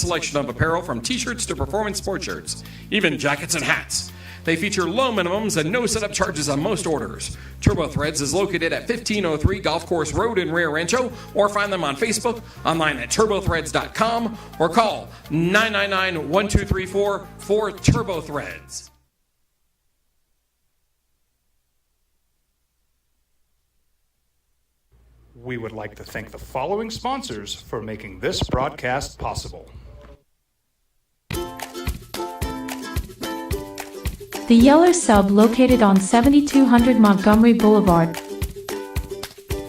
selection of apparel from t-shirts to performance sport shirts, even jackets and hats. They feature low minimums and no setup charges on most orders. Turbo Threads is located at 1503 Golf Course Road in Rio Rancho, or find them on Facebook, online at turbothreads.com, or call 999-1234 for Turbo Threads. We would like to thank the following sponsors for making this broadcast possible. The Yeller Sub, located on 7200 Montgomery Boulevard,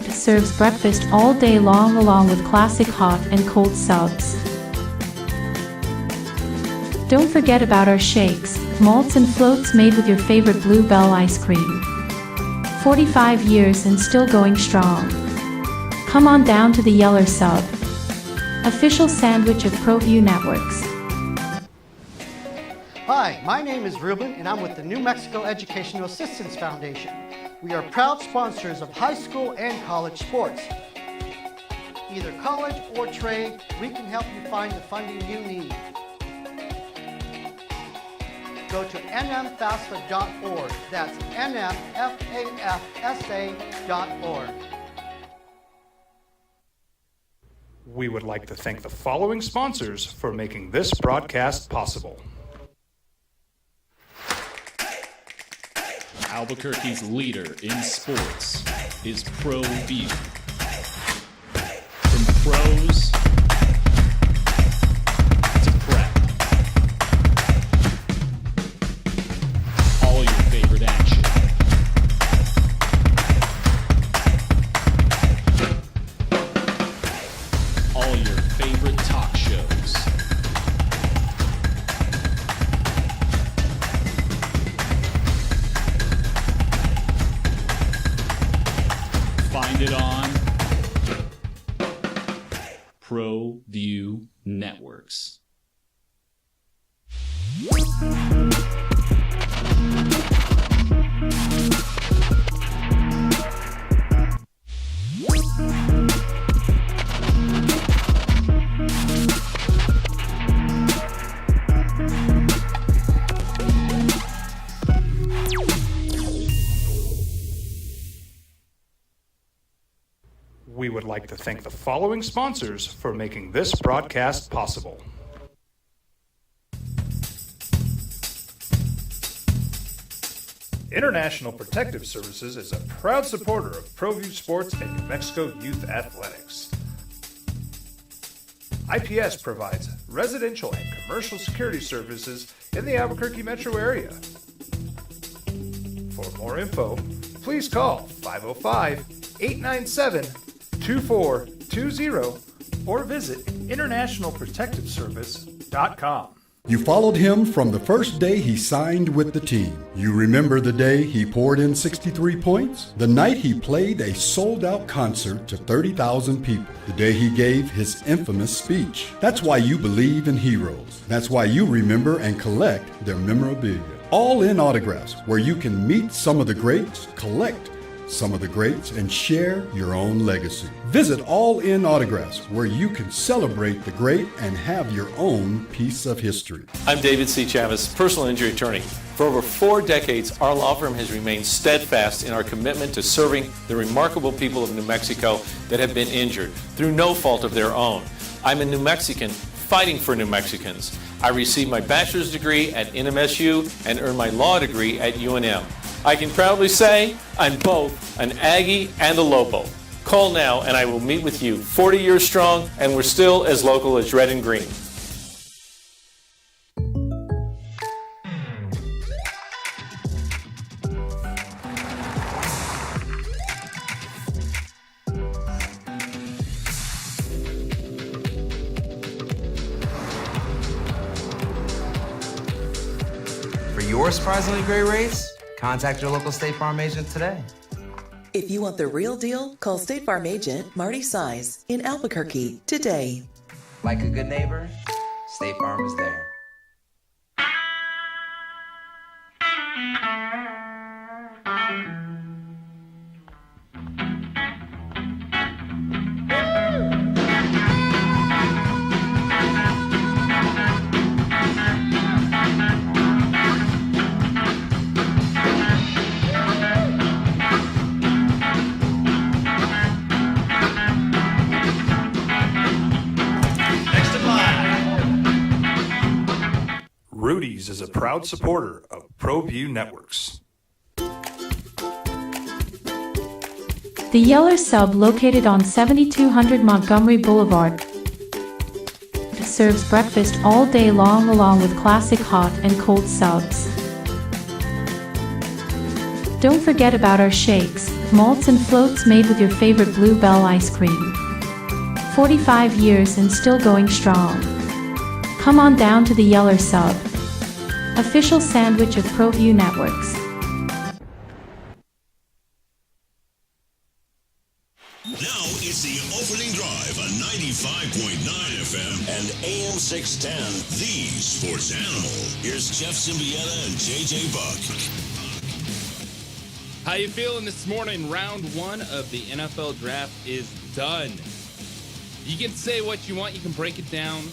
serves breakfast all day long along with classic hot and cold subs. Don't forget about our shakes, malts and floats made with your favorite Blue Bell ice cream. 45 years and still going strong. Come on down to the Yeller Sub, official sandwich of ProView Networks. Hi, my name is Ruben, and I'm with the New Mexico Educational Assistance Foundation. We are proud sponsors of high school and college sports. Either college or trade, we can help you find the funding you need. Go to nmfafsa.org. That's nmfafsa.org. We would like to thank the following sponsors for making this broadcast possible. Albuquerque's leader in sports is ProView. From pros to prep, all your favorite action. All your favorite talk shows. Find it on ProView Networks. We would like to thank the following sponsors for making this broadcast possible. International Protective Services is a proud supporter of ProView Sports and New Mexico Youth Athletics. IPS provides residential and commercial security services in the Albuquerque metro area. For more info, please call 505-897-2420 or visit internationalprotectiveservice.com. You followed him from the first day he signed with the team. You remember the day he poured in 63 points? The night he played a sold-out concert to 30,000 people. The day he gave his infamous speech. That's why you believe in heroes. That's why you remember and collect their memorabilia. All in Autographs, where you can meet some of the greats, collect some of the greats, and share your own legacy. Visit All In Autographs, where you can celebrate the great and have your own piece of history. I'm David C. Chavez, personal injury attorney. For over 4 decades, our law firm has remained steadfast in our commitment to serving the remarkable people of New Mexico that have been injured through no fault of their own. I'm a New Mexican fighting for New Mexicans. I received my bachelor's degree at NMSU and earned my law degree at UNM. I can proudly say I'm both an Aggie and a Lobo. Call now and I will meet with you. 40 years strong, and we're still as local as red and green. For your surprisingly great race, contact your local State Farm agent today. If you want the real deal, call State Farm agent Marty Size in Albuquerque today. Like a good neighbor, State Farm is there. Rudy's is a proud supporter of ProView Networks. The Yeller Sub, located on 7200 Montgomery Boulevard, serves breakfast all day long along with classic hot and cold subs. Don't forget about our shakes, malts and floats made with your favorite Blue Bell ice cream. 45 years and still going strong. Come on down to the Yeller Sub, official sandwich of ProView Networks. Now it's the opening drive on 95.9 FM and AM 610, the sports animal. Here's Jeff Symbieta and JJ Buck. How you feeling this morning? Round one of the NFL draft is done. You can say what you want. You can break it down.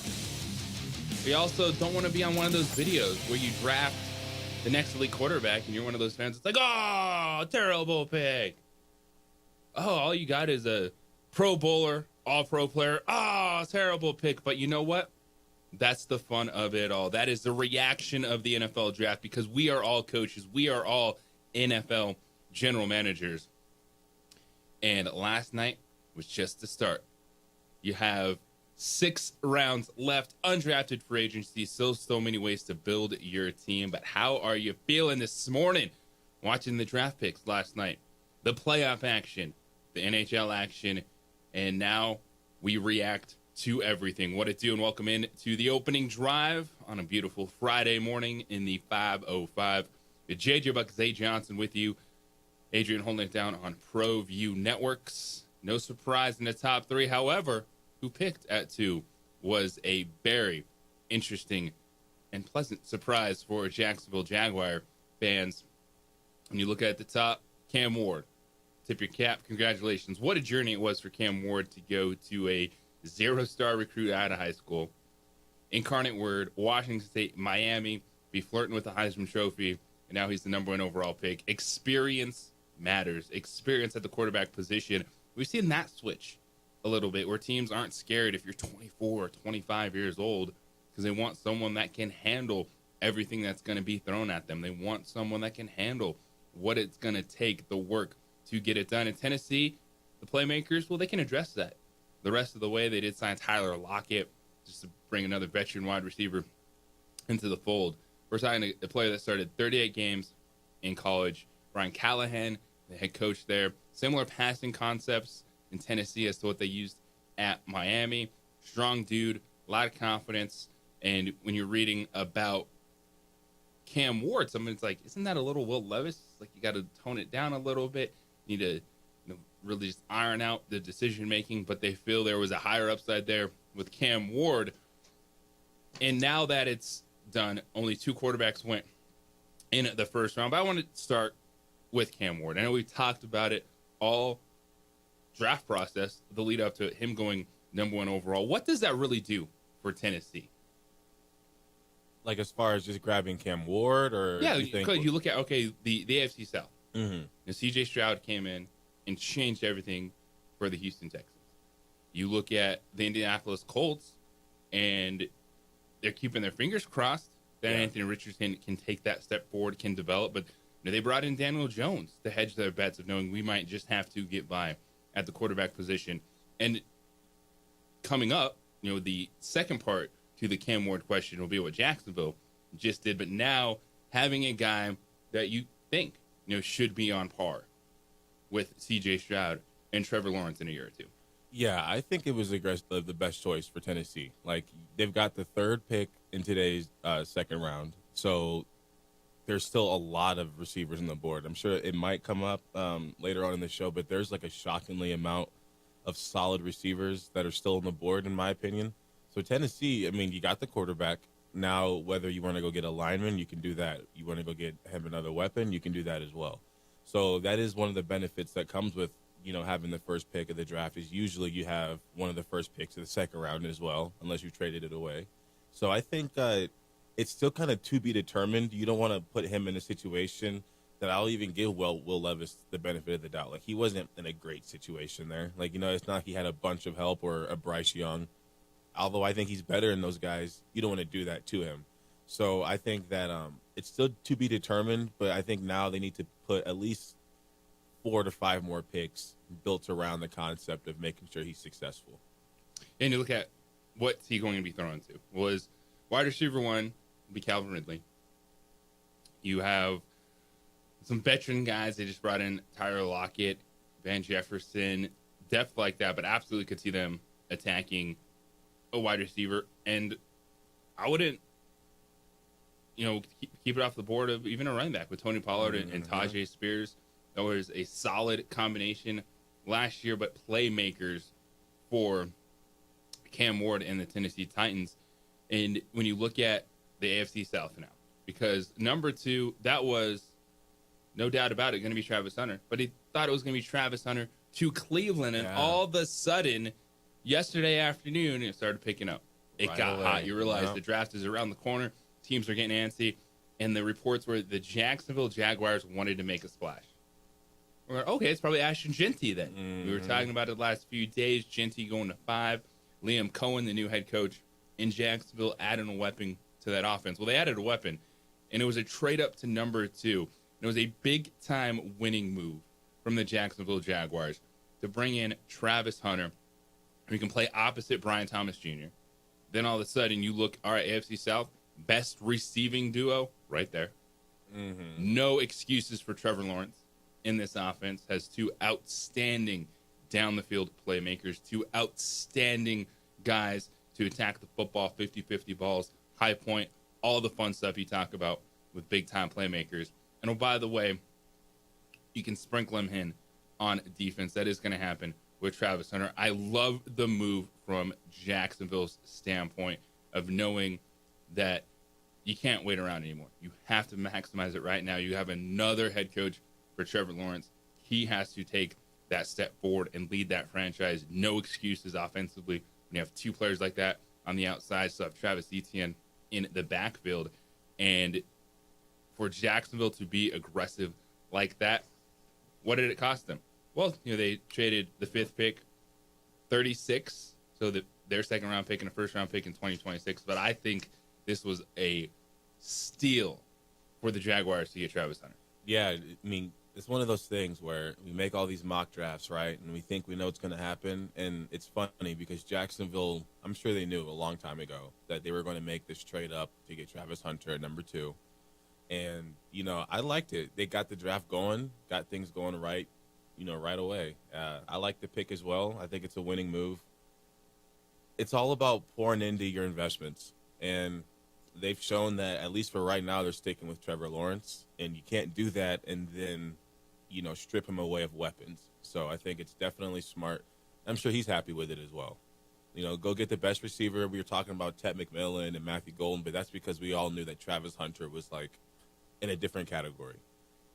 We also don't want to be on one of those videos where you draft the next elite quarterback and you're one of those fans. It's like, oh, terrible pick. Oh, all you got is a Pro Bowler, all-pro player. Oh, terrible pick. But you know what? That's the fun of it all. That is the reaction of the NFL draft because we are all coaches. We are all NFL general managers. And last night was just the start. You have 6 rounds left, undrafted free agency, so many ways to build your team. But how are you feeling this morning watching the draft picks last night? The playoff action, the NHL action, and now we react to everything. What it do, and welcome in to the opening drive on a beautiful Friday morning in the 5:05. JJ Buck, Zay Johnson with you. Adrian holding it down on ProView Networks. No surprise in the top 3. However, who picked at 2 was a very interesting and pleasant surprise for Jacksonville Jaguar fans. When you look at the top, Cam Ward. Tip your cap. Congratulations. What a journey it was for Cam Ward to go to a 0-star recruit out of high school. Incarnate Word, Washington State, Miami, be flirting with the Heisman Trophy, and now he's the number 1 overall pick. Experience matters. Experience at the quarterback position. We've seen that switch a little bit where teams aren't scared if you're 24 or 25 years old because they want someone that can handle everything that's going to be thrown at them. They want someone that can handle what it's going to take, the work to get it done. In Tennessee, the playmakers, well, they can address that. The rest of the way, they did sign Tyler Lockett just to bring another veteran wide receiver into the fold. We're signing a player that started 38 games in college. Brian Callahan, the head coach there. Similar passing concepts in Tennessee as to what they used at Miami. Strong dude, a lot of confidence. And when you're reading about Cam Ward, someone's like, isn't that a little Will Levis? Like, you got to tone it down a little bit. You need to really just iron out the decision making. But they feel there was a higher upside there with Cam Ward. And now that it's done, only 2 quarterbacks went in the first round. But I want to start with Cam Ward. I know we've talked about it all draft process, the lead up to him going number 1 overall. What does that really do for Tennessee? Like as far as just grabbing Cam Ward, or yeah, because you look at the AFC South. Mm-hmm. And C.J. Stroud came in and changed everything for the Houston Texans. You look at the Indianapolis Colts, and they're keeping their fingers crossed that Anthony Richardson can take that step forward, can develop. But they brought in Daniel Jones to hedge their bets of knowing we might just have to get by at the quarterback position. And coming up, the second part to the Cam Ward question will be what Jacksonville just did. But now having a guy that you think should be on par with C.J. Stroud and Trevor Lawrence in a year or 2. Yeah, I think it was the best choice for Tennessee. Like, they've got the 3rd pick in today's second round. So there's still a lot of receivers on the board. I'm sure it might come up later on in the show, but there's like a shockingly amount of solid receivers that are still on the board, in my opinion. So Tennessee, I mean, you got the quarterback. Now, whether you want to go get a lineman, you can do that. You want to go get him another weapon, you can do that as well. So that is one of the benefits that comes with, having the first pick of the draft is usually you have one of the first picks of the second round as well, unless you traded it away. So I think it's still kind of to be determined. You don't want to put him in a situation that I'll even give Will Levis the benefit of the doubt. Like, he wasn't in a great situation there. Like, it's not like he had a bunch of help or a Bryce Young. Although I think he's better than those guys, you don't want to do that to him. So I think that it's still to be determined, but I think now they need to put at least 4 to 5 more picks built around the concept of making sure he's successful. And you look at what's he going to be thrown to. Was wide receiver 1 will be Calvin Ridley. You have some veteran guys. They just brought in Tyler Lockett, Van Jefferson, depth like that, but absolutely could see them attacking a wide receiver. And I wouldn't, keep it off the board of even a running back with Tony Pollard and Tajay Spears. That was a solid combination last year, but playmakers for Cam Ward and the Tennessee Titans. And when you look at the AFC South now, because number 2, that was no doubt about it going to be Travis Hunter, but he thought it was going to be Travis Hunter to Cleveland, and all of a sudden, yesterday afternoon, it started picking up. It got hot. You realize the draft is around the corner. Teams are getting antsy, and the reports were the Jacksonville Jaguars wanted to make a splash. We're like, okay, it's probably Ashton Jeanty then. We were talking about it the last few days. Jeanty going to 5. Liam Cohen, the new head coach in Jacksonville, adding a weapon to that offense. Well, they added a weapon, and it was a trade up to number 2. And it was a big-time winning move from the Jacksonville Jaguars to bring in Travis Hunter, who can play opposite Brian Thomas Jr. Then all of a sudden you look, all right, AFC South, best receiving duo right there. No excuses for Trevor Lawrence in this offense. Has 2 outstanding down-the-field playmakers, 2 outstanding guys to attack the football, 50-50 balls, high point, all the fun stuff you talk about with big-time playmakers. And, oh, by the way, you can sprinkle him in on defense. That is going to happen with Travis Hunter. I love the move from Jacksonville's standpoint of knowing that you can't wait around anymore. You have to maximize it right now. You have another head coach for Trevor Lawrence. He has to take that step forward and lead that franchise. No excuses offensively when you have 2 players like that on the outside. So have Travis Etienne in the backfield. And for Jacksonville to be aggressive like that, what did it cost them? Well, they traded the 5th pick, 36, so their second-round pick and a first-round pick in 2026. But I think this was a steal for the Jaguars to get Travis Hunter. Yeah, I mean, it's one of those things where we make all these mock drafts, right, and we think we know what's going to happen. And it's funny because Jacksonville, I'm sure they knew a long time ago that they were going to make this trade up to get Travis Hunter at number 2. And, I liked it. They got the draft going, got things going right, right away. I like the pick as well. I think it's a winning move. It's all about pouring into your investments. And they've shown that, at least for right now, they're sticking with Trevor Lawrence. And you can't do that and then, strip him away of weapons. So I think it's definitely smart. I'm sure he's happy with it as well. Go get the best receiver. We were talking about Ted McMillan and Matthew Golden, but that's because we all knew that Travis Hunter was, in a different category.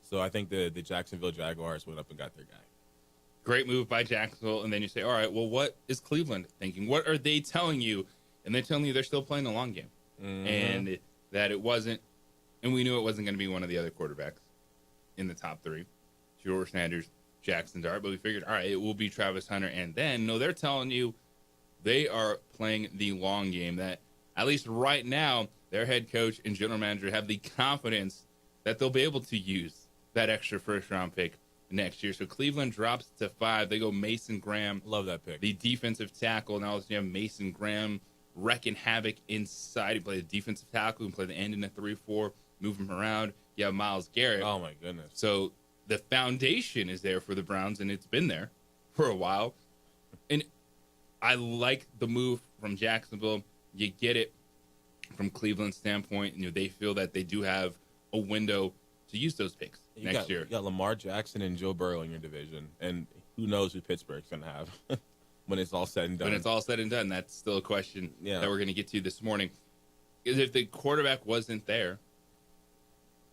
So I think the Jacksonville Jaguars went up and got their guy. Great move by Jacksonville. And then you say, all right, well, what is Cleveland thinking? What are they telling you? And they're telling you they're still playing the long game. And that it wasn't, and we knew it wasn't going to be one of the other quarterbacks in the top 3. George Sanders, Jackson Dart. But we figured, all right, it will be Travis Hunter. And then, no, they're telling you they are playing the long game. That, at least right now, their head coach and general manager have the confidence that they'll be able to use that extra first-round pick next year. So Cleveland drops to 5. They go Mason Graham. Love that pick. The defensive tackle. Now you have Mason Graham wrecking havoc inside. He play the defensive tackle. He can play the end in a 3-4, move him around. You have Myles Garrett. Oh, my goodness. So the foundation is there for the Browns, and it's been there for a while. And I like the move from Jacksonville. You get it from Cleveland's standpoint. They feel that they do have a window to use those picks next year. You got Lamar Jackson and Joe Burrow in your division, and who knows who Pittsburgh's going to have when it's all said and done. When it's all said and done, that's still a question that we're going to get to this morning. Is if the quarterback wasn't there,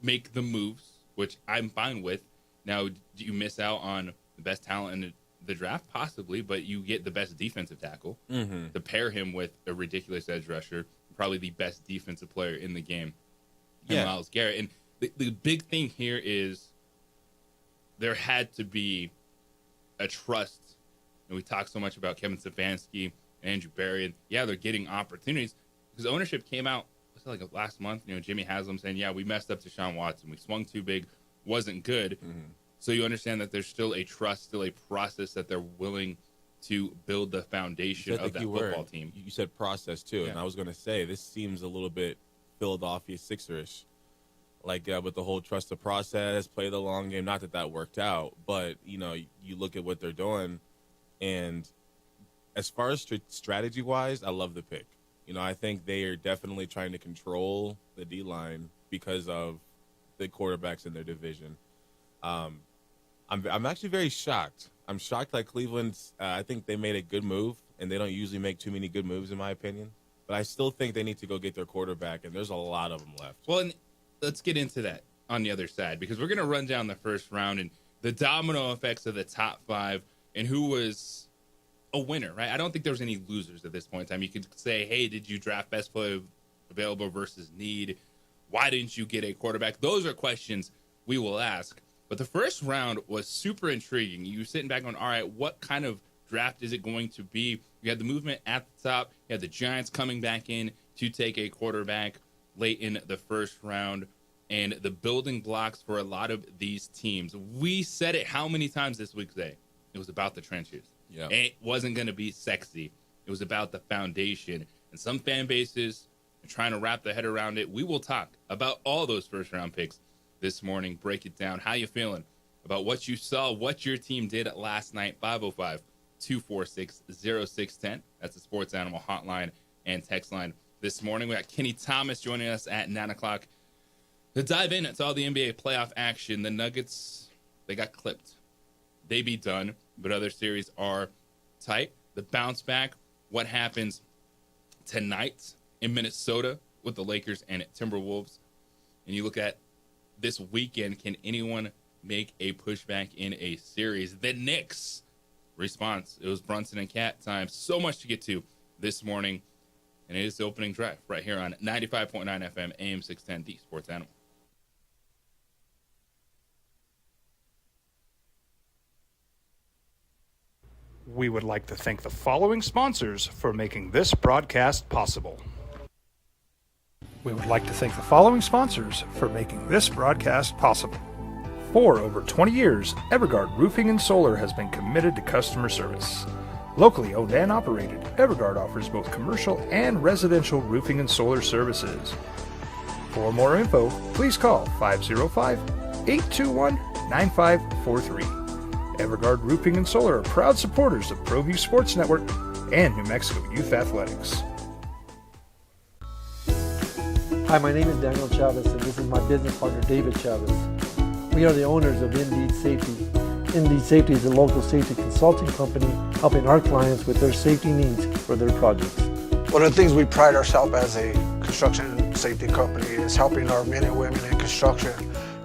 make the moves, which I'm fine with. Now, do you miss out on the best talent in the draft? Possibly, but you get the best defensive tackle to pair him with a ridiculous edge rusher, probably the best defensive player in the game. Myles Garrett. And the big thing here is there had to be a trust. And we talk so much about Kevin Stefanski and Andrew Berry. And, they're getting opportunities because ownership came out was it, like last month, Jimmy Haslam saying, yeah, we messed up to Deshaun Watson. We swung too big, wasn't good. So you understand that there's still a trust, still a process that they're willing to build the foundation of that football team. You said process too, Yeah. and I was going to say this seems a little bit Philadelphia Sixers, like with the whole trust the process, play the long game. Not that worked out, but you look at what they're doing, and as far as strategy wise, I love the pick. I think they are definitely trying to control the D line because of the quarterbacks in their division. I'm actually very shocked. I'm shocked that Cleveland, I think they made a good move, and they don't usually make too many good moves in my opinion. But I still think they need to go get their quarterback, and there's a lot of them left. Well, and let's get into that on the other side, because we're going to run down the first round and the domino effects of the top 5 and who was a winner, right? I don't think there was any losers at this point in time. You could say, hey, did you draft best player available versus need? Why didn't you get a quarterback? Those are questions we will ask. But the first round was super intriguing. You were sitting back going, all right, what kind of draft is it going to be? You had the movement at the top. You had the Giants coming back in to take a quarterback late in the first round. And the building blocks for a lot of these teams. We said it how many times this week today? It was about the trenches. Yeah. It wasn't going to be sexy. It was about the foundation. And some fan bases are trying to wrap their head around it. We will talk about all those first-round picks this morning, break it down. How you feeling about what you saw, what your team did last night? 505-246-0610. That's the Sports Animal hotline and text line this morning. We got Kenny Thomas joining us at 9 o'clock to dive in. It's all the NBA playoff action. The Nuggets, they got clipped. They be done, but other series are tight. The bounce back, what happens tonight in Minnesota with the Lakers and Timberwolves. And you look at this weekend, can anyone make a pushback in a series? The Knicks response. It was Brunson and Cat time. So much to get to this morning. And it is the opening drive right here on 95.9 FM, AM 610, the Sports Animal. We would like to thank the following sponsors for making this broadcast possible. We would like to thank the following sponsors for making this broadcast possible. For over 20 years, Evergard Roofing and Solar has been committed to customer service. Locally owned and operated, Evergard offers both commercial and residential roofing and solar services. For more info, please call 505-821-9543. Evergard Roofing and Solar are proud supporters of ProView Sports Network and New Mexico Youth Athletics. Hi, my name is Daniel Chavez, and this is my business partner, David Chavez. We are the owners of Indeed Safety. Indeed Safety is a local safety consulting company helping our clients with their safety needs for their projects. One of the things we pride ourselves as a construction safety company is helping our men and women in construction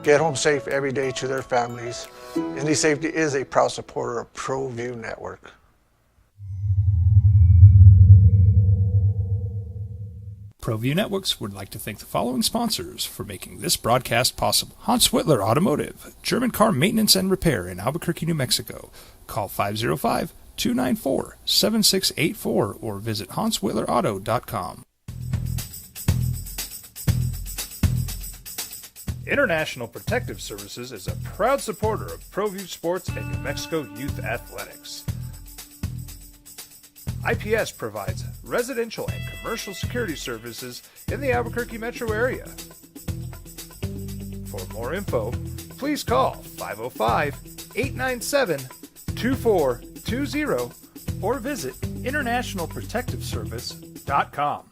get home safe every day to their families. Indeed Safety is a proud supporter of ProView Network. ProView Networks would like to thank the following sponsors for making this broadcast possible. Hans Whitler Automotive, German car maintenance and repair in Albuquerque, New Mexico. Call 505-294-7684 or visit hanswhitlerauto.com. International Protective Services is a proud supporter of ProView Sports and New Mexico Youth Athletics. IPS provides residential and commercial security services in the Albuquerque metro area. For more info, please call 505-897-2420 or visit internationalprotectiveservice.com.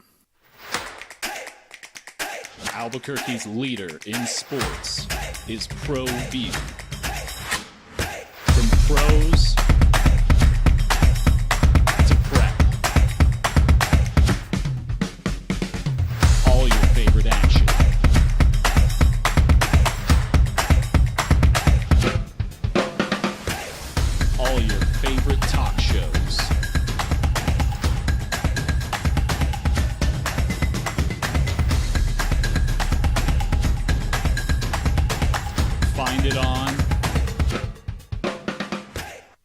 Albuquerque's leader in sports is ProView. From pros to prep, all your favorite action. All your favorite talk shows. Find it on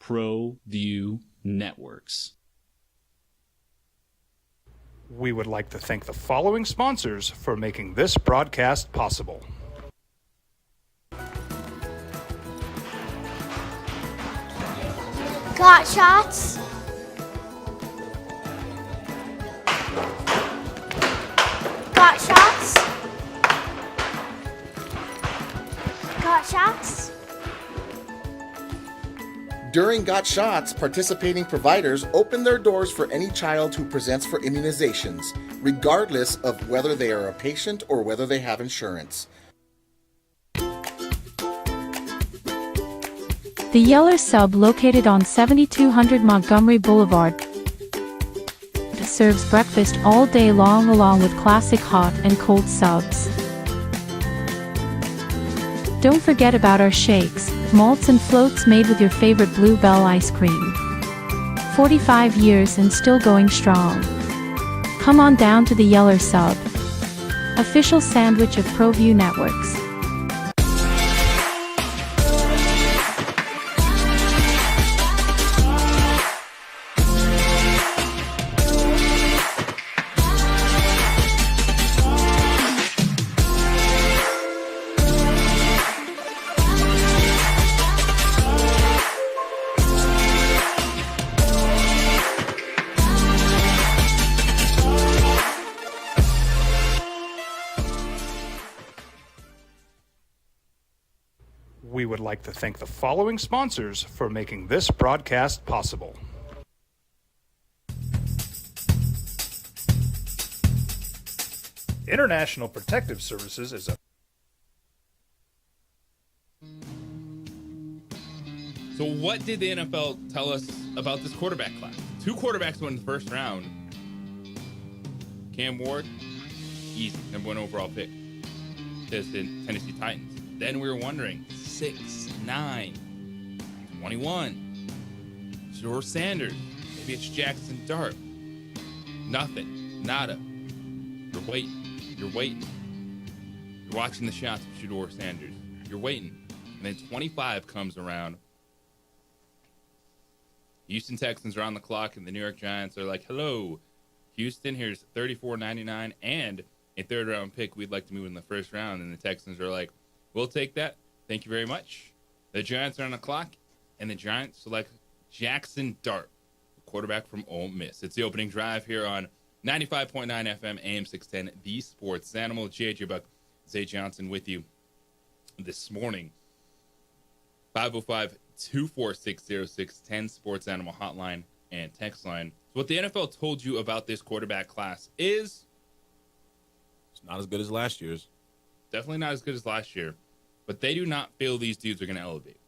ProView Networks. We would like to thank the following sponsors for making this broadcast possible. Got shots. Got shots. Got shots. During Got Shots, participating providers open their doors for any child who presents for immunizations, regardless of whether they are a patient or whether they have insurance. The Yeller Sub, located on 7200 Montgomery Boulevard, serves breakfast all day long along with classic hot and cold subs. Don't forget about our shakes, malts and floats made with your favorite Blue Bell ice cream. 45 years and still going strong. Come on down to the Yeller Sub, official sandwich of ProView Networks. We would like to thank the following sponsors for making this broadcast possible. International Protective Services is a... So what did the NFL tell us about this quarterback class? 2 quarterbacks went in the first round. Cam Ward, easy, number 1 overall pick. To the Tennessee Titans. Then we were wondering, 6'9", 21. Shedeur Sanders. Maybe it's Jackson Dart. Nothing. Nada. You're waiting. You're waiting. You're watching the shots of Shedeur Sanders. You're waiting. And then 25 comes around. Houston Texans are on the clock, and the New York Giants are like, hello, Houston, here's $34.99 and a 3rd-round pick we'd like to move in the 1st round. And the Texans are like, we'll take that. Thank you very much. The Giants are on the clock, and the Giants select Jackson Dart, quarterback from Ole Miss. It's the opening drive here on 95.9 FM, AM 610, The Sports Animal. J.J. Buck, Zay Johnson with you this morning. 505-246-0610, Sports Animal hotline and text line. So what the NFL told you about this quarterback class is... It's not as good as last year's. Definitely not as good as last year, but they do not feel these dudes are going to elevate.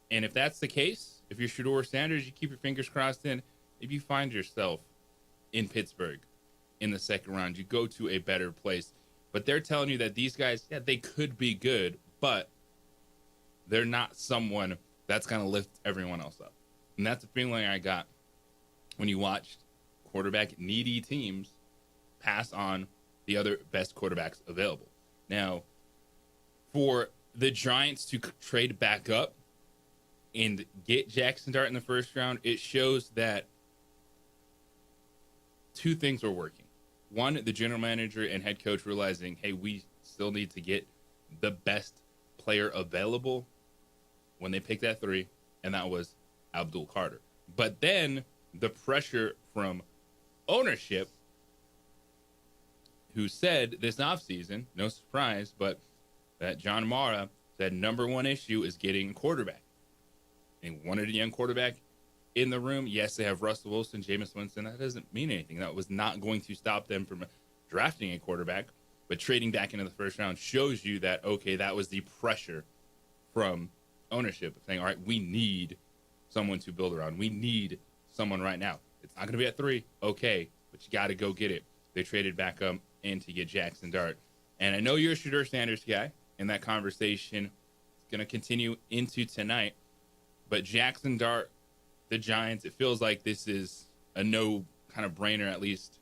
And if that's the case, if you're Shedeur Sanders, you keep your fingers crossed in, maybe you find yourself in Pittsburgh in the 2nd round. You go to a better place. But they're telling you that these guys, yeah, they could be good, but they're not someone that's going to lift everyone else up. And that's the feeling I got when you watched quarterback-needy teams pass on the other best quarterbacks available. Now, for the Giants to trade back up and get Jackson Dart in the 1st round, it shows that 2 things are working. One, the general manager and head coach realizing, hey, we still need to get the best player available when they picked that 3, and that was Abdul Carter. But then the pressure from ownership, who said this offseason, no surprise, but that John Mara said number 1 issue is getting a quarterback. And wanted a young quarterback in the room. Yes, they have Russell Wilson, Jameis Winston. That doesn't mean anything. That was not going to stop them from drafting a quarterback. But trading back into the 1st round shows you that, okay, that was the pressure from ownership saying, all right, we need someone to build around. We need someone right now. It's not going to be at 3, okay, but you got to go get it. They traded back up in to get Jackson Dart. And I know you're a Shedeur Sanders guy, and that conversation is going to continue into tonight. But Jackson Dart, the Giants, it feels like this is a no kind of brainer, at least.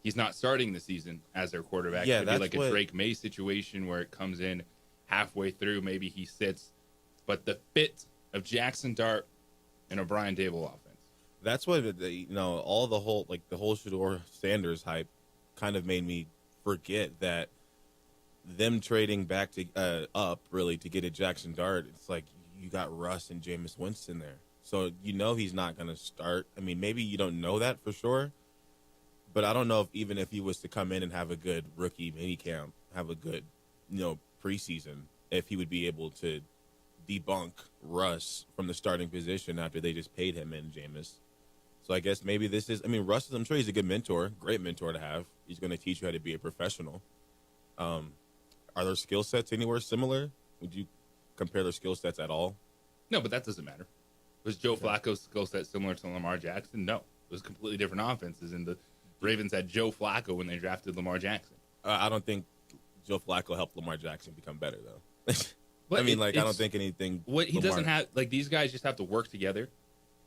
He's not starting the season as their quarterback. Yeah, It'd be like a Drake May situation where it comes in halfway through. Maybe he sits. But the fit of Jackson Dart and a Brian Dable offense. That's what all the whole Shedeur Sanders hype kind of made me forget that them trading back to up really to get a Jackson Dart. It's like you got Russ and Jameis Winston there, so he's not going to start. I mean, maybe you don't know that for sure, but I don't know if even if he was to come in and have a good rookie minicamp, have a good preseason, if he would be able to debunk Russ from the starting position after they just paid him and Jameis. So I guess maybe this is. I mean, Russ. I'm sure he's a good mentor, great mentor to have. He's going to teach you how to be a professional. Are their skill sets anywhere similar? Would you compare their skill sets at all? No, but that doesn't matter. Was Joe Flacco's skill set similar to Lamar Jackson? No. It was completely different offenses, and the Ravens had Joe Flacco when they drafted Lamar Jackson. I don't think Joe Flacco helped Lamar Jackson become better, though. I mean, I don't think anything. What he doesn't have, these guys just have to work together,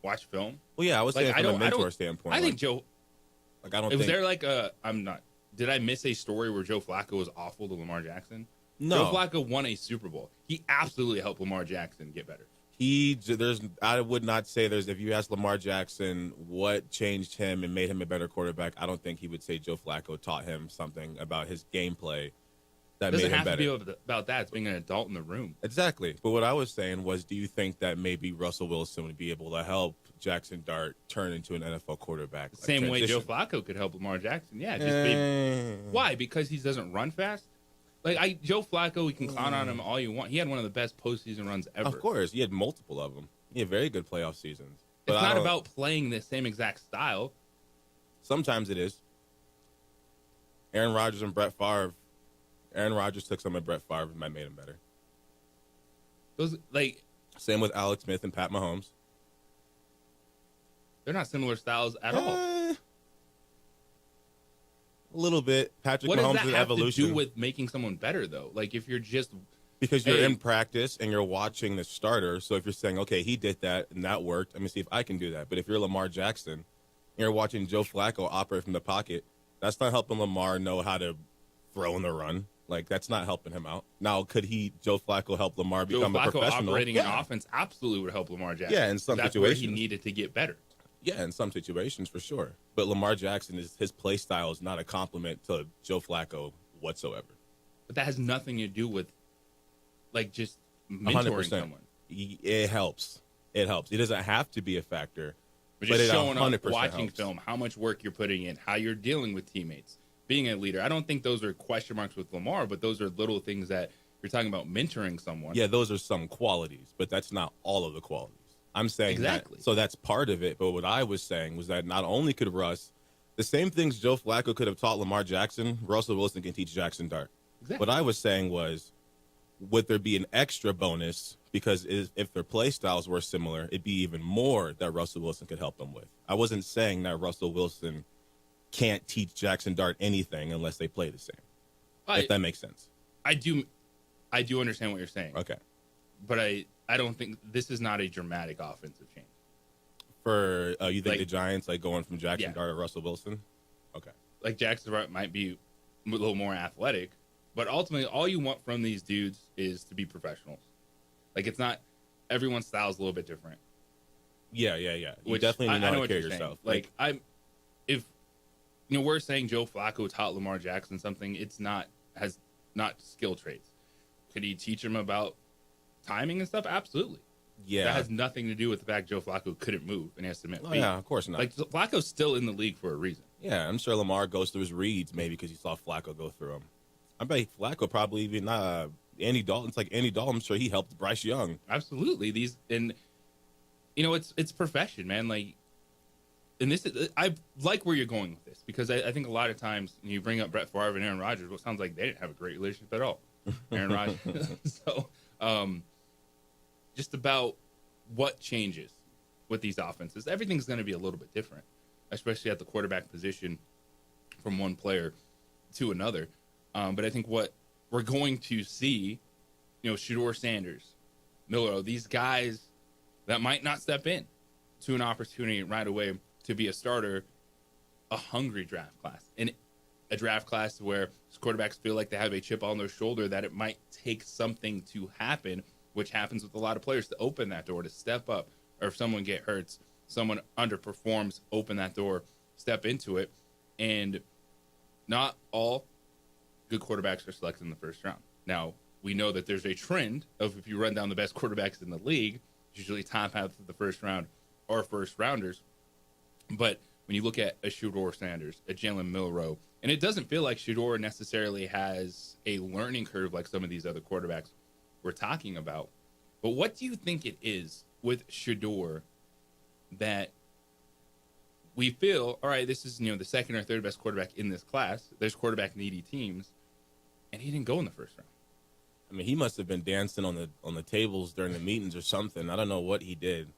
watch film. Well, yeah, I was saying from a mentor standpoint. I think Joe. I don't. Was there I'm not. Did I miss a story where Joe Flacco was awful to Lamar Jackson? No. Joe Flacco won a Super Bowl. He absolutely helped Lamar Jackson get better. I would not say if you ask Lamar Jackson what changed him and made him a better quarterback, I don't think he would say Joe Flacco taught him something about his gameplay that made him better. It doesn't have to be about that. It's being an adult in the room. Exactly. But what I was saying was, do you think that maybe Russell Wilson would be able to help Jackson Dart turn into an NFL quarterback? Same way Joe Flacco could help Lamar Jackson. Yeah. Why? Because he doesn't run fast? Joe Flacco, we can clown on him all you want. He had one of the best postseason runs ever. Of course. He had multiple of them. He had very good playoff seasons. But it's not about playing the same exact style. Sometimes it is. Aaron Rodgers and Brett Favre. Aaron Rodgers took some of Brett Favre and made him better. Same with Alex Smith and Pat Mahomes. They're not similar styles at all. A little bit. Patrick Mahomes' evolution. What does that have to do with making someone better, though? If you're just... Because you're in practice and you're watching the starter. So if you're saying, okay, he did that and that worked, let me see if I can do that. But if you're Lamar Jackson and you're watching Joe Flacco operate from the pocket, that's not helping Lamar know how to throw in the run. That's not helping him out. Now, could Joe Flacco help Lamar become a professional? Joe Flacco operating an offense absolutely would help Lamar Jackson. Yeah, in some situations. That's where he needed to get better. Yeah, in some situations, for sure. But Lamar Jackson, his play style is not a compliment to Joe Flacco whatsoever. But that has nothing to do with, just mentoring 100%. Someone. It helps. It helps. It doesn't have to be a factor. But just showing up, watching film, how much work you're putting in, how you're dealing with teammates, being a leader. I don't think those are question marks with Lamar, but those are little things that you're talking about mentoring someone. Yeah, those are some qualities, but that's not all of the qualities. I'm saying exactly. So that's part of it. But what I was saying was that not only could Russ, the same things Joe Flacco could have taught Lamar Jackson, Russell Wilson can teach Jackson Dart. Exactly. What I was saying was, would there be an extra bonus? Because if their play styles were similar, it'd be even more that Russell Wilson could help them with. I wasn't saying that Russell Wilson can't teach Jackson Dart anything unless they play the same. If that makes sense. I do understand what you're saying. Okay. But I don't think this is not a dramatic offensive change. For you think the Giants going from Jackson Dart to Russell Wilson? Okay. Jackson Dart might be a little more athletic, but ultimately all you want from these dudes is to be professionals. It's not everyone's style is a little bit different. Yeah. You definitely need to carry yourself. If we're saying Joe Flacco taught Lamar Jackson something, has not skill traits. Could he teach him about timing and stuff? Absolutely. Yeah. That has nothing to do with the fact Joe Flacco couldn't move and he has to admit. Yeah, of course not. Flacco's still in the league for a reason. Yeah, I'm sure Lamar goes through his reads maybe because he saw Flacco go through them. I bet Flacco probably even Andy Dalton. It's like Andy Dalton. I'm sure he helped Bryce Young. Absolutely. It's profession, man. And this is, I like where you're going with this because I think a lot of times when you bring up Brett Favre and Aaron Rodgers, it sounds like they didn't have a great relationship at all. Aaron Rodgers. So, just about what changes with these offenses. Everything's going to be a little bit different, especially at the quarterback position from one player to another. But I think what we're going to see, Shedeur Sanders, Miller, these guys that might not step in to an opportunity right away to be a starter, a hungry draft class. And a draft class where quarterbacks feel like they have a chip on their shoulder that it might take something to happen, which happens with a lot of players, to open that door, to step up, or if someone get hurt, someone underperforms, open that door, step into it. And not all good quarterbacks are selected in the first round. Now, we know that there's a trend of if you run down the best quarterbacks in the league, usually top half of the first round are first rounders. But when you look at a Shedeur Sanders, a Jalen Milroe, and it doesn't feel like Shedeur necessarily has a learning curve like some of these other quarterbacks we're talking about. But what do you think it is with Shedeur that we feel, all right, this is, the second or third best quarterback in this class. There's quarterback needy teams, and he didn't go in the first round. I mean, he must have been dancing on the tables during the meetings or something. I don't know what he did.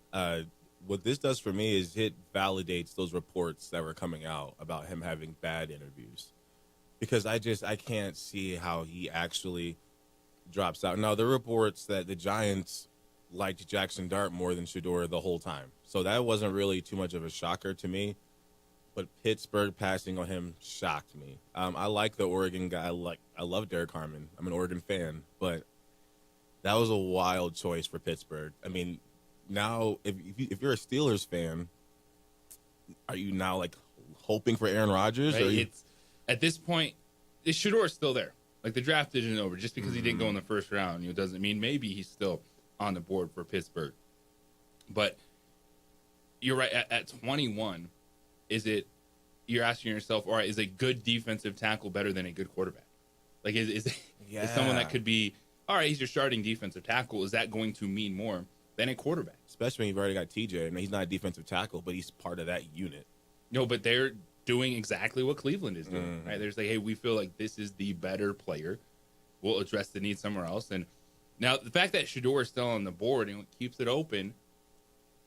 What this does for me is it validates those reports that were coming out about him having bad interviews, because I can't see how he actually drops out. Now, there are reports that the Giants liked Jackson Dart more than Shedeur the whole time, so that wasn't really too much of a shocker to me. But Pittsburgh passing on him shocked me. I like the Oregon guy. I love Derek Harmon. I'm an Oregon fan, but that was a wild choice for Pittsburgh. I mean, now if you're a Steelers fan, are you now like hoping for Aaron Rodgers? Right? It's at this point, Shedeur is still there. Like, the draft isn't over. Just because he didn't go in the first round, doesn't mean maybe he's still on the board for Pittsburgh. But you're right. At 21, you're asking yourself, all right, is a good defensive tackle better than a good quarterback? Like, is someone that could be, all right, he's your starting defensive tackle. Is that going to mean more than a quarterback? Especially when you've already got TJ. I mean, he's not a defensive tackle, but he's part of that unit. No, but they're doing exactly what Cleveland is doing, right? They're saying, hey, we feel like this is the better player. We'll address the need somewhere else. And now the fact that Shedeur is still on the board, and it keeps it open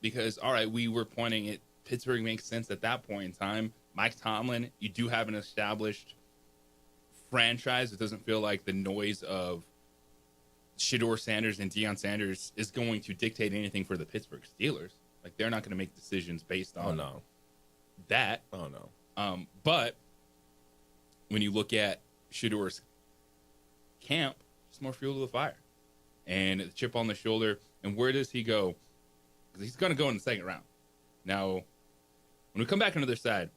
because, all right, we were pointing at Pittsburgh makes sense at that point in time. Mike Tomlin, you do have an established franchise. It doesn't feel like the noise of Shedeur Sanders and Deion Sanders is going to dictate anything for the Pittsburgh Steelers. Like, they're not going to make decisions based on that. Oh, no. But when you look at Shedeur's camp, it's more fuel to the fire. And the chip on the shoulder. And where does he go? Because he's going to go in the second round. Now, when we come back on the other side,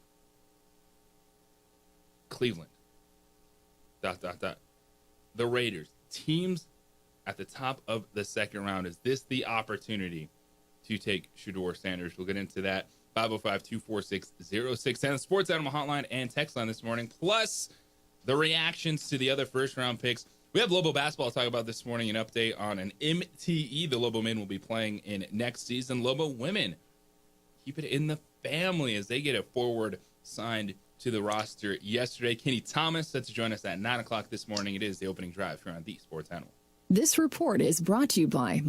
Cleveland, ... the Raiders, teams at the top of the second round. Is this the opportunity to take Shedeur Sanders? We'll get into that. 505-246-0610, Sports Animal Hotline and text line this morning, plus the reactions to the other first-round picks. We have Lobo basketball to talk about this morning, an update on an MTE the Lobo men will be playing in next season. Lobo women keep it in the family as they get a forward signed to the roster yesterday. Kenny Thomas set to join us at 9 o'clock this morning. It is the opening drive here on the Sports Animal. This report is brought to you by...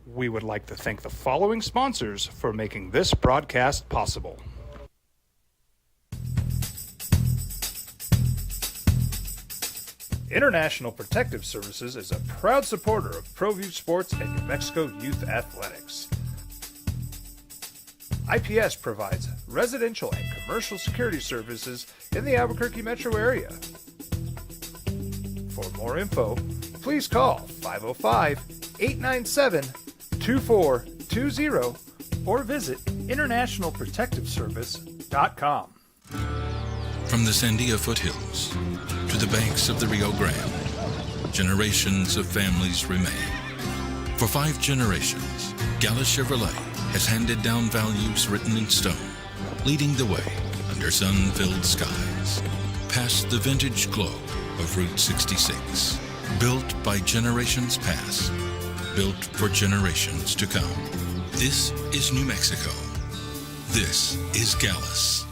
We would like to thank the following sponsors for making this broadcast possible. International Protective Services is a proud supporter of ProView Sports and New Mexico Youth Athletics. IPS provides residential and commercial security services in the Albuquerque metro area. For more info, please call 505-897-2420 or visit internationalprotectiveservice.com. From the Sandia foothills to the banks of the Rio Grande, generations of families remain. For 5 generations, Gallus Chevrolet has handed down values written in stone, leading the way under sun-filled skies, past the vintage glow of Route 66. Built by generations past, built for generations to come. This is New Mexico. This is Gallus.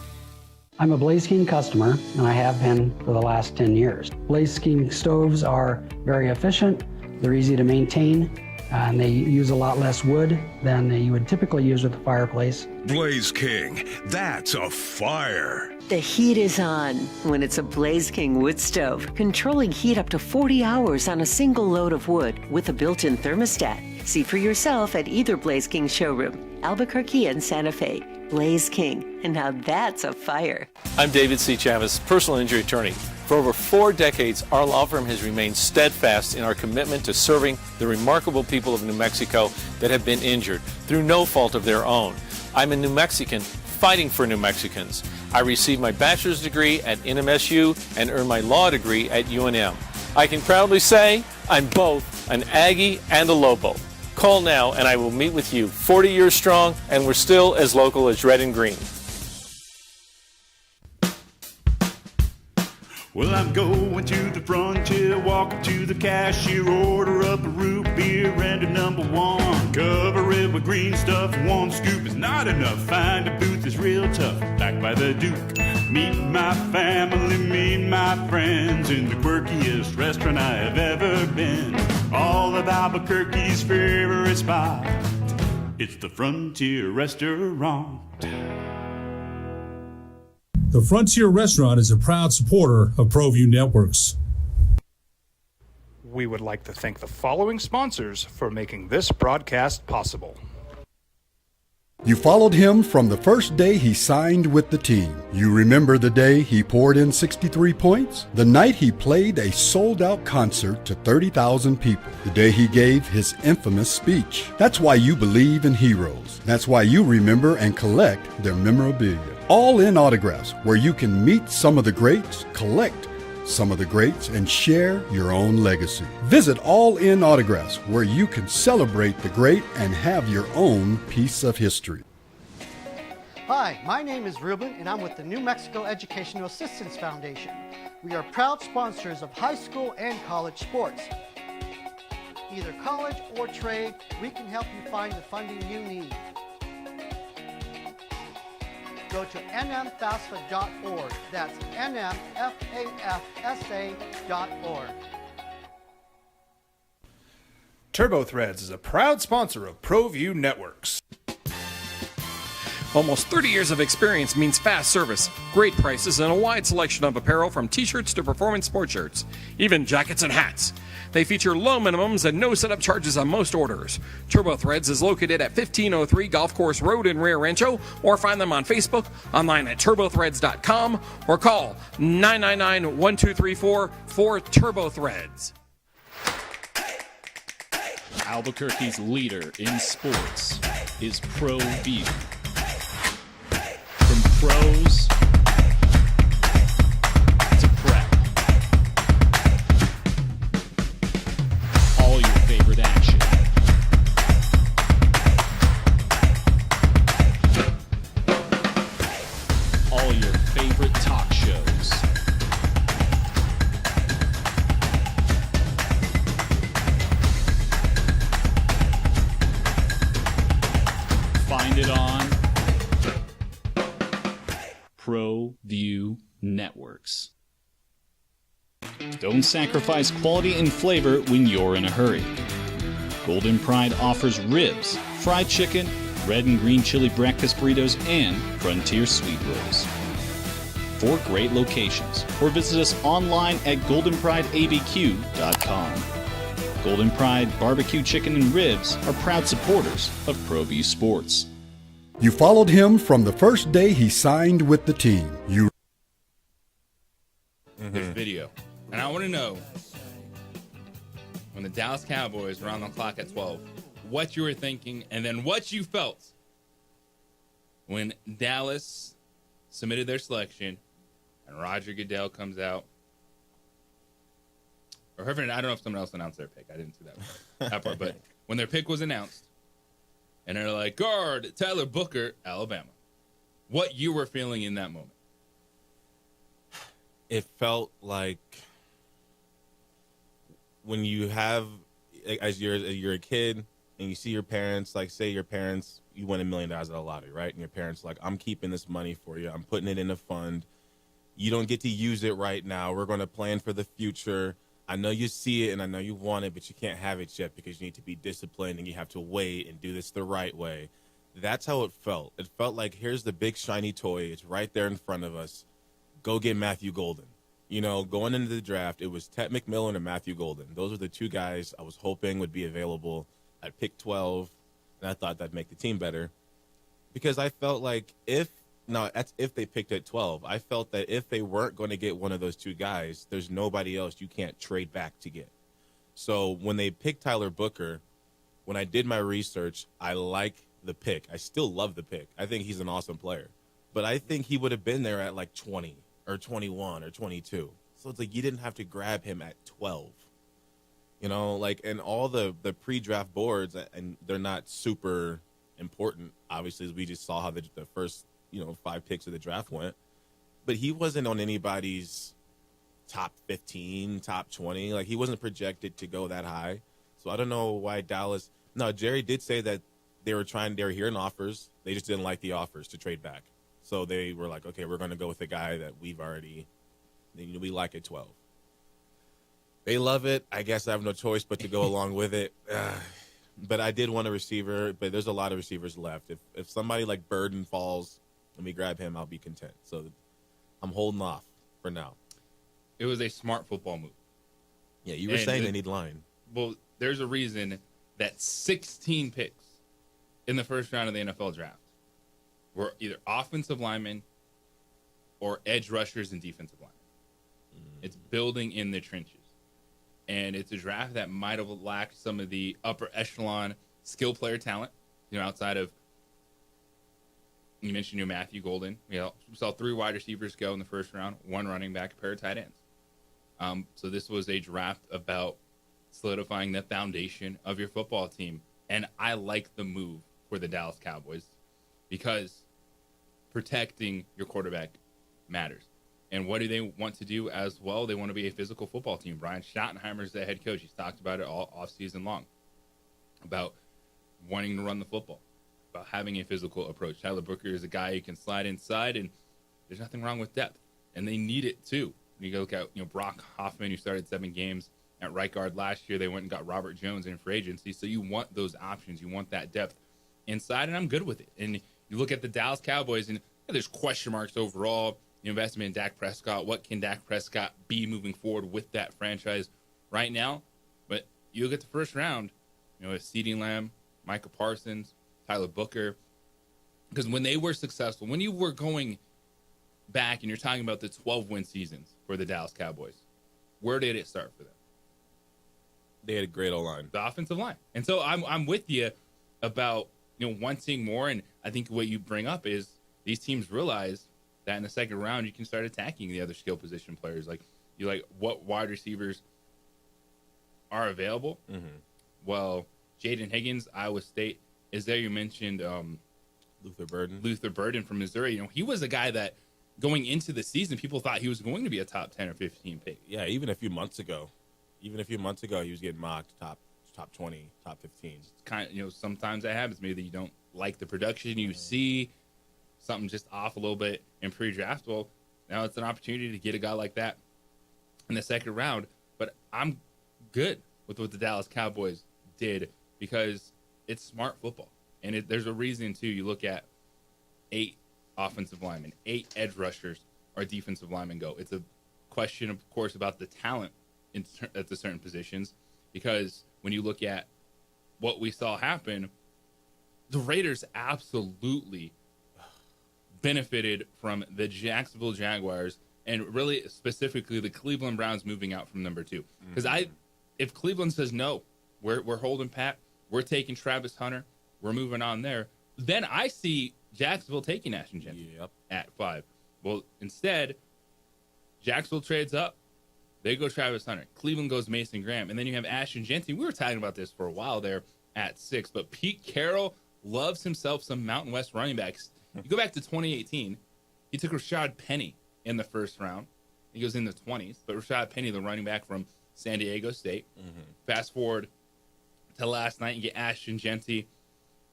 I'm a Blaze King customer, and I have been for the last 10 years. Blaze King stoves are very efficient, they're easy to maintain, and they use a lot less wood than you would typically use with a fireplace. Blaze King, that's a fire. The heat is on when it's a Blaze King wood stove, controlling heat up to 40 hours on a single load of wood with a built-in thermostat. See for yourself at either Blaze King showroom, Albuquerque and Santa Fe. Blaze King, and now that's a fire. I'm David C. Chavez, personal injury attorney. For over 4 decades, our law firm has remained steadfast in our commitment to serving the remarkable people of New Mexico that have been injured through no fault of their own. I'm a New Mexican fighting for New Mexicans. I received my bachelor's degree at NMSU and earned my law degree at UNM. I can proudly say I'm both an Aggie and a Lobo. Call now and I will meet with you. 40 years strong, and we're still as local as red and green. Well, I'm going to the frontier, walk up to the cashier, order up a root beer and a number one. Cover it with green stuff, one scoop is not enough. Find a booth is real tough, back by the Duke. Meet my family, meet my friends in the quirkiest restaurant I have ever been. All of Albuquerque's favorite spot, it's the Frontier Restaurant. The Frontier Restaurant is a proud supporter of ProView Networks. We would like to thank the following sponsors for making this broadcast possible. You followed him from the first day he signed with the team. You remember the day he poured in 63 points? The night he played a sold-out concert to 30,000 people. The day he gave his infamous speech. That's why you believe in heroes. That's why you remember and collect their memorabilia. All in autographs, where you can meet some of the greats, collect some of the greats, and share your own legacy. Visit All In Autographs, where you can celebrate the great and have your own piece of history. Hi, my name is Ruben, and I'm with the New Mexico Educational Assistance Foundation. We are proud sponsors of high school and college sports. Either college or trade, we can help you find the funding you need. Go to nmfafsa.org. That's nmfafsa.org. TurboThreads is a proud sponsor of ProView Networks. Almost 30 years of experience means fast service, great prices, and a wide selection of apparel from t-shirts to performance sport shirts, even jackets and hats. They feature low minimums and no setup charges on most orders. TurboThreads is located at 1503 Golf Course Road in Rio Rancho, or find them on Facebook, online at turbothreads.com, or call 999-1234 for TurboThreads. Albuquerque's leader in sports is ProView. From pros to prep, all your favorite action. All your favorite talk shows. Find it on ProView Networks. Don't sacrifice quality and flavor when you're in a hurry. Golden Pride offers ribs, fried chicken, red and green chili breakfast burritos, and Frontier sweet rolls. 4 great locations, or visit us online at goldenprideabq.com. Golden Pride Barbecue Chicken and Ribs are proud supporters of ProView Sports. You followed him from the first day he signed with the team. This video. And I want to know, when the Dallas Cowboys were on the clock at 12, what you were thinking, and then what you felt when Dallas submitted their selection and Roger Goodell comes out. Or I don't know if someone else announced their pick. I didn't see that part. But when their pick was announced, and they're like, guard Tyler Booker, Alabama. What you were feeling in that moment? It felt like when you have, as you're a kid and you see your parents, like say your parents, you win $1 million at the lottery, right? And your parents like, I'm keeping this money for you. I'm putting it in a fund. You don't get to use it right now. We're going to plan for the future. I know you see it and I know you want it, but you can't have it yet because you need to be disciplined and you have to wait and do this the right way. That's how it felt. It felt like, here's the big shiny toy. It's right there in front of us. Go get Matthew Golden. You know, going into the draft, it was Ted McMillan and Matthew Golden. Those are the 2 guys I was hoping would be available at pick 12, and I thought that'd make the team better. Because I felt like if No, that's if they picked at 12. I felt that if they weren't going to get one of those two guys, there's nobody else you can't trade back to get. So when they picked Tyler Booker, when I did my research, I like the pick. I still love the pick. I think he's an awesome player. But I think he would have been there at like 20 or 21 or 22. So it's like you didn't have to grab him at 12. You know, like, and all the pre-draft boards, and they're not super important. Obviously, we just saw how the first, 5 picks of the draft went. But he wasn't on anybody's top 15, top 20. Like, he wasn't projected to go that high. So I don't know why Dallas. No, Jerry did say that they were hearing offers. They just didn't like the offers to trade back. So they were like, okay, we're going to go with a guy that we like at 12. They love it. I guess I have no choice but to go along with it. But I did want a receiver, but there's a lot of receivers left. If somebody like Burden falls and we grab him, I'll be content. So I'm holding off for now. It was a smart football move. Yeah, you were saying they need line. Well, there's a reason that 16 picks in the first round of the NFL draft were either offensive linemen or edge rushers and defensive linemen. It's building in the trenches. And it's a draft that might have lacked some of the upper echelon skill player talent, outside of, you mentioned Matthew Golden. We saw 3 wide receivers go in the first round, 1 running back, a pair of tight ends. So this was a draft about solidifying the foundation of your football team. And I like the move for the Dallas Cowboys because protecting your quarterback matters. And what do they want to do as well? They want to be a physical football team. Brian Schottenheimer is the head coach. He's talked about it all offseason long, about wanting to run the football, about having a physical approach. Tyler Booker is a guy who can slide inside, and there's nothing wrong with depth. And they need it, too. When you look at Brock Hoffman, who started 7 games at right guard last year. They went and got Robert Jones in free agency. So you want those options. You want that depth inside, and I'm good with it. And you look at the Dallas Cowboys, and there's question marks overall. The investment in Dak Prescott. What can Dak Prescott be moving forward with that franchise right now? But you look at the first round, it's CeeDee Lamb, Micah Parsons, Tyler Booker. Because when they were successful, when you were going back and you're talking about the 12-win seasons for the Dallas Cowboys, where did it start for them? They had a great O-line. The offensive line. And so I'm with you about wanting more. And I think what you bring up is these teams realize that in the second round you can start attacking the other skill position players. Like what wide receivers are available. Mm-hmm. Well, Jaden Higgins, Iowa State is there. You mentioned Luther Burden from Missouri. You know, he was a guy that going into the season, people thought he was going to be a top 10 or 15 pick. Yeah, even a few months ago, he was getting mocked top 20, top 15. It's kind of, you know, sometimes that happens. Maybe you don't like the production you see, something just off a little bit in pre-draft. Well, now it's an opportunity to get a guy like that in the second round. But I'm good with what the Dallas Cowboys did because it's smart football. And there's a reason, too. You look at 8 offensive linemen, 8 edge rushers, or defensive linemen go. It's a question, of course, about the talent at the certain positions, because when you look at what we saw happen, the Raiders absolutely benefited from the Jacksonville Jaguars and really specifically the Cleveland Browns moving out from number 2. Because if Cleveland says no, we're holding pat, we're taking Travis Hunter, we're moving on there, then I see Jacksonville taking Ashton Jeanty at 5. Well, instead, Jacksonville trades up. They go Travis Hunter. Cleveland goes Mason Graham. And then you have Ashton Jeanty. We were talking about this for a while there at 6. But Pete Carroll loves himself some Mountain West running backs. You go back to 2018. He took Rashad Penny in the first round. He goes in the 20s. But Rashad Penny, the running back from San Diego State. Fast forward to last night, you get Ashton Jeanty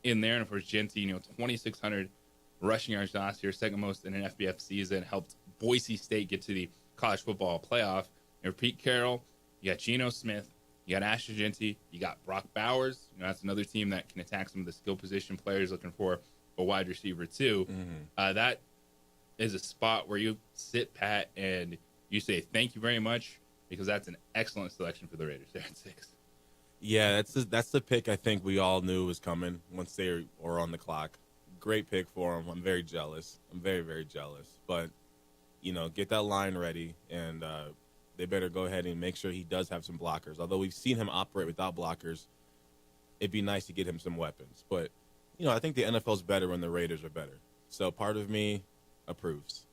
in there. And, of course, Jeanty, 2,600 rushing yards last year, second most in an FBS season, helped Boise State get to the college football playoff. You have Pete Carroll, you got Geno Smith, you got Ashton Jeanty, you got Brock Bowers. That's another team that can attack some of the skill position players looking for a wide receiver too. That is a spot where you sit pat and you say thank you very much, because that's an excellent selection for the Raiders there at 6. Yeah, that's the pick I think we all knew was coming once they were on the clock. great pick for him. I'm very jealous. I'm very, very jealous. But, get that line ready, and they better go ahead and make sure he does have some blockers. Although we've seen him operate without blockers, it'd be nice to get him some weapons. But, I think the NFL's better when the Raiders are better. So part of me approves.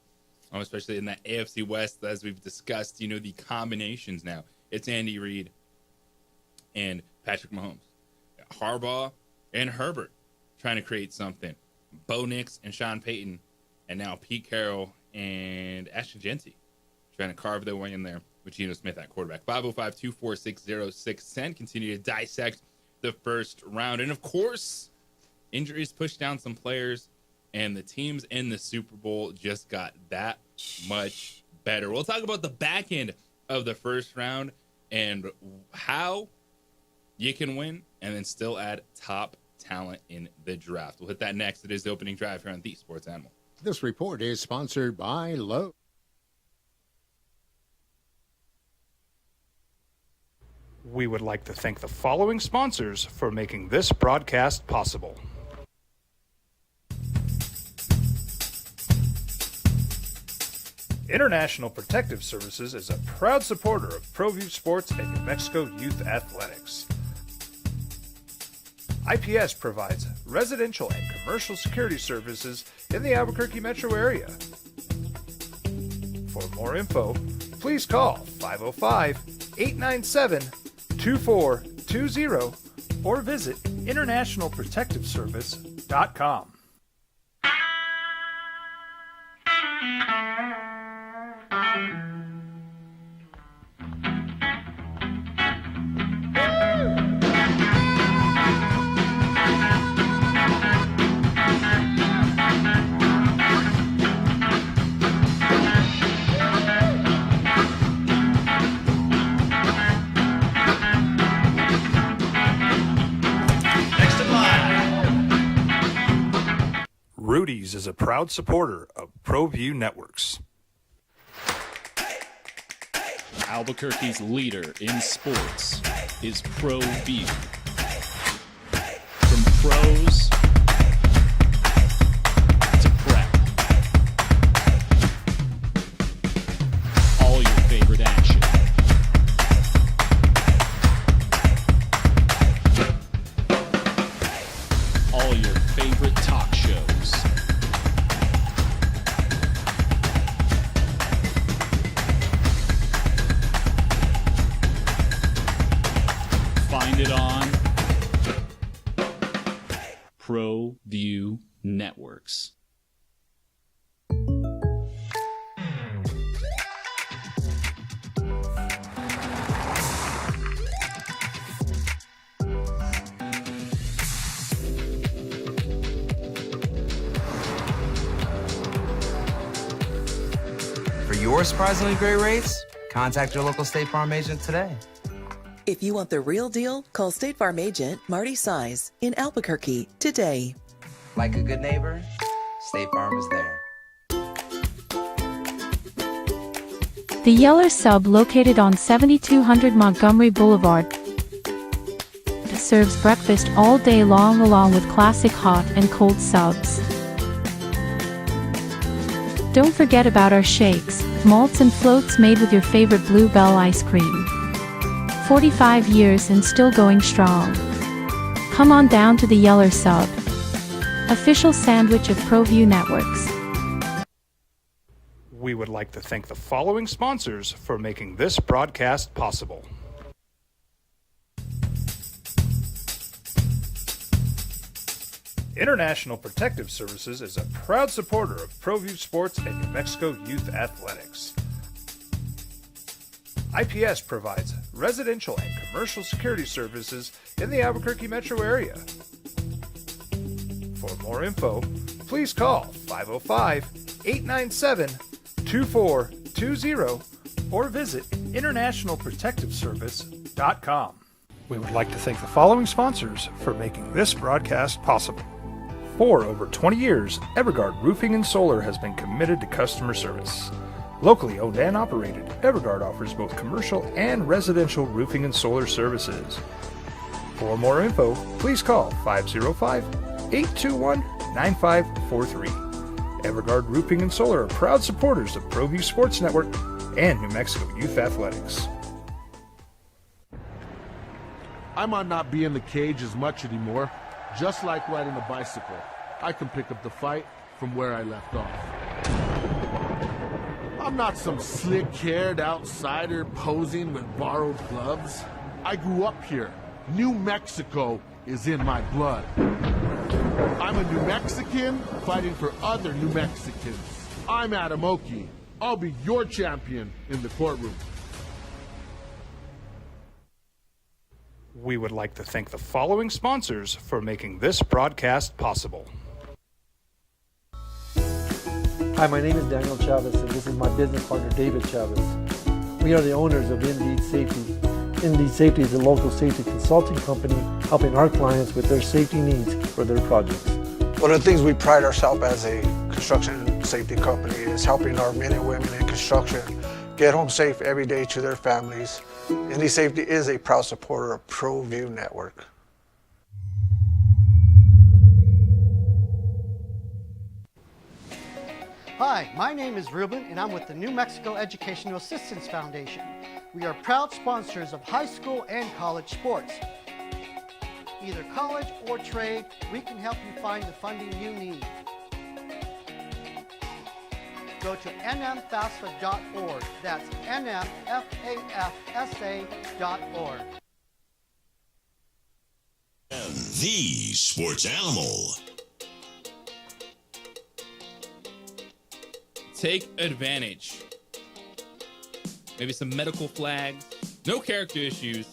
Especially in that AFC West, as we've discussed, the combinations now. It's Andy Reid and Patrick Mahomes. Harbaugh and Herbert trying to create something. Bo Nix and Sean Payton. And now Pete Carroll and Ashton Jeanty trying to carve their way in there with Geno Smith at quarterback. 505-246-0610. Continue to dissect the first round. And, of course, injuries pushed down some players. And the teams in the Super Bowl just got that much better. We'll talk about the back end of the first round and how you can win and then still add top talent in the draft. We'll hit that next. It is the opening drive here on The Sports Animal. This report is sponsored by Lowe's. We would like to thank the following sponsors for making this broadcast possible. International Protective Services is a proud supporter of ProView Sports and New Mexico Youth Athletics. IPS provides residential and commercial security services in the Albuquerque metro area. For more info, please call 505-897-2420 or visit internationalprotectiveservice.com. Rudy's is a proud supporter of ProView Networks. Albuquerque's leader in sports is ProView. From pros to prep, all your favorite action. All your favorite talk shows. Find it on ProView Networks. For your surprisingly great rates, contact your local State Farm agent today. If you want the real deal, call State Farm agent Marty Size in Albuquerque today. Like a good neighbor, State Farm is there. The Yeller Sub, located on 7200 Montgomery Boulevard, serves breakfast all day long along with classic hot and cold subs. Don't forget about our shakes, malts and floats made with your favorite Bluebell ice cream. 45 years and still going strong. Come on down to the Yeller Sub, official sandwich of ProView Networks. We would like to thank the following sponsors for making this broadcast possible. International Protective Services is a proud supporter of ProView Sports and New Mexico Youth Athletics. IPS provides residential and commercial security services in the Albuquerque metro area. For more info, please call 505-897-2420 or visit internationalprotectiveservice.com. We would like to thank the following sponsors for making this broadcast possible. For over 20 years, Evergard Roofing and Solar has been committed to customer service. Locally owned and operated, Evergard offers both commercial and residential roofing and solar services. For more info, please call 505-821-9400 9543. Evergard Roofing and Solar are proud supporters of ProView Sports Network and New Mexico Youth Athletics. I might not be in the cage as much anymore. Just like riding a bicycle, I can pick up the fight from where I left off. I'm not some slick-haired outsider posing with borrowed gloves. I grew up here. New Mexico is in my blood. I'm a New Mexican fighting for other New Mexicans. I'm Adam Oki. I'll be your champion in the courtroom. We would like to thank the following sponsors for making this broadcast possible. Hi, my name is Daniel Chavez, and this is my business partner, David Chavez. We are the owners of Indeed Safety. Indeed Safety is a local safety consulting company helping our clients with their safety needs for their projects. One of the things we pride ourselves as a construction safety company is helping our men and women in construction get home safe every day to their families. Indeed Safety is a proud supporter of ProView Network. Hi, my name is Ruben, and I'm with the New Mexico Educational Assistance Foundation. We are proud sponsors of high school and college sports. Either college or trade, we can help you find the funding you need. Go to nmfafsa.org. That's nmfafsa.org. The Sports Animal. Take advantage. Maybe some medical flags. No character issues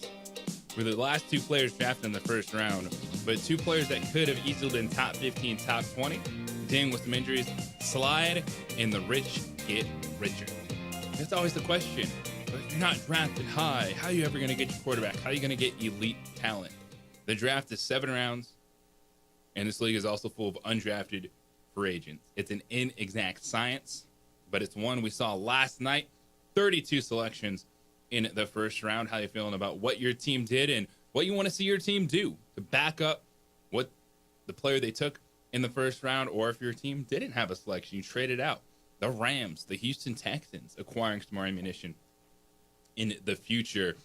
for the last two players drafted in the first round, but two players that could have easily been top 15, top 20, dealing with some injuries. Slide and the rich get richer. That's always the question. But if you're not drafted high, how are you ever going to get your quarterback? How are you going to get elite talent? The draft is 7 rounds, and this league is also full of undrafted free agents. It's an inexact science, but it's one we saw last night. 32 selections in the first round. How you feeling about what your team did and what you want to see your team do to back up what the player they took in the first round, or if your team didn't have a selection, you traded out. The Rams, the Houston Texans, acquiring some more ammunition in the future.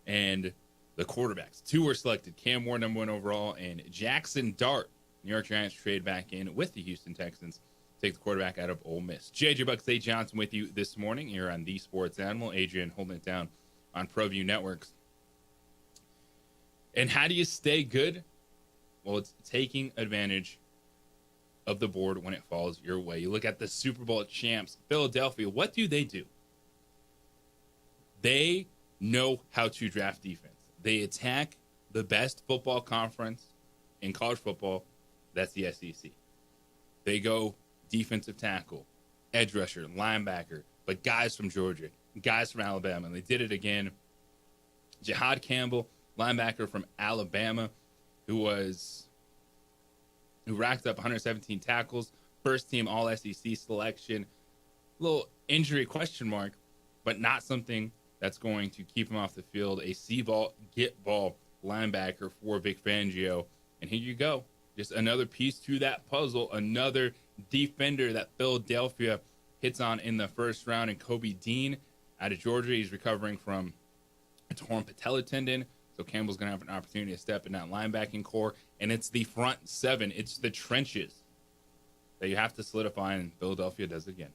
And the quarterbacks, 2 were selected. Cam Ward, number 1 overall, and Jackson Dart. New York Giants trade back in with the Houston Texans. Take the quarterback out of Ole Miss. JJ Bucks A. Johnson with you this morning here on The Sports Animal. Adrian holding it down on ProView Networks. And how do you stay good? Well, it's taking advantage of the board when it falls your way. You look at the Super Bowl champs, Philadelphia. What do? They know how to draft defense. They attack the best football conference in college football. That's the SEC. They go defensive tackle, edge rusher, linebacker, but guys from Georgia, guys from Alabama. And they did it again. Jihad Campbell, linebacker from Alabama, who racked up 117 tackles, first team all SEC selection. Little injury question mark, but not something that's going to keep him off the field. A see-ball, get-ball linebacker for Vic Fangio. And here you go. Just another piece to that puzzle, another defender that Philadelphia hits on in the first round. And Kobe Dean out of Georgia, he's recovering from a torn patella tendon. So Campbell's going to have an opportunity to step in that linebacking core. And it's the front 7. It's the trenches that you have to solidify, and Philadelphia does it again.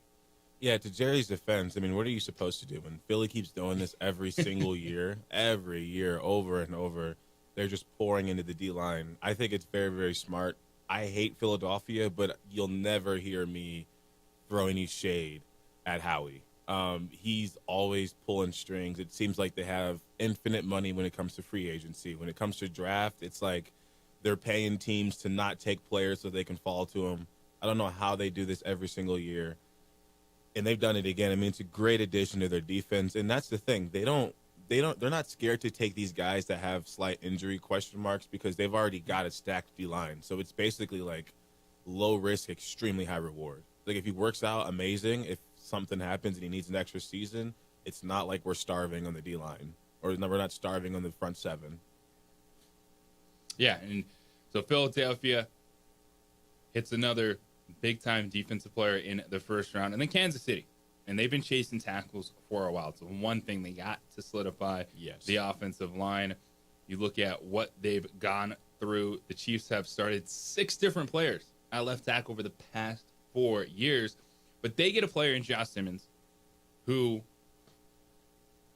Yeah, to Jerry's defense, I mean, what are you supposed to do when Philly keeps doing this every single year, over and over? They're just pouring into the D-line. I think it's very, very smart. I hate Philadelphia, but you'll never hear me throw any shade at Howie. He's always pulling strings. It seems like they have infinite money when it comes to free agency. When it comes to draft, it's like they're paying teams to not take players so they can fall to them. I don't know how they do this every single year. And they've done it again. I mean, it's a great addition to their defense. And that's the thing. They're not scared to take these guys that have slight injury question marks because they've already got a stacked D-line. So it's basically like low risk, extremely high reward. Like if he works out, amazing. If something happens and he needs an extra season, it's not like we're starving on the D-line or we're not starving on the front 7. Yeah, and so Philadelphia hits another big-time defensive player in the first round. And then Kansas City. And they've been chasing tackles for a while. It's one thing they got to solidify the offensive line. You look at what they've gone through. The Chiefs have started 6 different players at left tackle over the past 4 years. But they get a player in Josh Simmons who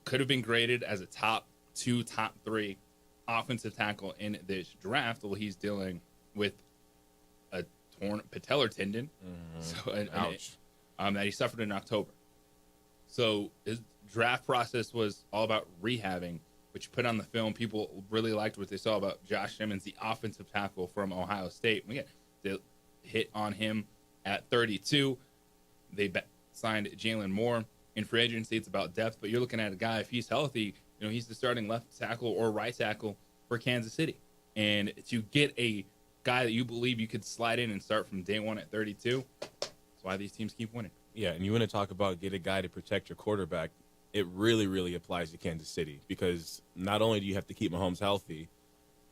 could have been graded as a top 2, top 3 offensive tackle in this draft. Well, he's dealing with a torn patellar tendon. Ouch. That he suffered in October. So his draft process was all about rehabbing, which put on the film. People really liked what they saw about Josh Simmons, the offensive tackle from Ohio State. They hit on him at 32. They signed Jalen Moore. In free agency, it's about depth, but you're looking at a guy, if he's healthy, he's the starting left tackle or right tackle for Kansas City. And to get a guy that you believe you could slide in and start from day one at 32, that's why these teams keep winning. Yeah, and you want to talk about get a guy to protect your quarterback. It really, really applies to Kansas City because not only do you have to keep Mahomes healthy,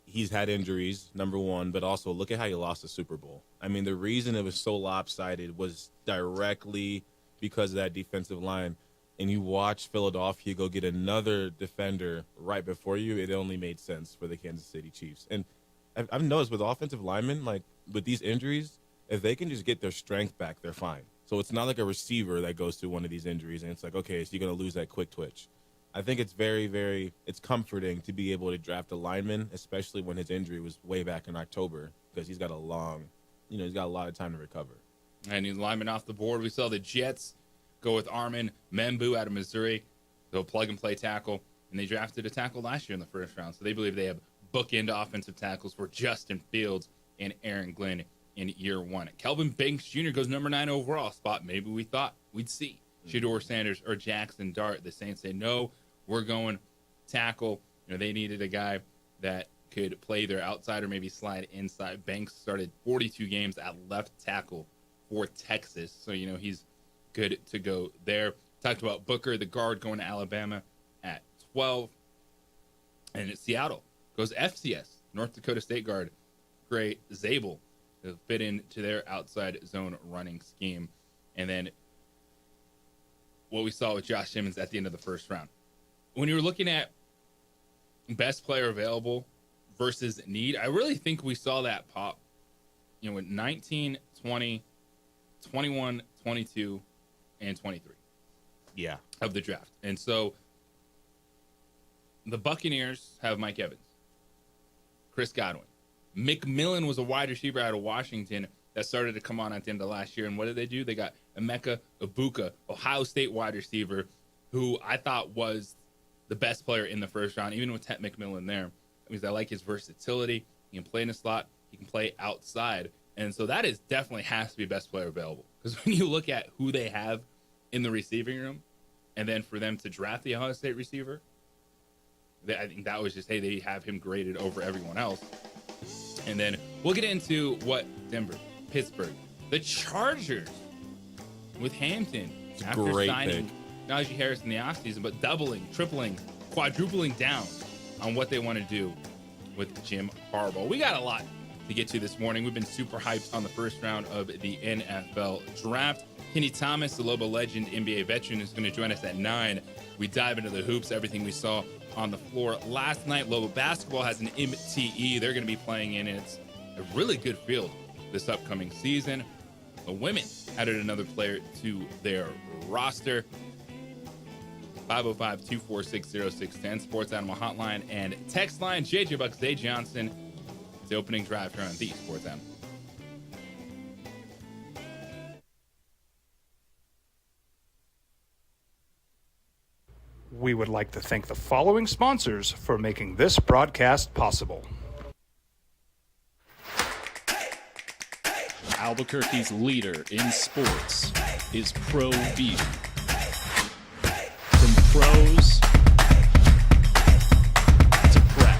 he's had injuries, number one, but also look at how he lost the Super Bowl. I mean, the reason it was so lopsided was directly because of that defensive line. And you watch Philadelphia go get another defender right before you, it only made sense for the Kansas City Chiefs. And I've noticed with offensive linemen, like with these injuries, if they can just get their strength back, they're fine. So it's not like a receiver that goes through one of these injuries and it's like, okay, so you're going to lose that quick twitch. I think it's very, very, it's comforting to be able to draft a lineman, especially when his injury was way back in October, because he's got a long, he's got a lot of time to recover. And he's lineman off the board. We saw the Jets go with Armin Membu out of Missouri. They'll plug-and-play tackle. And they drafted a tackle last year in the first round. So they believe they have bookend offensive tackles for Justin Fields and Aaron Glenn in year one. Kelvin Banks Jr. goes number 9 overall spot. Maybe we thought we'd see Shedeur Sanders or Jackson Dart. The Saints say, no, we're going tackle. They needed a guy that could play their outside or maybe slide inside. Banks started 42 games at left tackle for Texas. So, he's good to go there. Talked about Booker, the guard, going to Alabama at 12. And at Seattle goes FCS, North Dakota State guard, Gray Zabel, to fit into their outside zone running scheme. And then what we saw with Josh Simmons at the end of the first round. When you were looking at best player available versus need, I really think we saw that pop, with 19, 20, 21, 22, and 23. Yeah. Of the draft. And so the Buccaneers have Mike Evans, Chris Godwin. McMillan was a wide receiver out of Washington that started to come on at the end of last year. And what did they do? They got Emeka Egbuka, Ohio State wide receiver, who I thought was the best player in the first round, even with Ted McMillan there. Because I like his versatility. He can play in the slot. He can play outside. And so that definitely has to be best player available. Because when you look at who they have in the receiving room, and then for them to draft the Ohio State receiver, I think that was just, hey, they have him graded over everyone else. And then we'll get into what Denver, Pittsburgh, the Chargers with Hampton. After great signing pick. Najee Harris in the offseason, but doubling, tripling, quadrupling down on what they want to do with Jim Harbaugh. We got a lot to get to this morning. We've been super hyped on the first round of the NFL draft. Kenny Thomas, the Lobo legend, NBA veteran, is going to join us at 9. We dive into the hoops, everything we saw on the floor last night. Lobo basketball has an MTE they're going to be playing in, and it's a really good field this upcoming season. The women added another player to their roster. 505-246-0610, Sports Animal Hotline and text line. JJ Buck, Zay Johnson. It's the opening drive here on the Sports Animal. We would like to thank the following sponsors for making this broadcast possible. Albuquerque's leader in sports is Pro Beauty. From pros to prep,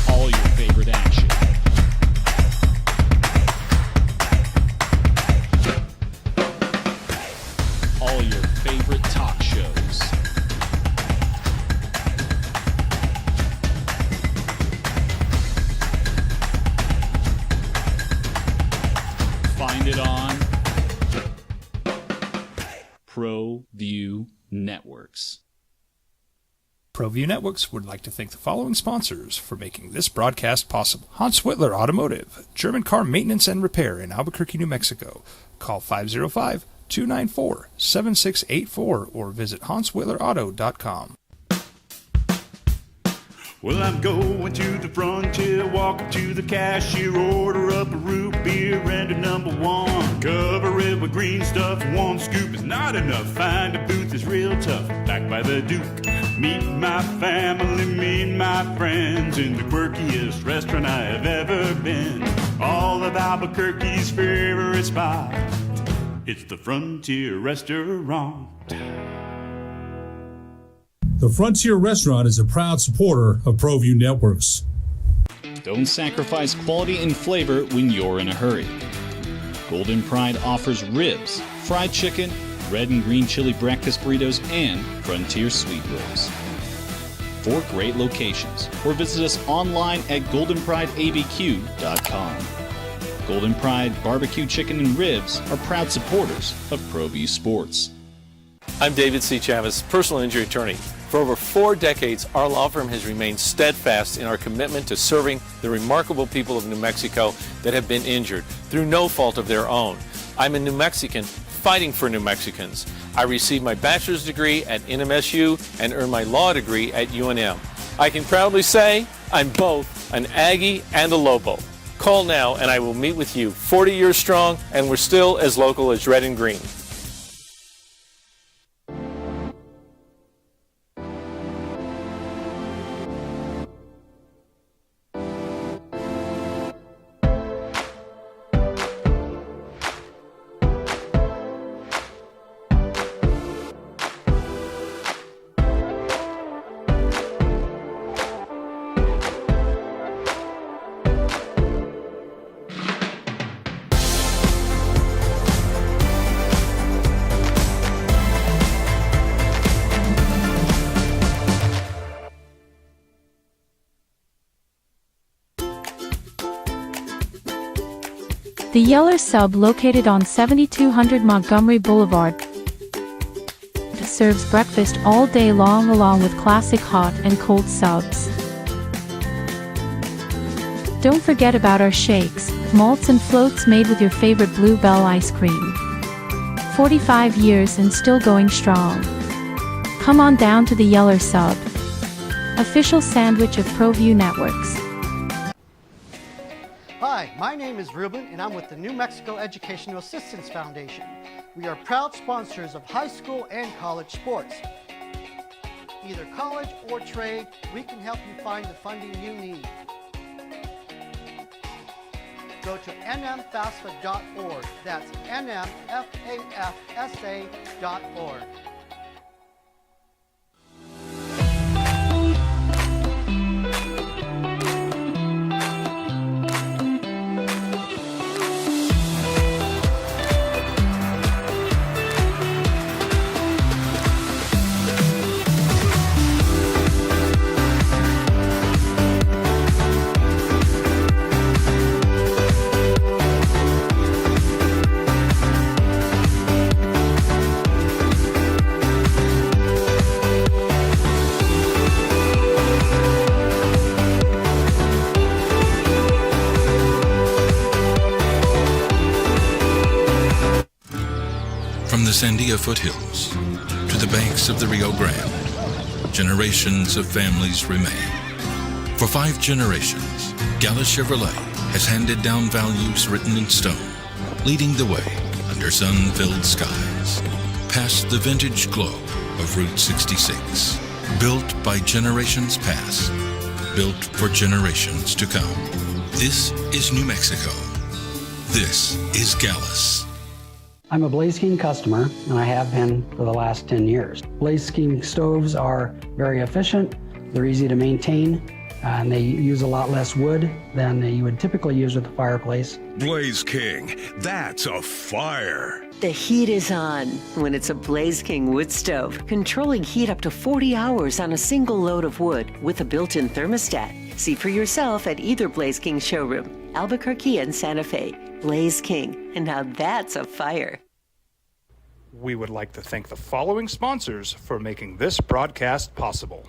all your favorite action. All your favorite talk shows. Find it on ProView Networks. ProView Networks would like to thank the following sponsors for making this broadcast possible. Hans Whitler Automotive, German car maintenance and repair in Albuquerque, New Mexico. Call 505-294-7684 or visit hanswhitlerauto.com. Well, I'm going to the frontier, walking to the cashier, order up a root beer and a number one. Cover it with green stuff, one scoop is not enough. Find a booth is real tough, back by the Duke. Meet my family, meet my friends in the quirkiest restaurant I have ever been. All of Albuquerque's favorite spot, it's the Frontier Restaurant. The Frontier Restaurant is a proud supporter of ProView Networks. Don't sacrifice quality and flavor when you're in a hurry. Golden Pride offers ribs, fried chicken, red and green chili breakfast burritos, and Frontier sweet rolls. 4 great locations, or visit us online at goldenprideabq.com. Golden Pride Barbecue Chicken and Ribs are proud supporters of ProView Sports. I'm David C. Chavez, personal injury attorney. For over 4 decades, our law firm has remained steadfast in our commitment to serving the remarkable people of New Mexico that have been injured through no fault of their own. I'm a New Mexican fighting for New Mexicans. I received my bachelor's degree at NMSU and earned my law degree at UNM. I can proudly say I'm both an Aggie and a Lobo. Call now and I will meet with you. 40 years strong, and we're still as local as red and green. The Yeller Sub, located on 7200 Montgomery Boulevard, serves breakfast all day long along with classic hot and cold subs. Don't forget about our shakes, malts and floats made with your favorite Blue Bell ice cream. 45 years and still going strong. Come on down to the Yeller Sub, official sandwich of ProView Networks. Hi, my name is Ruben, and I'm with the New Mexico Educational Assistance Foundation. We are proud sponsors of high school and college sports. Either college or trade, we can help you find the funding you need. Go to nmfafsa.org. That's nmfafsa.org. From the Sandia foothills to the banks of the Rio Grande, generations of families remain. For 5 generations, Gallus Chevrolet has handed down values written in stone, leading the way under sun-filled skies, past the vintage glow of Route 66. Built by generations past, built for generations to come. This is New Mexico. This is Gallus. I'm a Blaze King customer, and I have been for the last 10 years. Blaze King stoves are very efficient, they're easy to maintain, and they use a lot less wood than you would typically use with a fireplace. Blaze King, that's a fire. The heat is on when it's a Blaze King wood stove, controlling heat up to 40 hours on a single load of wood with a built-in thermostat. See for yourself at either Blaze King showroom, Albuquerque and Santa Fe. Blaze King, and now that's a fire. We would like to thank the following sponsors for making this broadcast possible.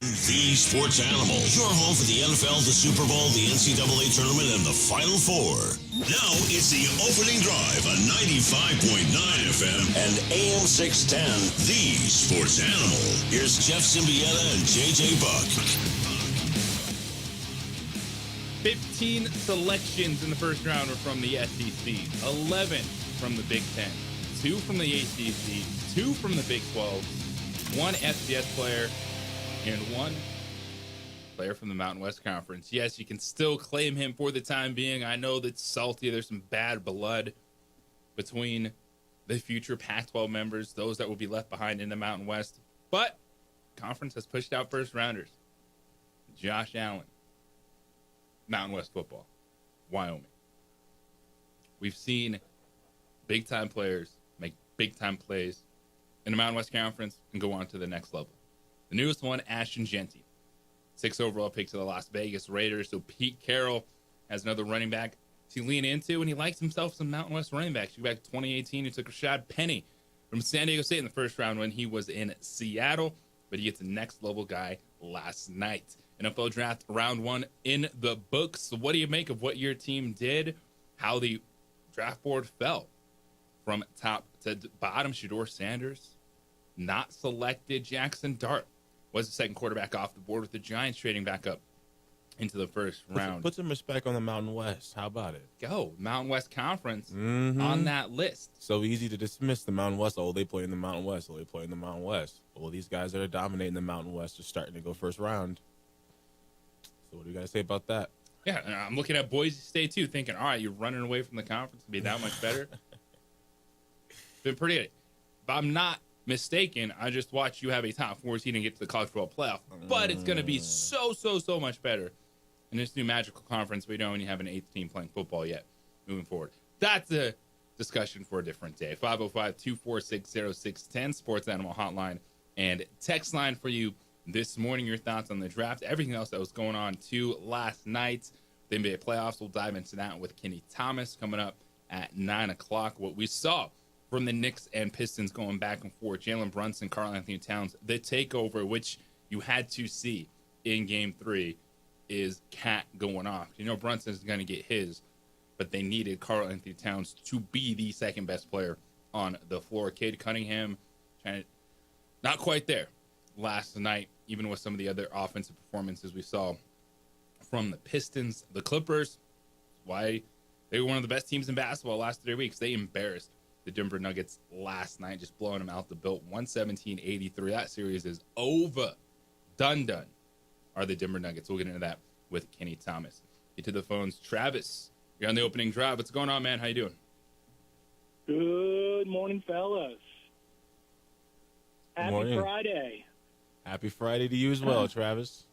The Sports Animal, your home for the NFL, the Super Bowl, the NCAA Tournament, and the Final Four. Now it's the Opening Drive on 95.9 FM and AM 610, the Sports Animal. Here's Jeff Symbieta and JJ Buck. 15 selections in the first round are from the SEC, 11 from the Big Ten, 2 from the ACC, 2 from the Big 12, 1 FCS player, and 1 player from the Mountain West Conference. Yes, you can still claim him for the time being. I know that's salty. There's some bad blood between the future Pac-12 members, those that will be left behind in the Mountain West. But conference has pushed out first rounders. Josh Allen, Mountain West football, Wyoming. We've seen big-time players make big-time plays in the Mountain West Conference and go on to the next level. The newest one, Ashton Jeanty, 6th overall pick to the Las Vegas Raiders. So Pete Carroll has another running back to lean into, and he likes himself some Mountain West running backs. Back in 2018, he took Rashad Penny from San Diego State in the first round when he was in Seattle, but he gets a next-level guy last night. NFL Draft Round 1 in the books. So what do you make of what your team did, how the draft board fell from top to bottom? Shedeur Sanders, not selected. Jackson Dart was the second quarterback off the board, with the Giants trading back up into the first round. Put some respect on the Mountain West. How about it? Go. Mountain West Conference on that list. So easy to dismiss the Mountain West. Oh, they play in the Mountain West. Oh, they play in the Mountain West. Well, these guys that are dominating the Mountain West are starting to go first round. So what do you guys say about that? Yeah, and I'm looking at Boise State, too, thinking, all right, you're running away from the conference to be that much better. Been pretty good. If I'm not mistaken, I just watched you have a top 4 team and get to the college football playoff. But it's going to be so much better in this new magical conference. We don't even have an 8th team playing football yet moving forward. That's a discussion for a different day. 505-246-0610, Sports Animal Hotline and text line for you this morning. Your thoughts on the draft, everything else that was going on too last night. The NBA playoffs, we'll dive into that with Kenny Thomas coming up at 9 o'clock. What we saw from the Knicks and Pistons going back and forth, Jalen Brunson, Karl-Anthony Towns, the takeover, which you had to see in Game 3, is Cat going off. You know Brunson's going to get his, but they needed Karl-Anthony Towns to be the second best player on the floor. Cade Cunningham, not quite there last night, even with some of the other offensive performances we saw from the Pistons. The Clippers, why they were one of the best teams in basketball the last 3 weeks. They embarrassed the Denver Nuggets last night, just blowing them out the built, 117-83. That series is over. Done. Are the Denver Nuggets. We'll get into that with Kenny Thomas. Get to the phones. Travis, you're on the opening drive. What's going on, man? How you doing? Good morning, fellas. Happy Morning. Friday. Happy Friday to you as well, Travis.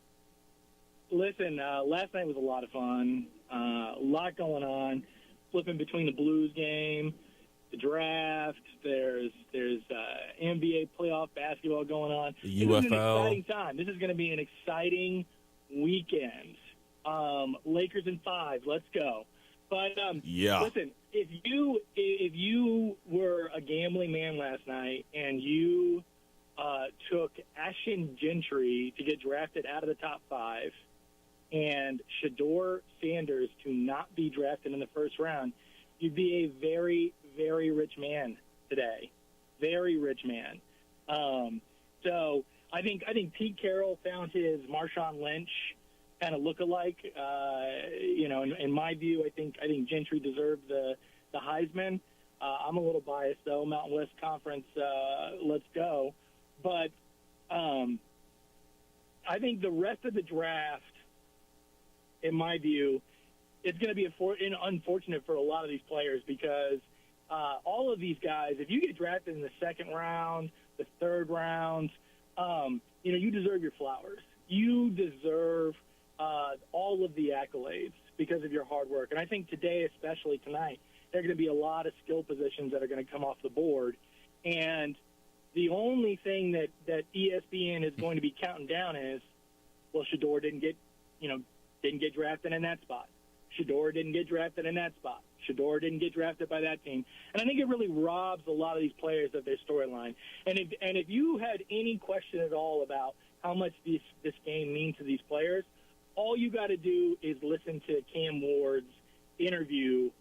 Listen, last night was a lot of fun. A lot going on. Flipping between the Blues game, the draft. There's NBA playoff basketball going on. The This is an UFL. exciting time. This is going to be an exciting weekend. Lakers in 5. Let's go. But Yeah. listen, if you were a gambling man last night and you took Ashton Gentry to get drafted out of the top 5 and Shedeur Sanders to not be drafted in the first round, you'd be a very, very rich man today. Very rich man. So I think Pete Carroll found his Marshawn Lynch kind of look-alike. In my view, I think Gentry deserved the Heisman. I'm a little biased, though. Mountain West Conference, let's go. But I think the rest of the draft, in my view, it's going to be unfortunate for a lot of these players because all of these guys, if you get drafted in the second round, the third round, you deserve your flowers. You deserve all of the accolades because of your hard work. And I think today, especially tonight, there are going to be a lot of skill positions that are going to come off the board. And the only thing that ESPN is going to be counting down is, well, Shedeur didn't get drafted in that spot. Shedeur didn't get drafted in that spot. Shedeur didn't get drafted by that team. And I think it really robs a lot of these players of their storyline. And if you had any question at all about how much this game means to these players, all you got to do is listen to Cam Ward's interview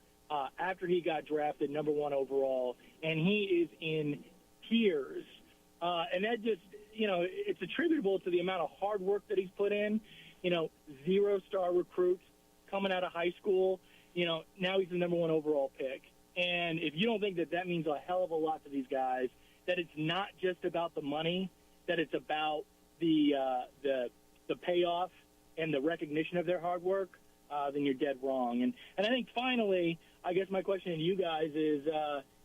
after he got drafted number 1 overall, and he is in tears. And that just, it's attributable to the amount of hard work that he's put in. 0-star recruits coming out of high school. Now he's the number 1 overall pick. And if you don't think that means a hell of a lot to these guys, that it's not just about the money, that it's about the payoff and the recognition of their hard work, then you're dead wrong. And I think finally, I guess my question to you guys is,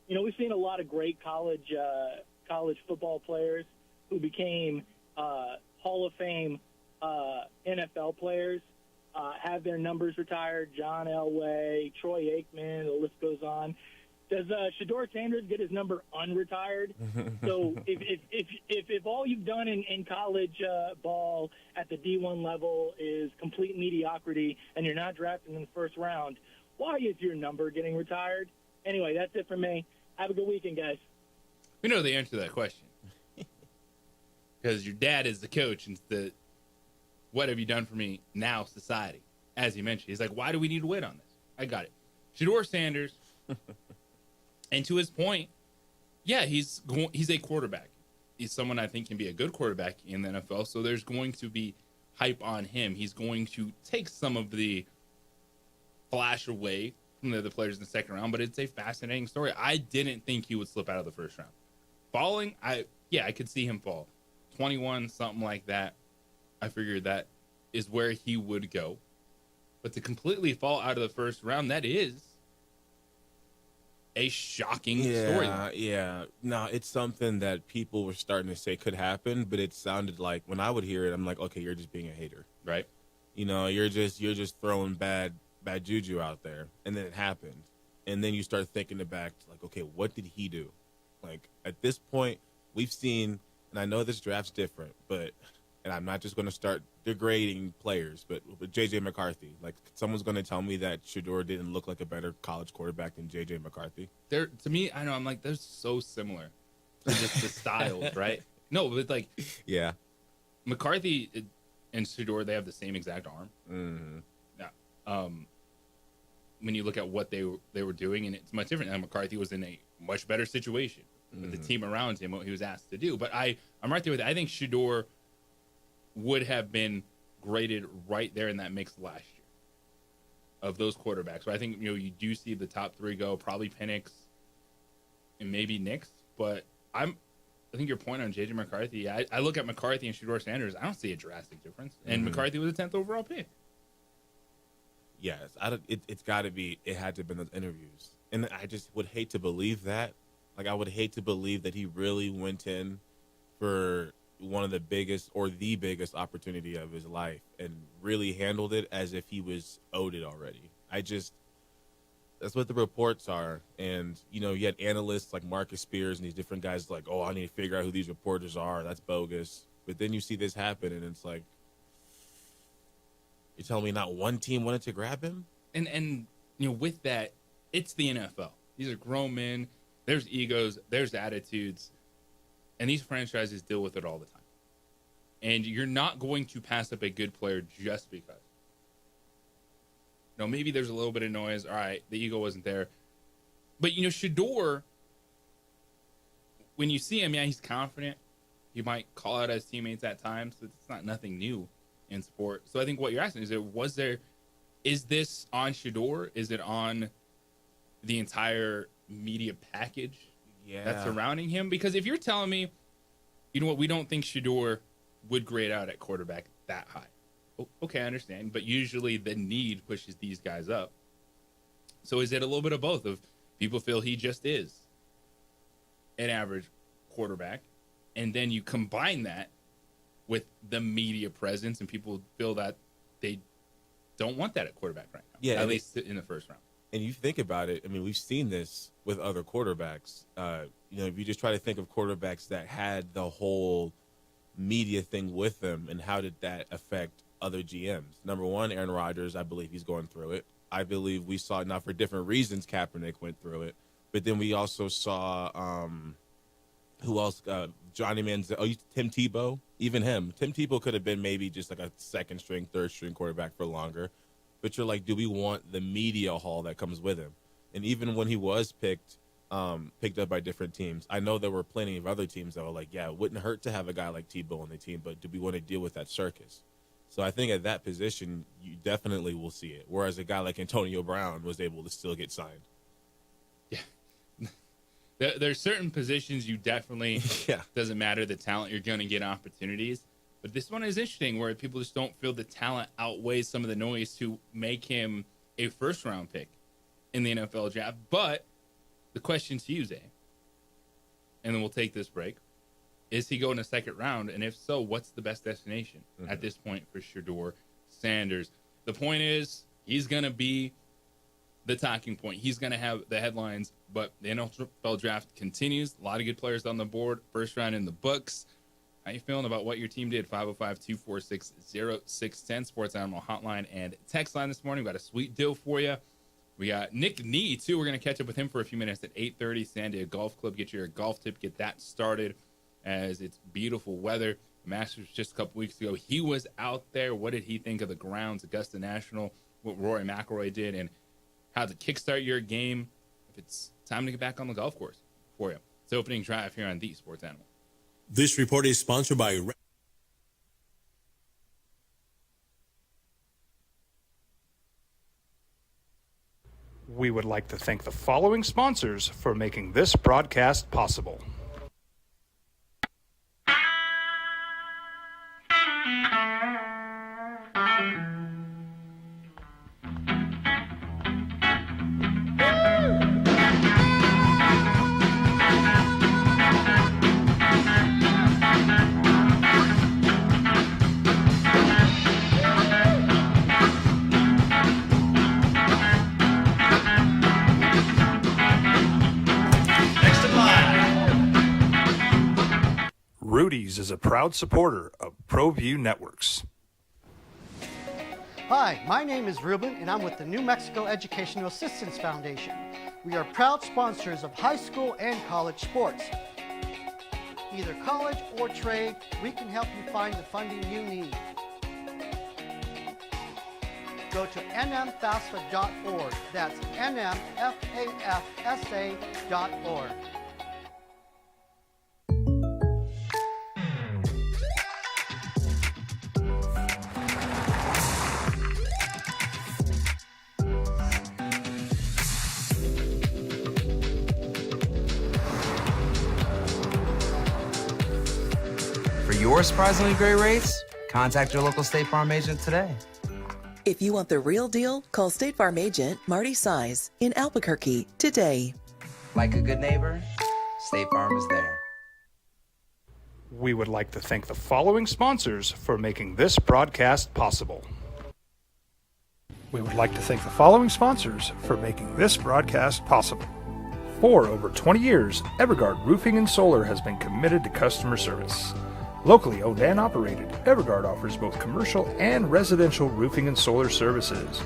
we've seen a lot of great college football players who became Hall of Fame NFL players have their numbers retired. John Elway, Troy Aikman, the list goes on. Does Shedeur Sanders get his number unretired? So if all you've done in college ball at the D1 level is complete mediocrity and you're not drafted in the first round, why is your number getting retired? Anyway, that's it for me. Have a good weekend, guys. We know the answer to that question. Because your dad is the coach and the what have you done for me now society. As he mentioned, he's like, why do we need to wait on this? I got it. Shedeur Sanders, and to his point, yeah, he's a quarterback. He's someone I think can be a good quarterback in the NFL, so there's going to be hype on him. He's going to take some of the flash away from the other players in the second round, but it's a fascinating story. I didn't think he would slip out of the first round. Falling, I could see him fall. 21, something like that. I figured that is where he would go. But to completely fall out of the first round, that is a shocking story. Yeah. No, it's something that people were starting to say could happen, but it sounded like when I would hear it, I'm like, okay, you're just being a hater. Right. You're just throwing bad juju out there. And then it happened. And then you start thinking back, like, okay, what did he do? Like, at this point, we've seen, and I know this draft's different, and I'm not just going to start degrading players, but J.J. McCarthy. Like, someone's going to tell me that Shedeur didn't look like a better college quarterback than J.J. McCarthy. To me, I know, I'm like, they're so similar to just the styles, right? No, but like, yeah, McCarthy and Shedeur, they have the same exact arm. Mm-hmm. Yeah. When you look at what they were doing, and it's much different. And McCarthy was in a much better situation with the team around him, what he was asked to do. But I'm right there with it. I think Shedeur would have been graded right there in that mix last year of those quarterbacks. So I think, you do see the top 3 go, probably Penix and maybe Nix. But I think your point on J.J. McCarthy, I look at McCarthy and Shedeur Sanders, I don't see a drastic difference. And McCarthy was a 10th overall pick. Yes, it's got to be. It had to have been those interviews, and I just would hate to believe that. Like, I would hate to believe that he really went in for one of the biggest or the biggest opportunity of his life and really handled it as if he was owed it already. That's what the reports are. And, you had analysts like Marcus Spears and these different guys like, oh, I need to figure out who these reporters are. That's bogus. But then you see this happen, and it's like, you're telling me not one team wanted to grab him? And with that, it's the NFL. These are grown men. There's egos. There's attitudes. And these franchises deal with it all the time. And you're not going to pass up a good player just because. Maybe there's a little bit of noise. All right, the ego wasn't there. But, Shedeur, when you see him, yeah, he's confident. He might call out his teammates at times. It's not nothing new in sport. So I think what you're asking is this on Shedeur? Is it on the entire media package that's surrounding him? Because if you're telling me, we don't think Shedeur would grade out at quarterback that high. Okay, I understand. But usually the need pushes these guys up. So is it a little bit of both? Of people feel he just is an average quarterback, and then you combine that with the media presence, and people feel that they don't want that at quarterback right now. Yeah, at least in the first round. And you think about it, I mean, we've seen this with other quarterbacks. If you just try to think of quarterbacks that had the whole media thing with them, and how did that affect other GMs? Number one, Aaron Rodgers, I believe he's going through it. I believe we saw, not for different reasons, Kaepernick went through it. But then we also saw, who else? Johnny Manziel, Tim Tebow, even him. Tim Tebow could have been maybe just like a second string, third string quarterback for longer. But you're like, do we want the media haul that comes with him? And even when he was picked up by different teams, I know there were plenty of other teams that were like, yeah, it wouldn't hurt to have a guy like Tebow on the team, but do we want to deal with that circus? So I think at that position, you definitely will see it. Whereas a guy like Antonio Brown was able to still get signed. Yeah. There's certain positions you definitely, doesn't matter the talent, you're going to get opportunities. But this one is interesting where people just don't feel the talent outweighs some of the noise to make him a first-round pick in the NFL draft. But the question to you, Zay, and then we'll take this break, is he going to second round? And if so, what's the best destination at this point for Shedeur Sanders? The point is, he's going to be the talking point. He's going to have the headlines, but the NFL draft continues. A lot of good players on the board. First round in the books. How you feeling about what your team did? 505-246-0610, Sports Animal Hotline and text line this morning. We got a sweet deal for you. We got Nick Nee, too. We're going to catch up with him for a few minutes at 8:30. San Diego Golf Club. Get your golf tip. Get that started as it's beautiful weather. The Masters just a couple weeks ago. He was out there. What did he think of the grounds, Augusta National, what Rory McIlroy did, and how to kickstart your game if it's time to get back on the golf course for you? It's the opening drive here on the Sports Animal. This report is sponsored by... We would like to thank the following sponsors for making this broadcast possible. Rudy's is a proud supporter of ProView Networks. Hi, my name is Ruben, and I'm with the New Mexico Educational Assistance Foundation. We are proud sponsors of high school and college sports. Either college or trade, we can help you find the funding you need. Go to nmfafsa.org. That's nmfafsa.org. For your surprisingly great rates, contact your local State Farm agent today. If you want the real deal, call State Farm agent Marty Size in Albuquerque today. Like a good neighbor, State Farm is there. We would like to thank the following sponsors for making this broadcast possible. We would like to thank the following sponsors for making this broadcast possible. For over 20 years, Everguard Roofing and Solar has been committed to customer service. Locally owned and operated, Everguard offers both commercial and residential roofing and solar services.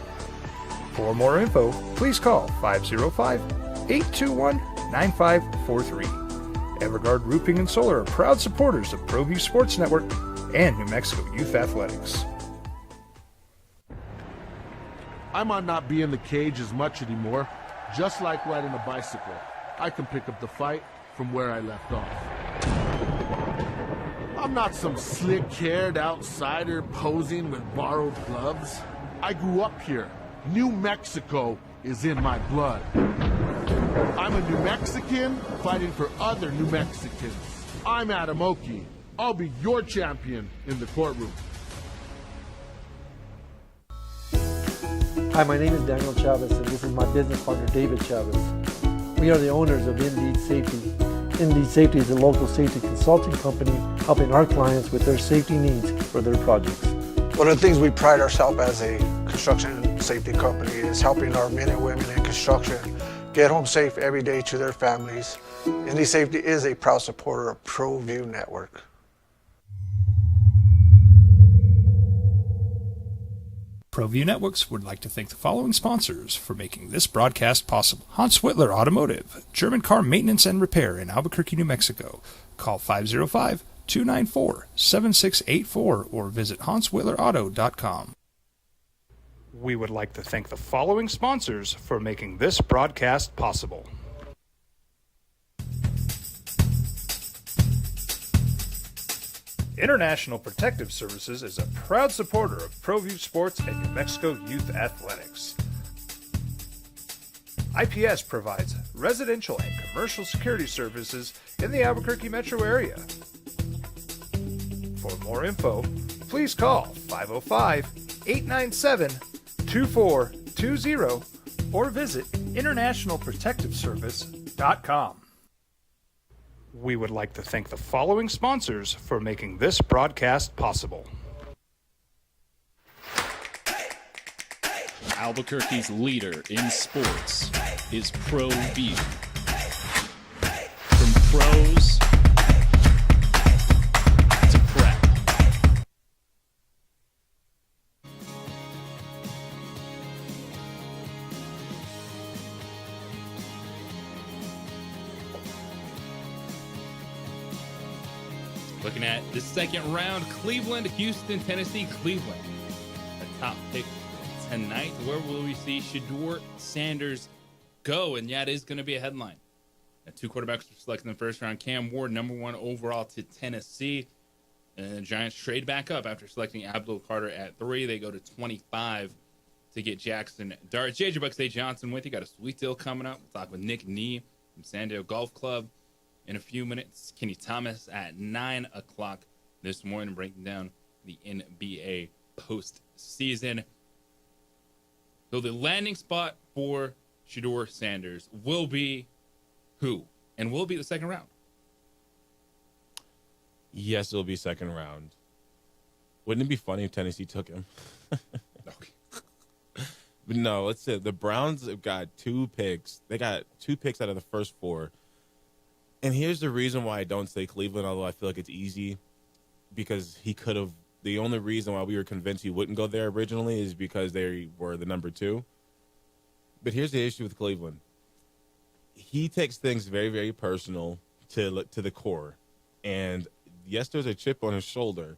For more info, please call 505-821-9543. Everguard Roofing and Solar are proud supporters of ProView Sports Network and New Mexico Youth Athletics. I might not be in the cage as much anymore. Just like riding a bicycle, I can pick up the fight from where I left off. I'm not some slick-haired outsider posing with borrowed gloves. I grew up here. New Mexico is in my blood. I'm a New Mexican fighting for other New Mexicans. I'm Adam Oki. I'll be your champion in the courtroom. Hi, my name is Daniel Chavez, and this is my business partner, David Chavez. We are the owners of Indeed Safety. Indeed Safety is a local safety consulting company helping our clients with their safety needs for their projects. One of the things we pride ourselves as a construction safety company is helping our men and women in construction get home safe every day to their families. Indy Safety is a proud supporter of ProView Network. ProView Networks would like to thank the following sponsors for making this broadcast possible. Hans Whitler Automotive, German car maintenance and repair in Albuquerque, New Mexico. Call 505-294-7684 or visit hanswhitlerauto.com. We would like to thank the following sponsors for making this broadcast possible. International Protective Services is a proud supporter of ProView Sports and New Mexico Youth Athletics. IPS provides residential and commercial security services in the Albuquerque metro area. For more info, please call 505-897-2420 or visit internationalprotectiveservice.com. We would like to thank the following sponsors for making this broadcast possible. Albuquerque's leader in sports is ProView. From pros to prep. Looking at the second round, Cleveland, Houston, Tennessee, Cleveland. A top pick tonight. Where will we see Shedeur Sanders go? And yeah, it is going to be a headline. Two quarterbacks were selected in the first round. Cam Ward, number 1 overall to Tennessee. And the Giants trade back up after selecting Abdul Carter at 3. They go to 25 to get Jackson Dart. JJ Buck's Johnson with you. Got a sweet deal coming up. We'll talk with Nick Nee from Sandale Golf Club in a few minutes. Kenny Thomas at 9 o'clock this morning, breaking down the NBA postseason. So the landing spot for Shedeur Sanders will be who? And will be the second round. Yes, it'll be second round. Wouldn't it be funny if Tennessee took him? Okay. But no, let's say the Browns have got 2 picks. They got 2 picks out of the first 4. And here's the reason why I don't say Cleveland, although I feel like it's easy, because he could have. The only reason why we were convinced he wouldn't go there originally is because they were the number 2. But here's the issue with Cleveland. He takes things very, very personal to the core. And yes, there's a chip on his shoulder.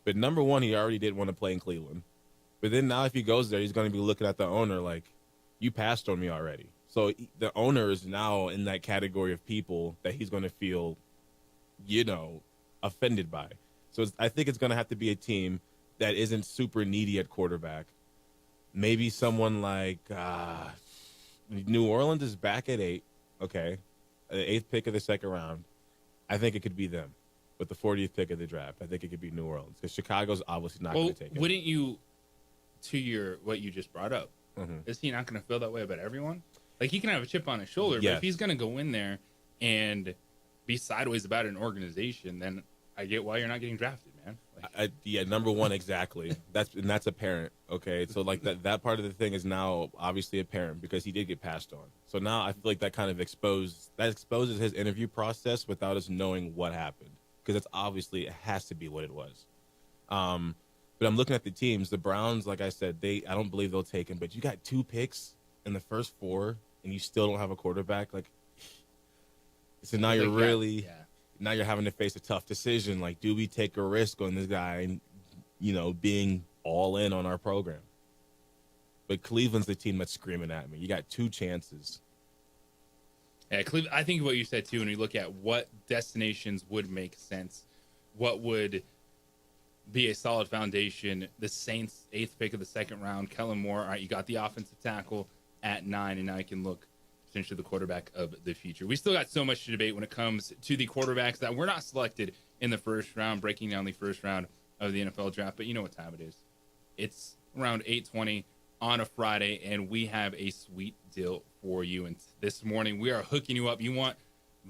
But number 1, he already didn't want to play in Cleveland. But then now if he goes there, he's going to be looking at the owner like, you passed on me already. So the owner is now in that category of people that he's going to feel, offended by. So I think it's going to have to be a team that isn't super needy at quarterback. Maybe someone like New Orleans is back at 8. Okay. The 8th pick of the second round. I think it could be them. With the 40th pick of the draft, I think it could be New Orleans. Because Chicago's obviously not going to take it. Wouldn't you, to what you just brought up, is he not going to feel that way about everyone? Like, he can have a chip on his shoulder, but if he's going to go in there and be sideways about an organization, then I get why you're not getting drafted, man. Number 1, exactly. That's apparent. Okay, so like that part of the thing is now obviously apparent because he did get passed on. So now I feel like that kind of exposes his interview process without us knowing what happened, because it's obviously it has to be what it was. But I'm looking at the teams. The Browns, like I said, I don't believe they'll take him. But you got 2 picks in the first 4, and you still don't have a quarterback. Like, so now you're really. Now you're having to face a tough decision. Like, do we take a risk on this guy, being all in on our program? But Cleveland's the team that's screaming at me. You got 2 chances. Yeah, Cleveland. I think what you said too, when you look at what destinations would make sense, what would be a solid foundation. The Saints, 8th pick of the second round, Kellen Moore. All right, you got the offensive tackle at 9, and now you can look potentially the quarterback of the future. We still got so much to debate when it comes to the quarterbacks that were not selected in the first round, breaking down the first round of the NFL draft. But you know what time it is. It's around 8:20 on a Friday, and we have a sweet deal for you. And this morning, we are hooking you up. You want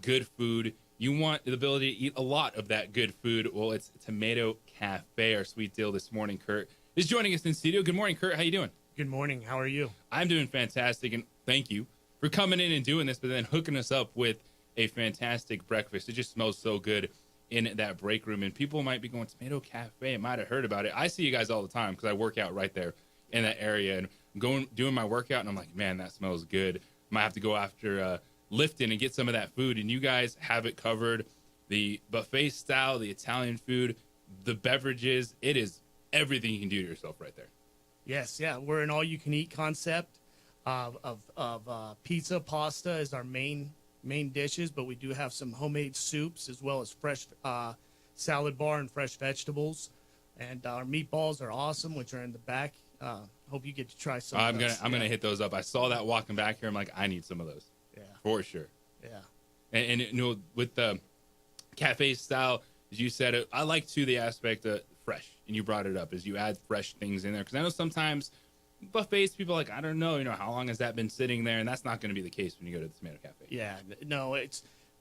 good food. You want the ability to eat a lot of that good food. Well, it's Tomato Cafe, our sweet deal this morning. Kurt is joining us in studio. Good morning, Kurt. How you doing? Good morning. How are you? I'm doing fantastic, and thank you for coming in and doing this, but then hooking us up with a fantastic breakfast. It just smells so good in that break room, and people might be going, Tomato Cafe, I might have heard about it. I see you guys all the time because I work out right there in that area, and doing my workout, and I'm like, man, that smells good. I might have to go after lifting and get some of that food, and you guys have it covered. The buffet style, the Italian food, the beverages, it is everything you can do to yourself right there. Yes, yeah. We're an all-you-can-eat concept of pizza, pasta is our main dishes, but we do have some homemade soups as well as fresh salad bar and fresh vegetables. And our meatballs are awesome, which are in the back. Hope you get to try some. I'm gonna hit those up. I saw that walking back here. I'm like, I need some of those. Yeah, for sure. Yeah, and you know, with the cafe style, as you said, I like too the aspect of fresh, and you brought it up as you add fresh things in there, because I know sometimes buffets, people are like, I don't know, how long has that been sitting there, and that's not going to be the case when you go to the Tomato Cafe. Yeah, no,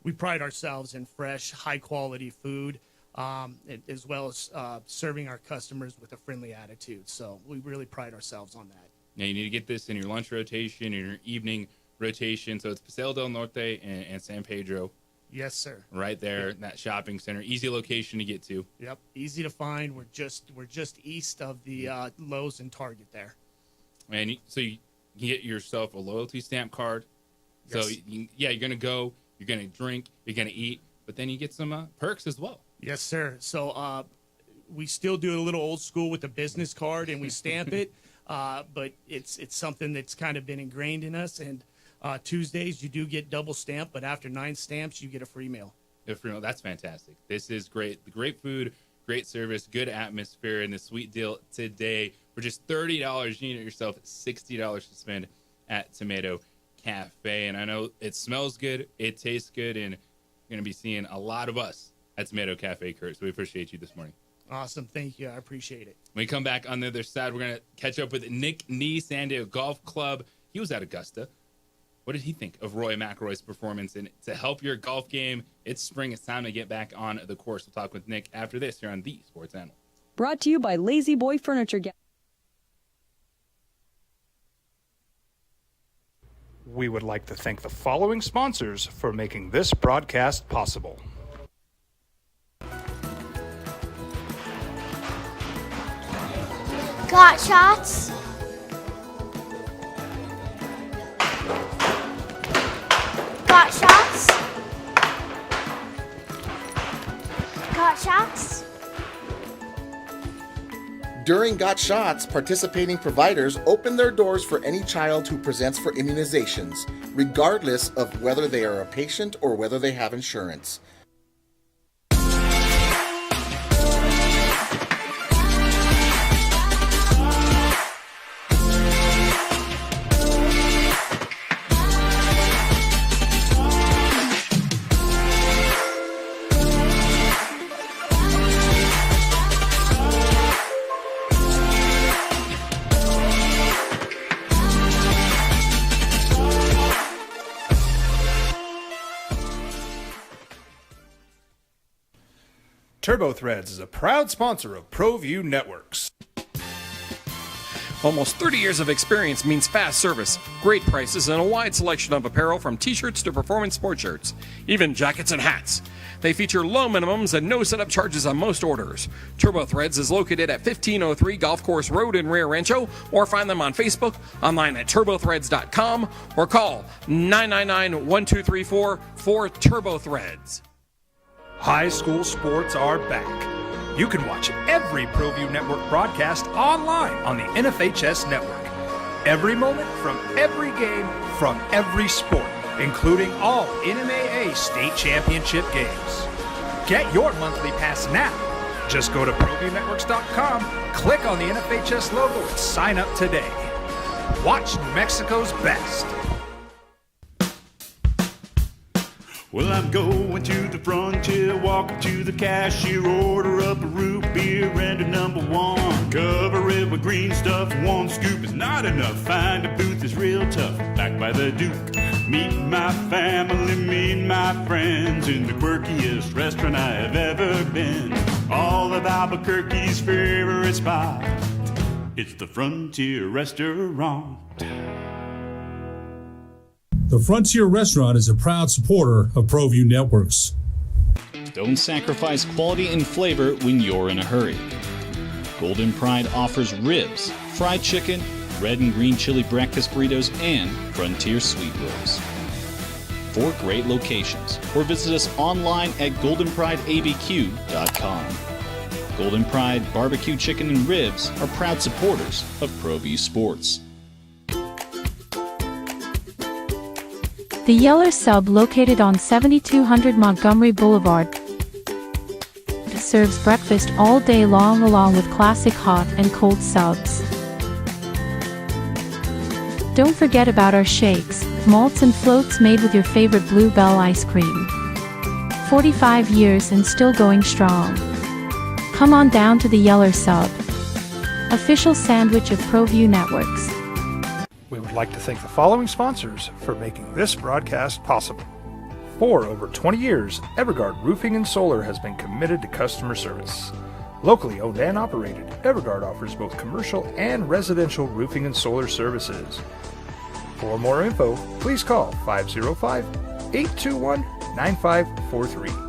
we pride ourselves in fresh, high quality food, as well as serving our customers with a friendly attitude. So we really pride ourselves on that. Now you need to get this in your lunch rotation, in your evening rotation. So it's Paseo del Norte and San Pedro. Yes, sir. Right there, in that shopping center, easy location to get to. Yep, easy to find. We're just east of the Lowe's and Target there. And so you get yourself a loyalty stamp card. Yes. So you're gonna go, you're gonna drink, you're gonna eat, but then you get some perks as well. Yes, sir. So we still do a little old school with the business card, and we stamp it, but it's something that's kind of been ingrained in us. And Tuesdays you do get double stamp, but after 9 stamps you get a free meal. A free meal. That's fantastic. This is great. Great food, great service, good atmosphere, and the sweet deal today for just $30. You can get yourself $60 to spend at Tomato Cafe. And I know it smells good, it tastes good, and you're going to be seeing a lot of us at Tomato Cafe, Kurt. So we appreciate you this morning. Awesome. Thank you. I appreciate it. When we come back on the other side, we're going to catch up with Nick Nee, San Diego Golf Club. He was at Augusta. What did he think of Roy McIlroy's performance? And to help your golf game, it's spring. It's time to get back on the course. We'll talk with Nick after this here on the Sports Animal. Brought to you by Lazy Boy Furniture. We would like to thank the following sponsors for making this broadcast possible. Got shots. Got shots. Got shots. During Got Shots, participating providers open their doors for any child who presents for immunizations, regardless of whether they are a patient or whether they have insurance. TurboThreads is a proud sponsor of ProView Networks. Almost 30 years of experience means fast service, great prices, and a wide selection of apparel from t-shirts to performance sports shirts, even jackets and hats. They feature low minimums and no setup charges on most orders. TurboThreads is located at 1503 Golf Course Road in Rio Rancho, or find them on Facebook, online at turbothreads.com, or call 999-1234 for TurboThreads. High school sports are back. You can watch every ProView Network broadcast online on the NFHS network. Every moment from every game from every sport, including all NMAA state championship games. Get your monthly pass now. Just go to ProViewNetworks.com, click on the NFHS logo, and sign up today. Watch New Mexico's best. Well, I'm going to the frontier, walking to the cashier, order up a root beer and a number 1. Cover it with green stuff, 1 scoop is not enough. Find a booth is real tough, back by the Duke. Meet my family, meet my friends in the quirkiest restaurant I have ever been. All of Albuquerque's favorite spot. It's the Frontier Restaurant. The Frontier Restaurant is a proud supporter of ProView Networks. Don't sacrifice quality and flavor when you're in a hurry. Golden Pride offers ribs, fried chicken, red and green chili breakfast burritos, and Frontier sweet rolls. 4 great locations, or visit us online at goldenprideabq.com. Golden Pride Barbecue Chicken and Ribs are proud supporters of ProView Sports. The Yeller Sub, located on 7200 Montgomery Boulevard, serves breakfast all day long along with classic hot and cold subs. Don't forget about our shakes, malts and floats made with your favorite Bluebell ice cream. 45 years and still going strong. Come on down to the Yeller Sub, official sandwich of ProView Networks. We would like to thank the following sponsors for making this broadcast possible. For over 20 years, Evergard Roofing and Solar has been committed to customer service. Locally owned and operated, Evergard offers both commercial and residential roofing and solar services. For more info, please call 505-821-9543.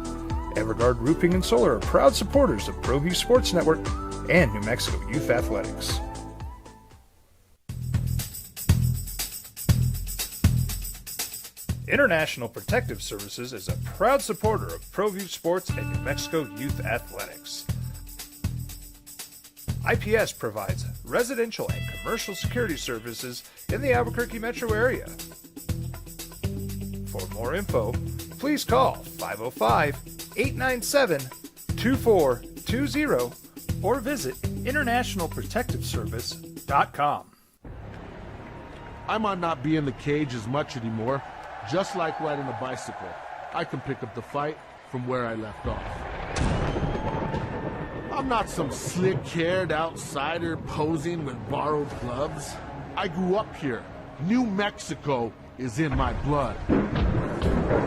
Evergard Roofing and Solar are proud supporters of ProView Sports Network and New Mexico Youth Athletics. International Protective Services is a proud supporter of ProView Sports and New Mexico Youth Athletics. IPS provides residential and commercial security services in the Albuquerque metro area. For more info, please call 505-897-2420 or visit internationalprotectiveservice.com. I might not be in the cage as much anymore. Just like riding a bicycle, I can pick up the fight from where I left off. I'm not some slick-haired outsider posing with borrowed gloves. I grew up here. New Mexico is in my blood.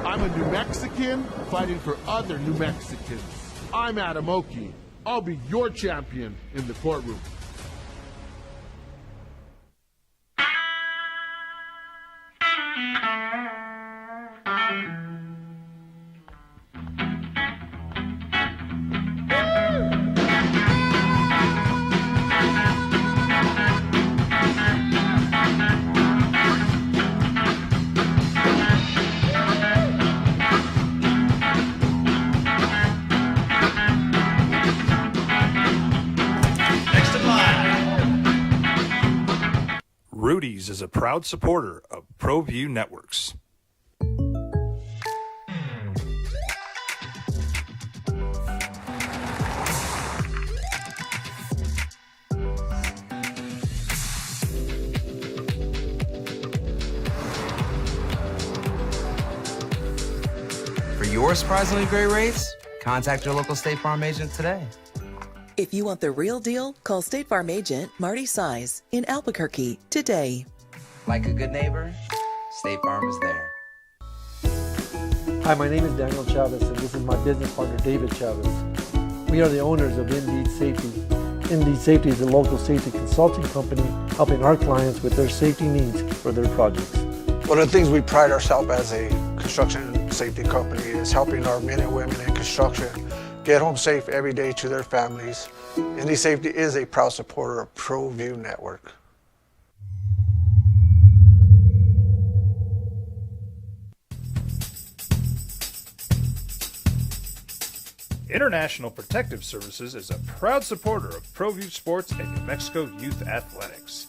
I'm a New Mexican fighting for other New Mexicans. I'm Adam Oki. I'll be your champion in the courtroom. Rudy's is a proud supporter of ProView Networks. For your surprisingly great rates, contact your local State Farm agent today. If you want the real deal, call State Farm agent Marty Size in Albuquerque today. Like a good neighbor, State Farm is there. Hi, my name is Daniel Chavez, and this is my business partner, David Chavez. We are the owners of Indeed Safety. Indeed Safety is a local safety consulting company helping our clients with their safety needs for their projects. One of the things we pride ourselves as a construction safety company is helping our men and women in construction get home safe every day to their families. Indeed Safety is a proud supporter of ProView Network. International Protective Services is a proud supporter of ProView Sports and New Mexico Youth Athletics.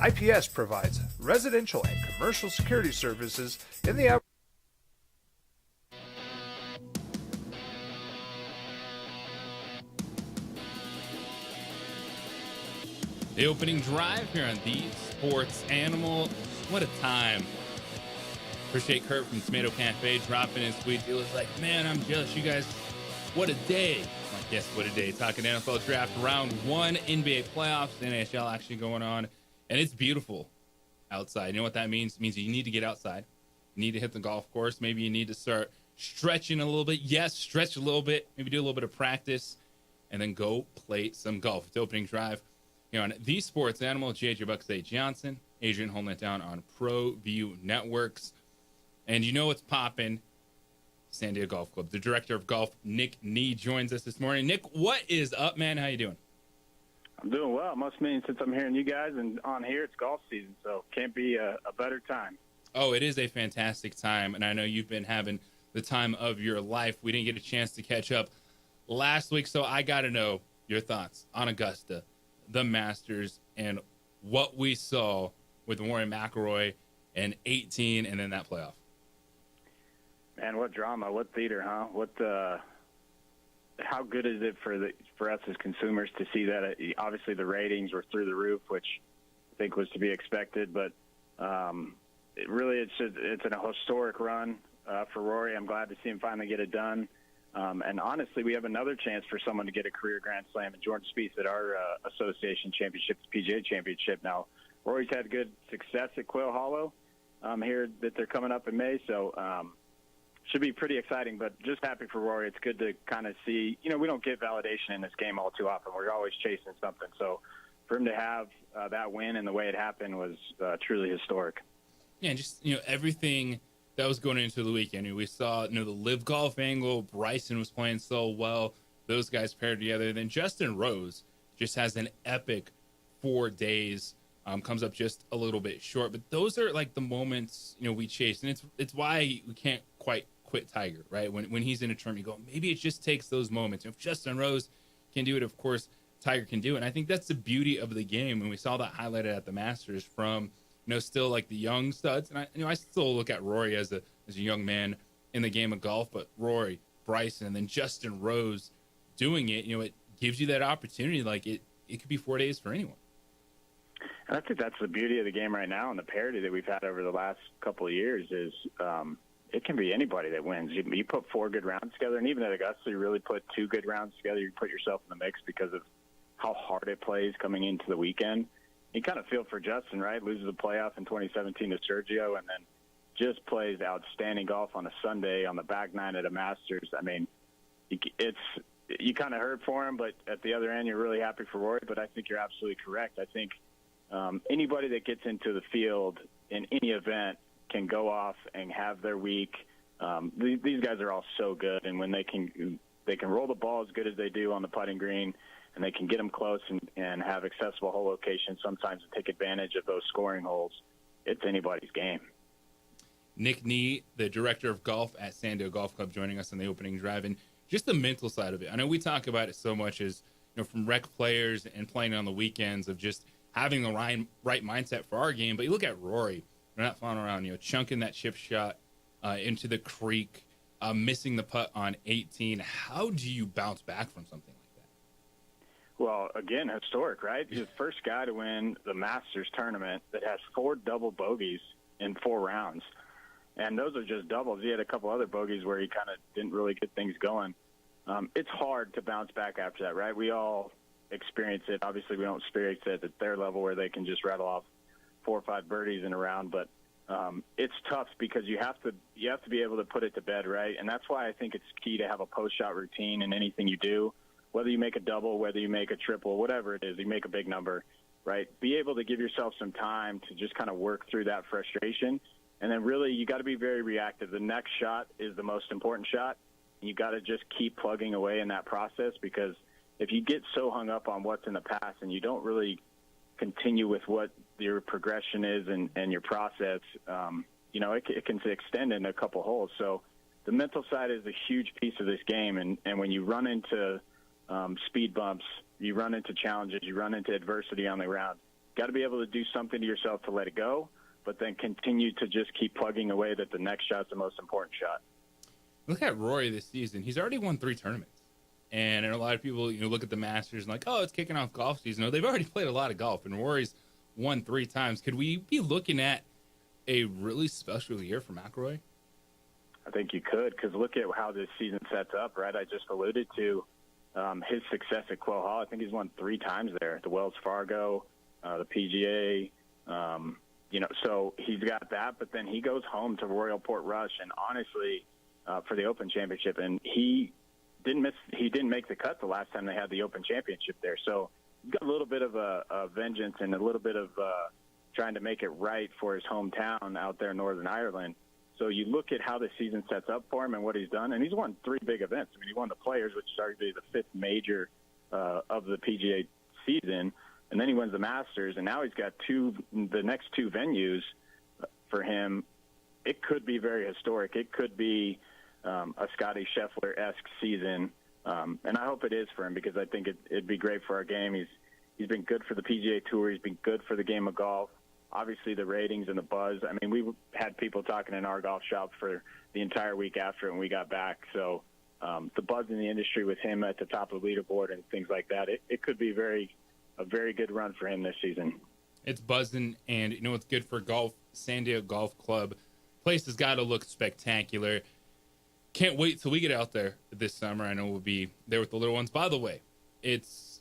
IPS provides residential and commercial security services in the The opening drive here on the Sports Animal. What a time. Appreciate Kurt from Tomato Cafe dropping in sweet deals. Like, man, I'm jealous. You guys, what a day. I'm like, yes, what a day. Talking NFL draft round 1, NBA playoffs, NHL actually going on. And it's beautiful outside. You know what that means? It means you need to get outside. You need to hit the golf course. Maybe you need to start stretching a little bit. Yes, stretch a little bit. Maybe do a little bit of practice. and then go play some golf. It's opening drive here on The Sports Animal. JJ Bucksday Johnson, Adrian holding it down on ProView Networks. And you know what's popping? San Diego Golf Club. The director of golf, Nick Nee, joins us this morning. Nick, what is up, man? How you doing? I'm doing well. It must mean since I'm hearing you guys and on here, it's golf season, so can't be a better time. Oh, it is a fantastic time, and I know you've been having the time of your life. We didn't get a chance to catch up last week, so I got to know your thoughts on Augusta, the Masters, and what we saw with Rory McIlroy and 18 and then that playoff. Man, what drama, what theater, huh? How good is it for us as consumers to see that? Obviously, the ratings were through the roof, which I think was to be expected. But it's a historic run for Rory. I'm glad to see him finally get it done. And honestly, we have another chance for someone to get a career Grand Slam, and Jordan Spieth at our association championship, the PGA Championship. Now, Rory's had good success at Quail Hollow here that they're coming up in May, so. Should be pretty exciting, but just happy for Rory. It's good to kind of see, we don't get validation in this game all too often. We're always chasing something. So for him to have that win and the way it happened was truly historic. Yeah, and just, everything that was going into the weekend. We saw, the Live Golf angle. Bryson was playing so well. Those guys paired together. Then Justin Rose just has an epic 4 days. Comes up just a little bit short. But those are like the moments, we chase. And it's why we can't quite quit Tiger, right? When he's in a tournament, you go, maybe it just takes those moments. If Justin Rose can do it, of course, Tiger can do it. And I think that's the beauty of the game. And we saw that highlighted at the Masters from, still like the young studs. And I still look at Rory as a young man in the game of golf, but Rory, Bryson, and then Justin Rose doing it, it gives you that opportunity. Like it could be 4 days for anyone. And I think that's the beauty of the game right now, and the parity that we've had over the last couple of years is it can be anybody that wins. You put 4 good rounds together, and even at Augusta, you really put 2 good rounds together. You put yourself in the mix because of how hard it plays coming into the weekend. You kind of feel for Justin, right? Loses the playoff in 2017 to Sergio, and then just plays outstanding golf on a Sunday on the back nine at a Masters. I mean, you kind of heard for him, but at the other end, you're really happy for Rory. But I think you're absolutely correct. I think anybody that gets into the field in any event can go off and have their week. These guys are all so good, and when they can roll the ball as good as they do on the putting green, and they can get them close and have accessible hole locations sometimes and take advantage of those scoring holes, it's anybody's game. Nick Nee, the director of golf at San Diego Golf Club, joining us on the opening drive, and just the mental side of it. I know we talk about it so much as from rec players and playing on the weekends of just having the right mindset for our game. But you look at Rory. They're not flying around, chunking that chip shot into the creek, missing the putt on 18. How do you bounce back from something like that? Well, again, historic, right? He's the first guy to win the Masters tournament that has 4 double bogeys in 4 rounds. And those are just doubles. He had a couple other bogeys where he kind of didn't really get things going. It's hard to bounce back after that, right? We all experience it. Obviously, we don't experience it at their level where they can just rattle off 4 or 5 birdies in a round, but it's tough because you have to be able to put it to bed, right? And that's why I think it's key to have a post-shot routine in anything you do, whether you make a double, whether you make a triple, whatever it is, you make a big number, right? Be able to give yourself some time to just kind of work through that frustration, and then really you got to be very reactive. The next shot is the most important shot, and you got to just keep plugging away in that process, because if you get so hung up on what's in the past and you don't really continue with what your progression is and your process, it can extend in a couple holes. So the mental side is a huge piece of this game. And when you run into speed bumps, you run into challenges, you run into adversity on the round, got to be able to do something to yourself to let it go, but then continue to just keep plugging away that the next shot's the most important shot. Look at Rory this season. He's already won 3 tournaments. And a lot of people, look at the Masters and like, oh, it's kicking off golf season. No, they've already played a lot of golf, and Rory's won 3 times. Could we be looking at a really special year for McIlroy? I think you could, because look at how this season sets up, right? I just alluded to his success at Quail Hollow. I think he's won 3 times there, the Wells Fargo, the PGA. So he's got that, but then he goes home to Royal Port Rush, and honestly, for the Open Championship, and he didn't make the cut the last time they had the Open Championship there. So he's got a little bit of a vengeance and a little bit of trying to make it right for his hometown out there in Northern Ireland. So you look at how the season sets up for him and what he's done, and he's won 3 big events. I mean, he won the Players, which is arguably the 5th major of the PGA season, and then he wins the Masters, and now he's got the next 2 venues for him. It could be very historic. It could be a Scotty Scheffler-esque season, and I hope it is for him because I think it'd be great for our game. He's been good for the PGA Tour. He's been good for the game of golf. Obviously, the ratings and the buzz. I mean, we had people talking in our golf shop for the entire week after when we got back. So the buzz in the industry with him at the top of the leaderboard and things like that, it could be a very good run for him this season. It's buzzing, and you know what's good for golf? San Diego Golf Club. Place has got to look spectacular. Can't wait till we get out there this summer. I know we'll be there with the little ones. By the way, it's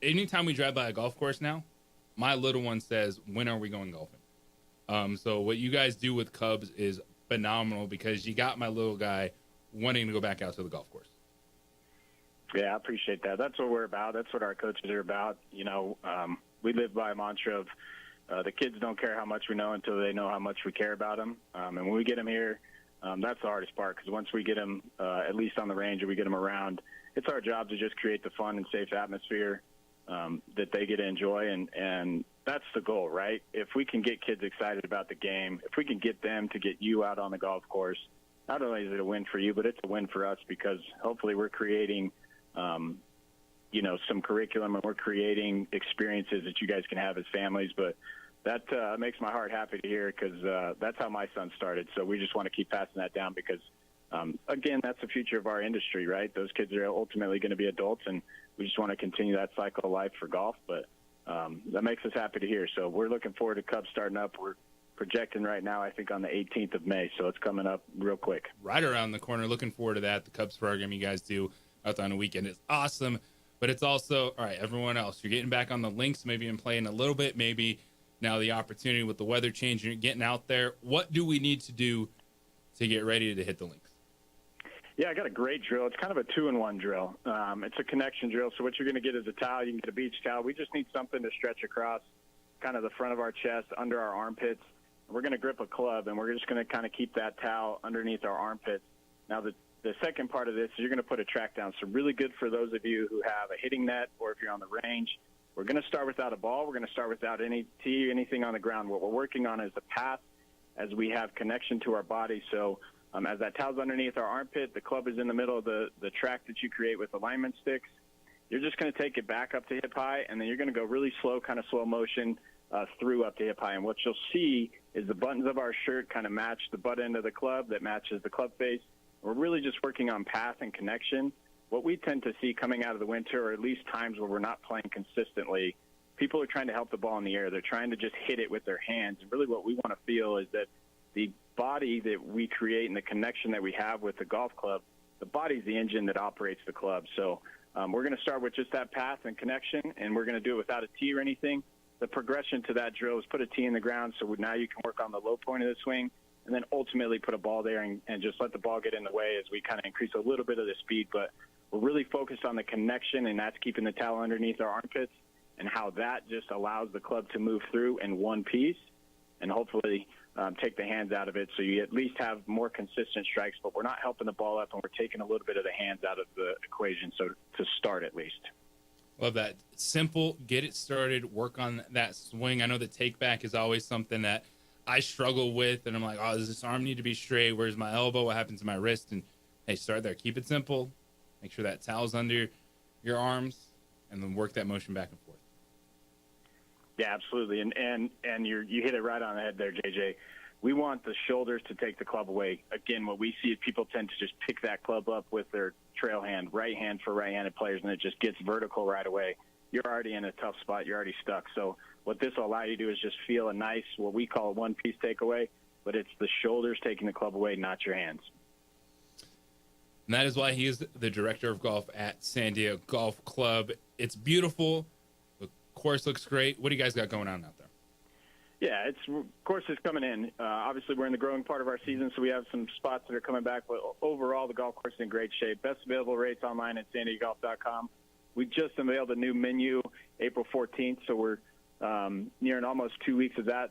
anytime we drive by a golf course now, my little one says, when are we going golfing? So what you guys do with Cubs is phenomenal because you got my little guy wanting to go back out to the golf course. Yeah, I appreciate that. That's what we're about. That's what our coaches are about. You know, we live by a mantra of the kids don't care how much we know until they know how much we care about them. And when we get them here, that's the hardest part because once we get them at least on the range or we get them around, it's our job to just create the fun and safe atmosphere that they get to enjoy, and that's the goal, right? If we can get kids excited about the game, if we can get them to get you out on the golf course, not only is it a win for you, but it's a win for us because hopefully we're creating, some curriculum and we're creating experiences that you guys can have as families. But that makes my heart happy to hear because that's how my son started. So we just want to keep passing that down because, again, that's the future of our industry, right? Those kids are ultimately going to be adults, and we just want to continue that cycle of life for golf. But that makes us happy to hear. So we're looking forward to Cubs starting up. We're projecting right now, I think, on the 18th of May. So it's coming up real quick. Right around the corner. Looking forward to that. The Cubs program you guys do out there on the weekend is awesome. But it's also, all right, everyone else, you're getting back on the links, maybe and playing a little bit, maybe now the opportunity with the weather change, you're getting out there. What do we need to do to get ready to hit the links? Yeah, I got a great drill. It's kind of a 2-in-1 drill. It's a connection drill. So what you're going to get is a towel. You can get a beach towel. We just need something to stretch across kind of the front of our chest, under our armpits. We're going to grip a club, and we're just going to kind of keep that towel underneath our armpits. Now, the second part of this is you're going to put a track down. So really good for those of you who have a hitting net or if you're on the range. We're going to start without a ball. We're going to start without any tee, anything on the ground. What we're working on is the path as we have connection to our body. So as that towel's underneath our armpit, the club is in the middle of the track that you create with alignment sticks. You're just going to take it back up to hip high, and then you're going to go really slow, kind of slow motion through up to hip high. And what you'll see is the buttons of our shirt kind of match the butt end of the club that matches the club face. We're really just working on path and connection. What we tend to see coming out of the winter, or at least times where we're not playing consistently, people are trying to help the ball in the air. They're trying to just hit it with their hands. And really what we want to feel is that the body that we create and the connection that we have with the golf club, the body's the engine that operates the club. So we're going to start with just that path and connection, and we're going to do it without a tee or anything. The progression to that drill is put a tee in the ground so now you can work on the low point of the swing, and then ultimately put a ball there and just let the ball get in the way as we kind of increase a little bit of the speed. But we're really focused on the connection, and that's keeping the towel underneath our armpits and how that just allows the club to move through in one piece and hopefully take the hands out of it so you at least have more consistent strikes, but we're not helping the ball up and we're taking a little bit of the hands out of the equation, so to start at least. Love that. Simple, get it started, work on that swing. I know that take back is always something that I struggle with, and I'm like, oh, does this arm need to be straight? Where's my elbow? What happens to my wrist? And hey, start there. Keep it simple. Make sure that towel's under your arms, and then work that motion back and forth. Yeah, absolutely. And you hit it right on the head there, JJ. We want the shoulders to take the club away. Again, what we see is people tend to just pick that club up with their trail hand, right hand for right-handed players, and it just gets vertical right away. You're already in a tough spot. You're already stuck. So what this will allow you to do is just feel a nice, what we call a one-piece takeaway, but it's the shoulders taking the club away, not your hands. And that is why he is the director of golf at San Diego Golf Club. It's beautiful. The course looks great. What do you guys got going on out there? Yeah, of course it's coming in. Obviously, we're in the growing part of our season, so we have some spots that are coming back. But overall, the golf course is in great shape. Best available rates online at sandiegolf.com. We just unveiled a new menu April 14th, so we're nearing almost 2 weeks of that.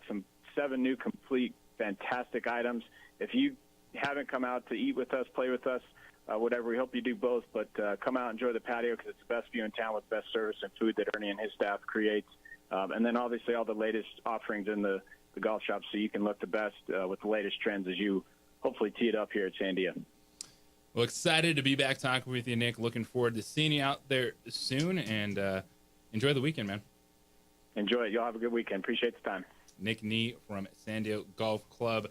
7 new complete, fantastic items. If you haven't come out to eat with us, play with us, whatever, we hope you do both. But come out and enjoy the patio because it's the best view in town with best service and food that Ernie and his staff creates. And then obviously all the latest offerings in the golf shop so you can look the best with the latest trends as you hopefully tee it up here at Sandia. Well, excited to be back talking with you, Nick. Looking forward to seeing you out there soon, and enjoy the weekend, man. Enjoy it. You'll have a good weekend. Appreciate the time. Nick Nee from Sandia Golf Club.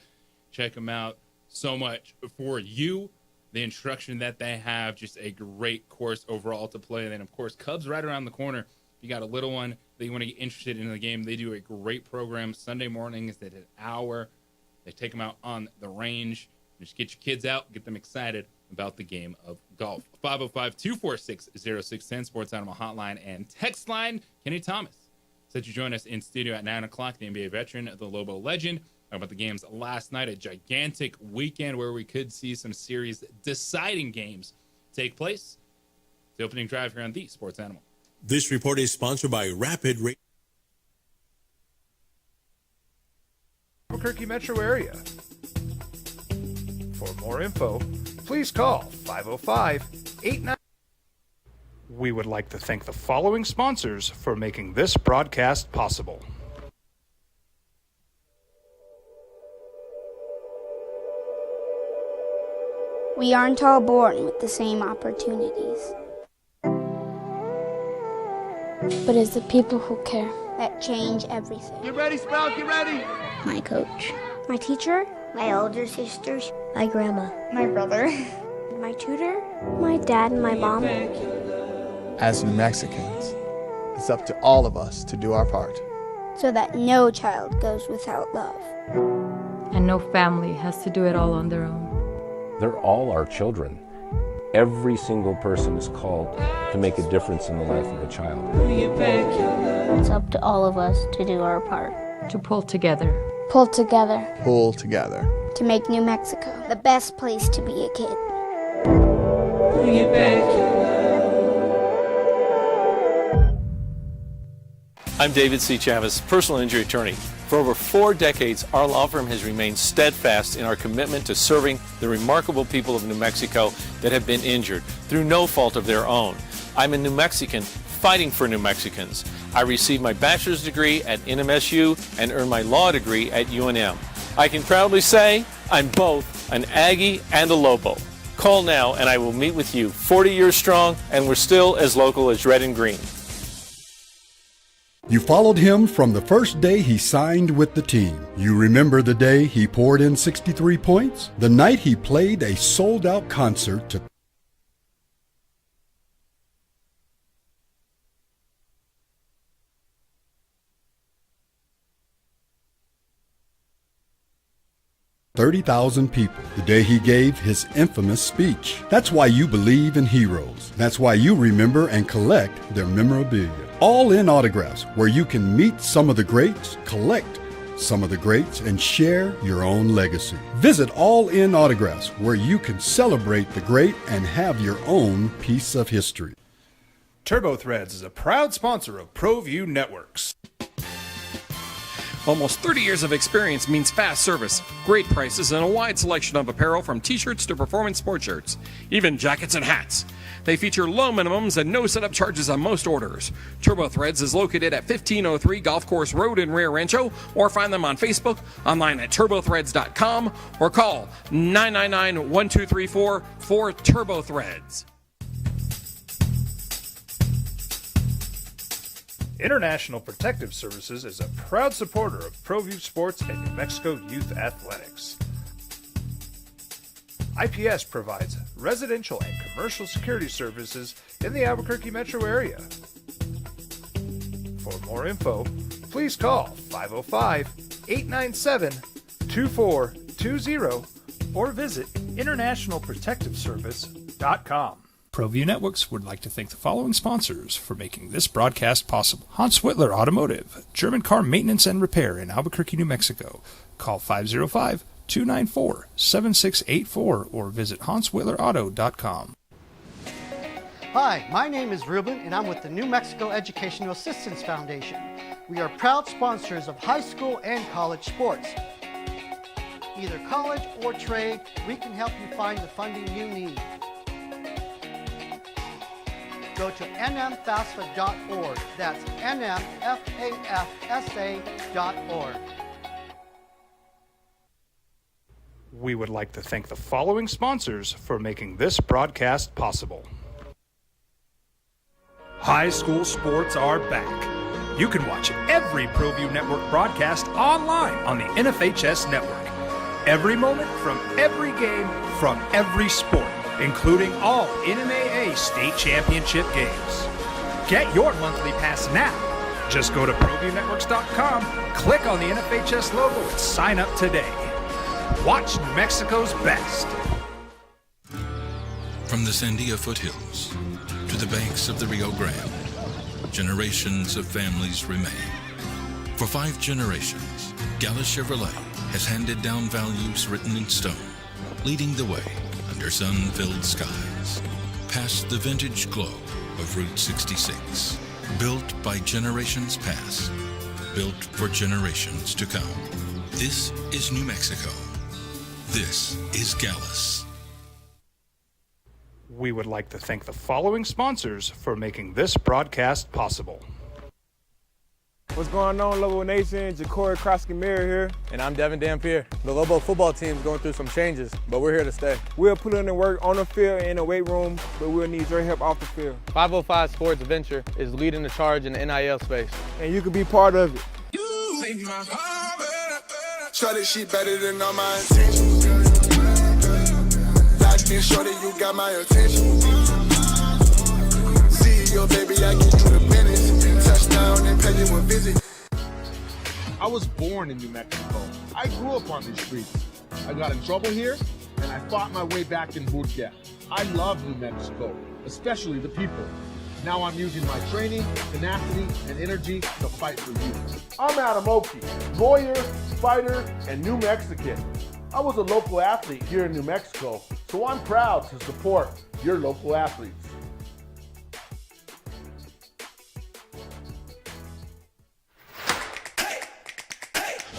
Check them out. So much for you. The instruction that they have, just a great course overall to play. And then, of course, Cubs right around the corner. If you got a little one that you want to get interested in the game, they do a great program. Sunday mornings at an hour. They take them out on the range. Just get your kids out, get them excited about the game of golf. 505-246-0610, Sports Animal Hotline and text line. Kenny Thomas said you join us in studio at 9 o'clock, the NBA veteran, the Lobo legend. Talk about the games last night, a gigantic weekend where we could see some series deciding games take place. The opening drive here on the Sports Animal. This report is sponsored by Rapid Rate. Albuquerque metro area. For more info, please call 505-89. We would like to thank the following sponsors for making this broadcast possible. We aren't all born with the same opportunities. But it's the people who care that change everything. Get ready, Sprout, get ready! My coach. My teacher. My older sisters. My grandma. My brother. My tutor. My dad and my mom. As New Mexicans, it's up to all of us to do our part. So that no child goes without love. And no family has to do it all on their own. They're all our children. Every single person is called to make a difference in the life of a child. It's up to all of us to do our part. To pull together. Pull together. Pull together. To make New Mexico the best place to be a kid. I'm David C. Chavez, personal injury attorney. For over 4 decades, our law firm has remained steadfast in our commitment to serving the remarkable people of New Mexico that have been injured through no fault of their own. I'm a New Mexican fighting for New Mexicans. I received my bachelor's degree at NMSU and earned my law degree at UNM. I can proudly say I'm both an Aggie and a Lobo. Call now and I will meet with you. 40 years strong, and we're still as local as red and green. You followed him from the first day he signed with the team. You remember the day he poured in 63 points? The night he played a sold-out concert to $30,000 people. The day he gave his infamous speech. That's why you believe in heroes. That's why you remember and collect their memorabilia. All in Autographs, where you can meet some of the greats, collect some of the greats, and share your own legacy. Visit All In Autographs, where you can celebrate the great and have your own piece of history. TurboThreads is a proud sponsor of ProView Networks. Almost 30 years of experience means fast service, great prices, and a wide selection of apparel from t-shirts to performance sports shirts, even jackets and hats. They feature low minimums and no setup charges on most orders. TurboThreads is located at 1503 Golf Course Road in Rio Rancho, or find them on Facebook, online at turbothreads.com, or call 999-1234 for TurboThreads. International Protective Services is a proud supporter of ProView Sports and New Mexico Youth Athletics. IPS provides residential and commercial security services in the Albuquerque metro area. For more info, please call 505-897-2420 or visit internationalprotectiveservice.com. ProView Networks would like to thank the following sponsors for making this broadcast possible. Hans Whitler Automotive, German car maintenance and repair in Albuquerque, New Mexico. Call 505-294-7684 or visit hanswhitlerauto.com. Hi, my name is Ruben, and I'm with the New Mexico Educational Assistance Foundation. We are proud sponsors of high school and college sports. Either college or trade, we can help you find the funding you need. Go to nmfafsa.org. That's nmfafsa.org. We would like to thank the following sponsors for making this broadcast possible. High school sports are back. You can watch every ProView Network broadcast online on the NFHS network. Every moment from every game from every sport, including all NMAA state championship games. Get your monthly pass now. Just go to ProViewNetworks.com, click on the NFHS logo, and sign up today. Watch New Mexico's best. From the Sandia foothills to the banks of the Rio Grande, generations of families remain. For 5 generations, Gallus Chevrolet has handed down values written in stone, leading the way under sun-filled skies, past the vintage glow of Route 66. Built by generations past, built for generations to come. This is New Mexico. This is Gallus. We would like to thank the following sponsors for making this broadcast possible. What's going on, Lobo Nation? Ja'Cory Krosky-Miller here. And I'm Devin Dampier. The Lobo football team is going through some changes, but we're here to stay. We'll put in the work on the field and in the weight room, but we'll need your help off the field. 505 Sports Venture is leading the charge in the NIL space. And you can be part of it. You make my heart better. Shorty, she better than all my intentions. Locked in, shorty, you got my attention. CEO, baby, I get you the business. Touchdown and pay you a visit. I was born in New Mexico. I grew up on these streets. I got in trouble here, and I fought my way back in Burkia. I love New Mexico, especially the people. Now I'm using my training, tenacity, and energy to fight for you. I'm Adam Oki, lawyer, fighter, and New Mexican. I was a local athlete here in New Mexico, so I'm proud to support your local athletes.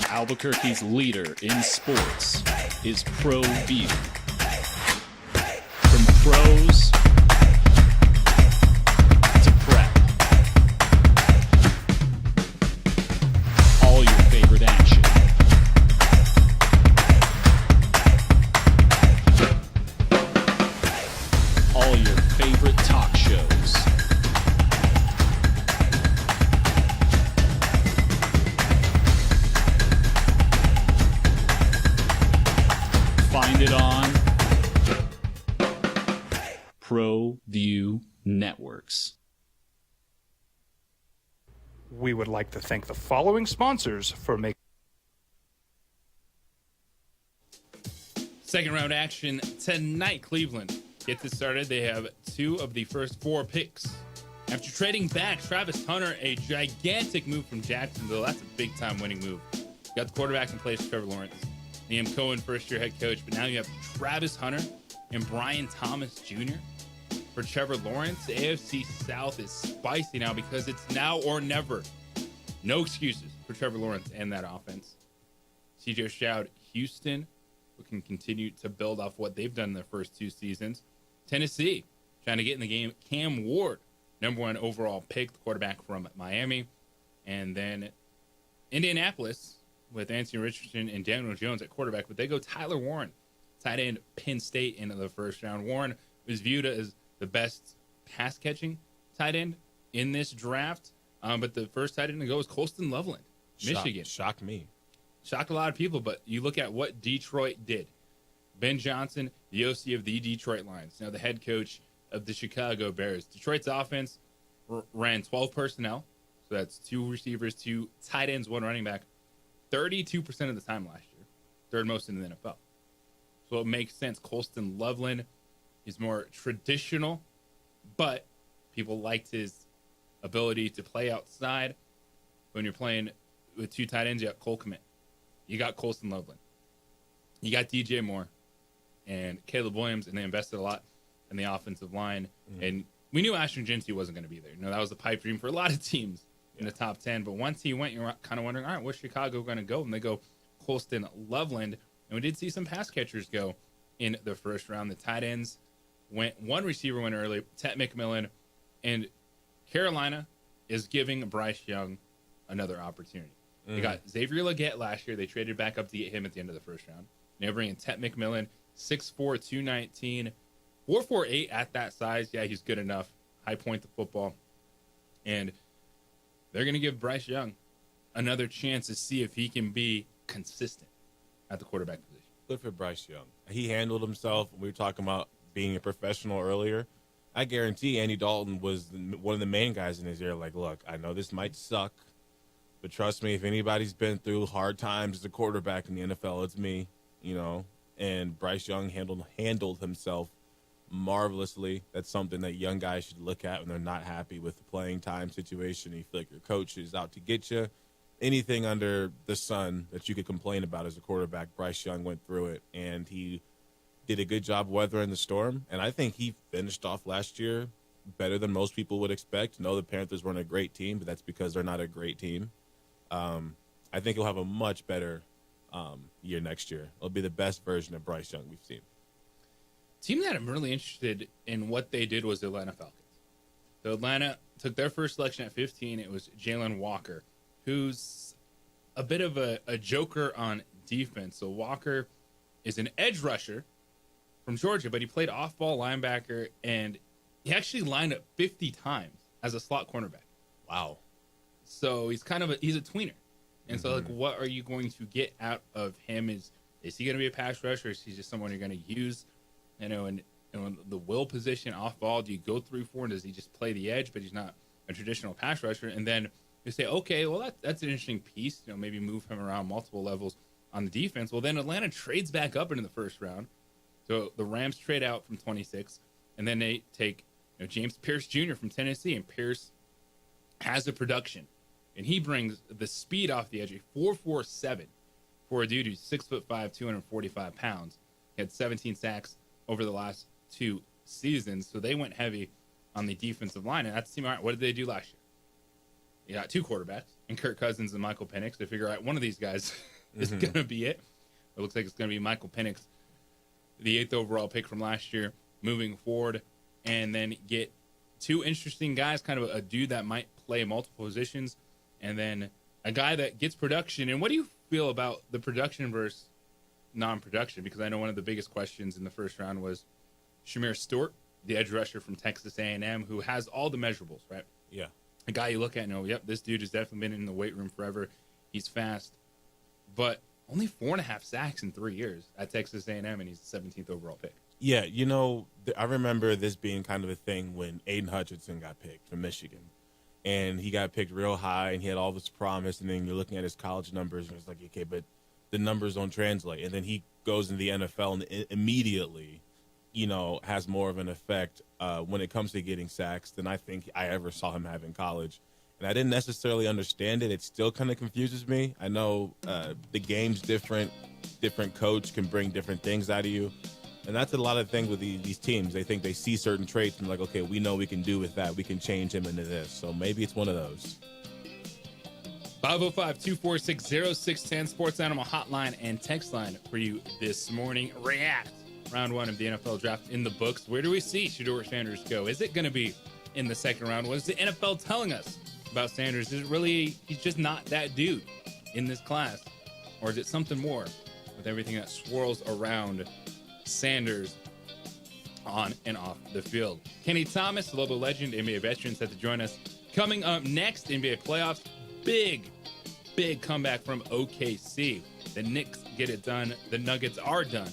Albuquerque's leader in sports is ProView. From pros to prep, all your favorite action. All your favorite talk shows. Find it on ProView Networks. We would like to thank the following sponsors for making second round action tonight. Cleveland get this started. They have 2 of the first 4 picks. After trading back Travis Hunter, a gigantic move from Jacksonville. That's a big time winning move. Got the quarterback in place, Trevor Lawrence. Liam Cohen, first-year head coach, but now you have Travis Hunter and Brian Thomas Jr. for Trevor Lawrence. The AFC South is spicy now because it's now or never. No excuses for Trevor Lawrence and that offense. CJ Stroud, Houston, who can continue to build off what they've done in their first 2 seasons. Tennessee, trying to get in the game. Cam Ward, number 1 overall pick, the quarterback from Miami. And then Indianapolis, with Anthony Richardson and Daniel Jones at quarterback, but they go Tyler Warren, tight end, Penn State, into the first round. Warren was viewed as the best pass-catching tight end in this draft, but the first tight end to go was Colston Loveland, Michigan. Shocked me. Shocked a lot of people, but you look at what Detroit did. Ben Johnson, the OC of the Detroit Lions, now the head coach of the Chicago Bears. Detroit's offense ran 12 personnel, so that's 2 receivers, 2 tight ends, 1 running back, 32% of the time last year, 3rd most in the NFL. So it makes sense. Colston Loveland is more traditional but people liked his ability to play outside. When you're playing with two tight ends, you got Cole Kmet, you got Colston Loveland, you got DJ Moore, and Caleb Williams, and they invested a lot in the offensive line. And we knew Ashton Jeanty wasn't going to be there. You know, that was a pipe dream for a lot of teams in the top 10. But once he went, you're kind of wondering, all right, where's Chicago going to go? And they go Colston Loveland. And we did see some pass catchers go in the first round. The tight ends went, one receiver went early, Tet McMillan. And Carolina is giving Bryce Young another opportunity. They got Xavier Legette last year. They traded back up to get him at the end of the first round. Now bringing Tet McMillan, 6'4", 219, 4.48 at that size. Yeah, he's good enough. High point the football. And they're going to give Bryce Young another chance to see if he can be consistent at the quarterback position. Good for Bryce Young. He handled himself. We were talking about being a professional earlier. I guarantee Andy Dalton was one of the main guys in his ear. Like, look, I know this might suck, but trust me, if anybody's been through hard times as a quarterback in the NFL, it's me, you know. And Bryce Young handled himself marvelously. That's something that young guys should look at when they're not happy with the playing time situation. You feel like your coach is out to get you. Anything under the sun that you could complain about as a quarterback, Bryce Young went through it, and he did a good job weathering the storm. And I think he finished off last year better than most people would expect. No, the Panthers weren't a great team, but that's because they're not a great team. I think he'll have a much better year next year. It'll be the best version of Bryce Young we've seen. Team that I'm really interested in what they did was the Atlanta Falcons. So Atlanta took their first selection at 15. It was Jalen Walker, who's a bit of a joker on defense. So Walker is an edge rusher from Georgia, but he played off-ball linebacker, and he actually lined up 50 times as a slot cornerback. Wow. So he's he's a tweener. And so, like, what are you going to get out of him? Is he going to be a pass rusher, or is he just someone you're going to use? You know, and the will position off ball, do you go 3-4, and does he just play the edge, but he's not a traditional pass rusher? And then you say, okay, well, that's an interesting piece. You know, maybe move him around multiple levels on the defense. Well, then Atlanta trades back up into the first round. So the Rams trade out from 26, and then they take James Pierce Jr. from Tennessee, and Pierce has the production. And he brings the speed off the edge, a 4.47 for a dude who's 6'5", 245 pounds. He had 17 sacks over the last 2 seasons. So they went heavy on the defensive line. And that's the team. All right, what did they do last year? You got 2 quarterbacks, and Kirk Cousins and Michael Penix. They figure out one of these guys is going to be it. It looks like it's going to be Michael Penix, the 8th overall pick from last year, moving forward. And then get 2 interesting guys, kind of a dude that might play multiple positions, and then a guy that gets production. And what do you feel about the production versus non-production? Because I know one of the biggest questions in the first round was Shamir Stewart, the edge rusher from Texas A&M, who has all the measurables, right? Yeah. A guy you look at and know, yep, this dude has definitely been in the weight room forever. He's fast. But only 4.5 sacks in 3 years at Texas A&M, and he's the 17th overall pick. Yeah, you know, I remember this being kind of a thing when Aiden Hutchinson got picked from Michigan. And he got picked real high, and he had all this promise, and then you're looking at his college numbers, and it's like, okay, but the numbers don't translate. And then he goes in the NFL and immediately, has more of an effect when it comes to getting sacks than I think I ever saw him have in college. And I didn't necessarily understand it. It still kind of confuses me. I know the game's different. Different coach can bring different things out of you. And that's a lot of things with these teams. They think they see certain traits and like, okay, we know we can do with that. We can change him into this. So maybe it's one of those. 505-246-0610 Sports Animal hotline and text line for you this morning. React. Round 1 of the NFL draft in the books. Where do we see Shedeur Sanders go? Is it going to be in the second round? What is the NFL telling us about Sanders? Is it really, he's just not that dude in this class? Or is it something more with everything that swirls around Sanders on and off the field? Kenny Thomas, the Lobo legend, NBA veteran, set to join us. Coming up next, NBA playoffs, big comeback from OKC. The Knicks get it done. The Nuggets are done.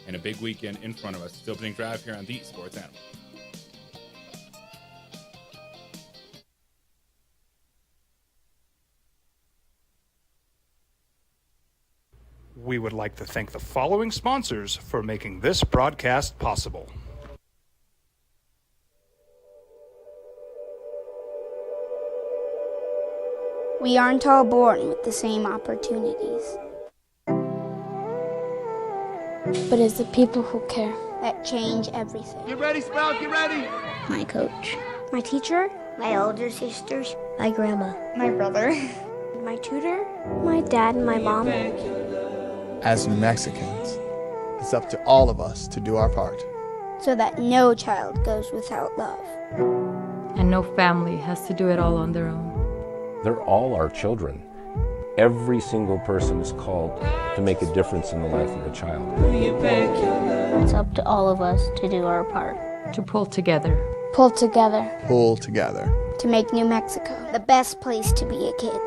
And a big weekend in front of us. It's the opening drive here on the Sports Animal. We would like to thank the following sponsors for making this broadcast possible. We aren't all born with the same opportunities. But it's the people who care that change everything. Get ready, Sprout, get ready! My coach. My teacher. My older sisters. My grandma. My brother. My tutor. My dad and my mom. As New Mexicans, it's up to all of us to do our part. So that no child goes without love. And no family has to do it all on their own. They're all our children. Every single person is called to make a difference in the life of a child. It's up to all of us to do our part. To pull together. Pull together. Pull together. To make New Mexico the best place to be a kid.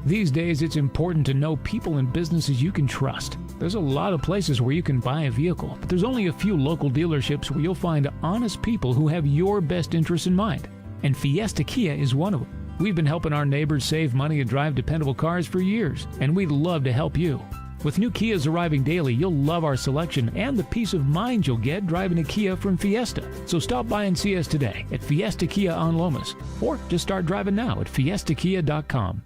These days, it's important to know people and businesses you can trust. There's a lot of places where you can buy a vehicle, but there's only a few local dealerships where you'll find honest people who have your best interests in mind. And Fiesta Kia is one of them. We've been helping our neighbors save money and drive dependable cars for years, and we'd love to help you. With new Kias arriving daily, you'll love our selection and the peace of mind you'll get driving a Kia from Fiesta. So stop by and see us today at Fiesta Kia on Lomas, or just start driving now at fiestakia.com.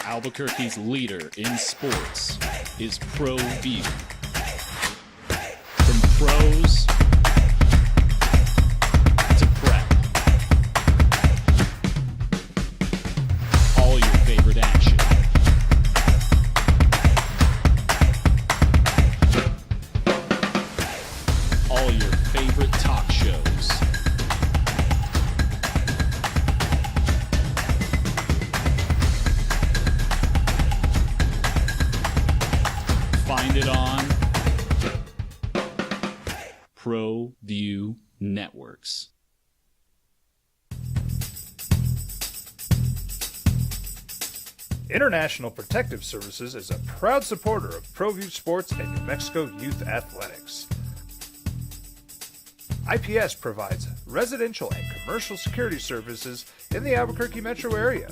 Albuquerque's leader in sports is ProView. From pros to prep, all your favorite action. All your favorite talk shows. Find it on ProView Networks. International Protective Services is a proud supporter of ProView Sports and New Mexico Youth Athletics. IPS provides residential and commercial security services in the Albuquerque metro area.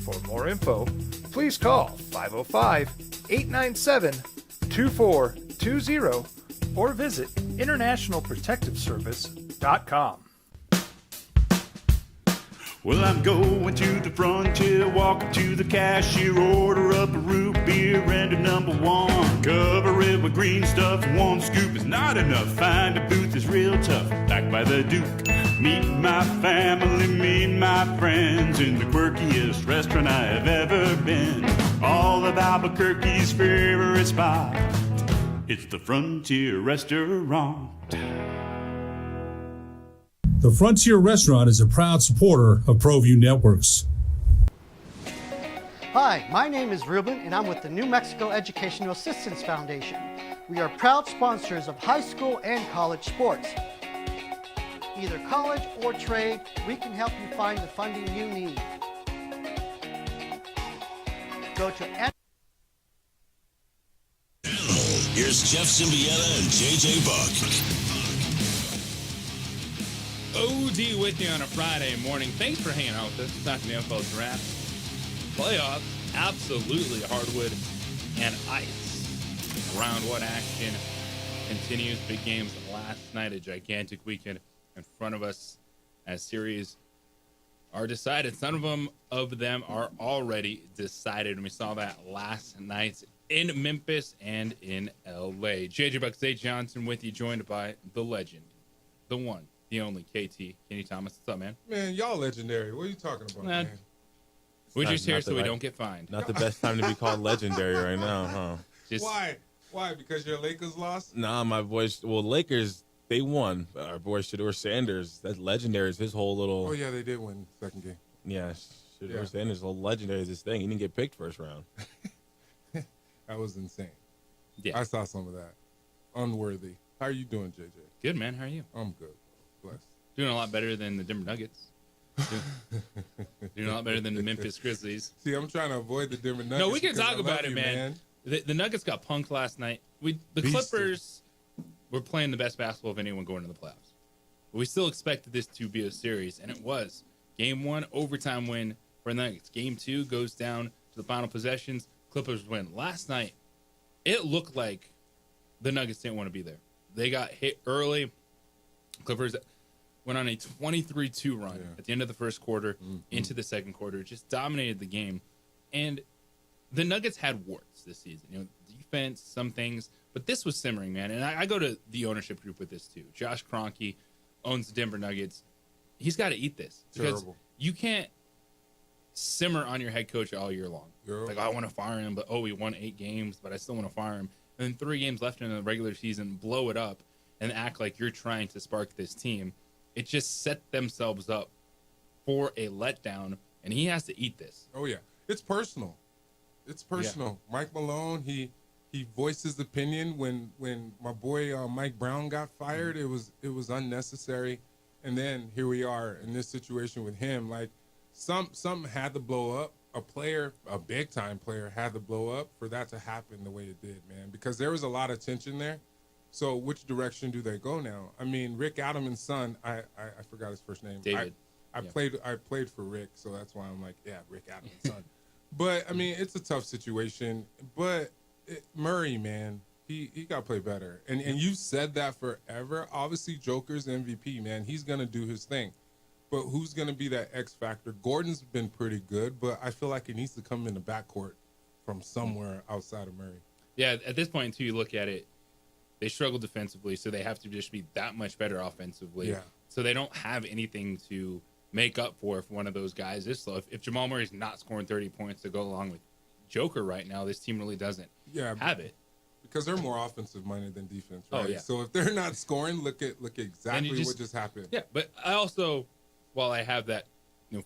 For more info, please call 505-897-2420 or visit internationalprotectiveservice.com. Well, I'm going to the frontier, walk up to the cashier, order up a root beer and a number one. Cover it with green stuff, one scoop is not enough. Find a booth is real tough, back by the Duke. Meet my family, meet my friends in the quirkiest restaurant I have ever been. All of Albuquerque's favorite spot, it's the Frontier Restaurant. The Frontier Restaurant is a proud supporter of ProView Networks. Hi, my name is Ruben, and I'm with the New Mexico Educational Assistance Foundation. We are proud sponsors of high school and college sports. Either college or trade, we can help you find the funding you need. Go to Here's Jeff Symbieta and JJ Buck. OD with you on a Friday morning. Thanks for hanging out with us. Talking the NFL draft, playoffs, absolutely hardwood and ice. Round one action continues. Big games last night. A gigantic weekend in front of us as series are decided. Some of them are already decided, and we saw that last night in Memphis and in LA. JJ Buck, Zay Johnson with you, joined by the legend, the one, the only KT, Kenny Thomas. What's up, man? Man, y'all legendary. What are you talking about, man? We're just here so we don't get fined. Not the best time to be called legendary right now, huh? Why? Why? Because your Lakers lost? Nah, my boys. Well, Lakers, they won. Our boy Shedeur Sanders, that's legendary. Is his whole little. Oh yeah, they did win the second game. Yeah, Shedeur Sanders, whole legendary is this thing. He didn't get picked first round. That was insane. Yeah, I saw some of that. Unworthy. How are you doing, JJ? Good, man. How are you? I'm good. Blessed. Doing a lot better than the Denver Nuggets. Doing a lot better than the Memphis Grizzlies. See, I'm trying to avoid the Denver Nuggets. No, we can talk about it, man. The Nuggets got punked last night. The Clippers were playing the best basketball of anyone going to the playoffs. But we still expected this to be a series, and it was. Game 1, overtime win for the Nuggets. Game 2 goes down to the final possessions. Clippers win. Last night, it looked like the Nuggets didn't want to be there. They got hit early. Clippers went on a 23-2 run at the end of the first quarter into the second quarter, just dominated the game. And the Nuggets had warts this season. You know, defense, some things, but this was simmering, man. And I go to the ownership group with this too. Josh Kroenke owns the Denver Nuggets. He's got to eat this because Terrible. you can't simmer on your head coach all year long. Like, I want to fire him, but we won 8 games, but I still want to fire him. And then 3 games left in the regular season, blow it up and act like you're trying to spark this team. It just set themselves up for a letdown, and he has to eat this. Oh yeah, it's personal. It's personal. Yeah. Mike Malone, he voiced his opinion when my boy Mike Brown got fired. It was unnecessary, and then here we are in this situation with him. Like something had to blow up. A big time player had to blow up for that to happen the way it did, man. Because there was a lot of tension there. So which direction do they go now? I mean, Rick Adelman's son, I forgot his first name. David. I played for Rick, so that's why I'm like, yeah, Rick Adelman's son. But I mean, it's a tough situation. But Murray, man, he got to play better. And you said that forever. Obviously, Joker's MVP, man. He's gonna do his thing. But who's gonna be that X factor? Gordon's been pretty good, but I feel like he needs to come in the backcourt from somewhere outside of Murray. Yeah, at this point, too, you look at it. They struggle defensively, so they have to just be that much better offensively. Yeah. So they don't have anything to make up for if one of those guys is slow. If Jamal Murray's not scoring 30 points to go along with Joker right now, this team really doesn't have it. Because they're more offensive minded than defense, right? Oh, yeah. So if they're not scoring, look exactly what just happened. Yeah, but I also, while I have that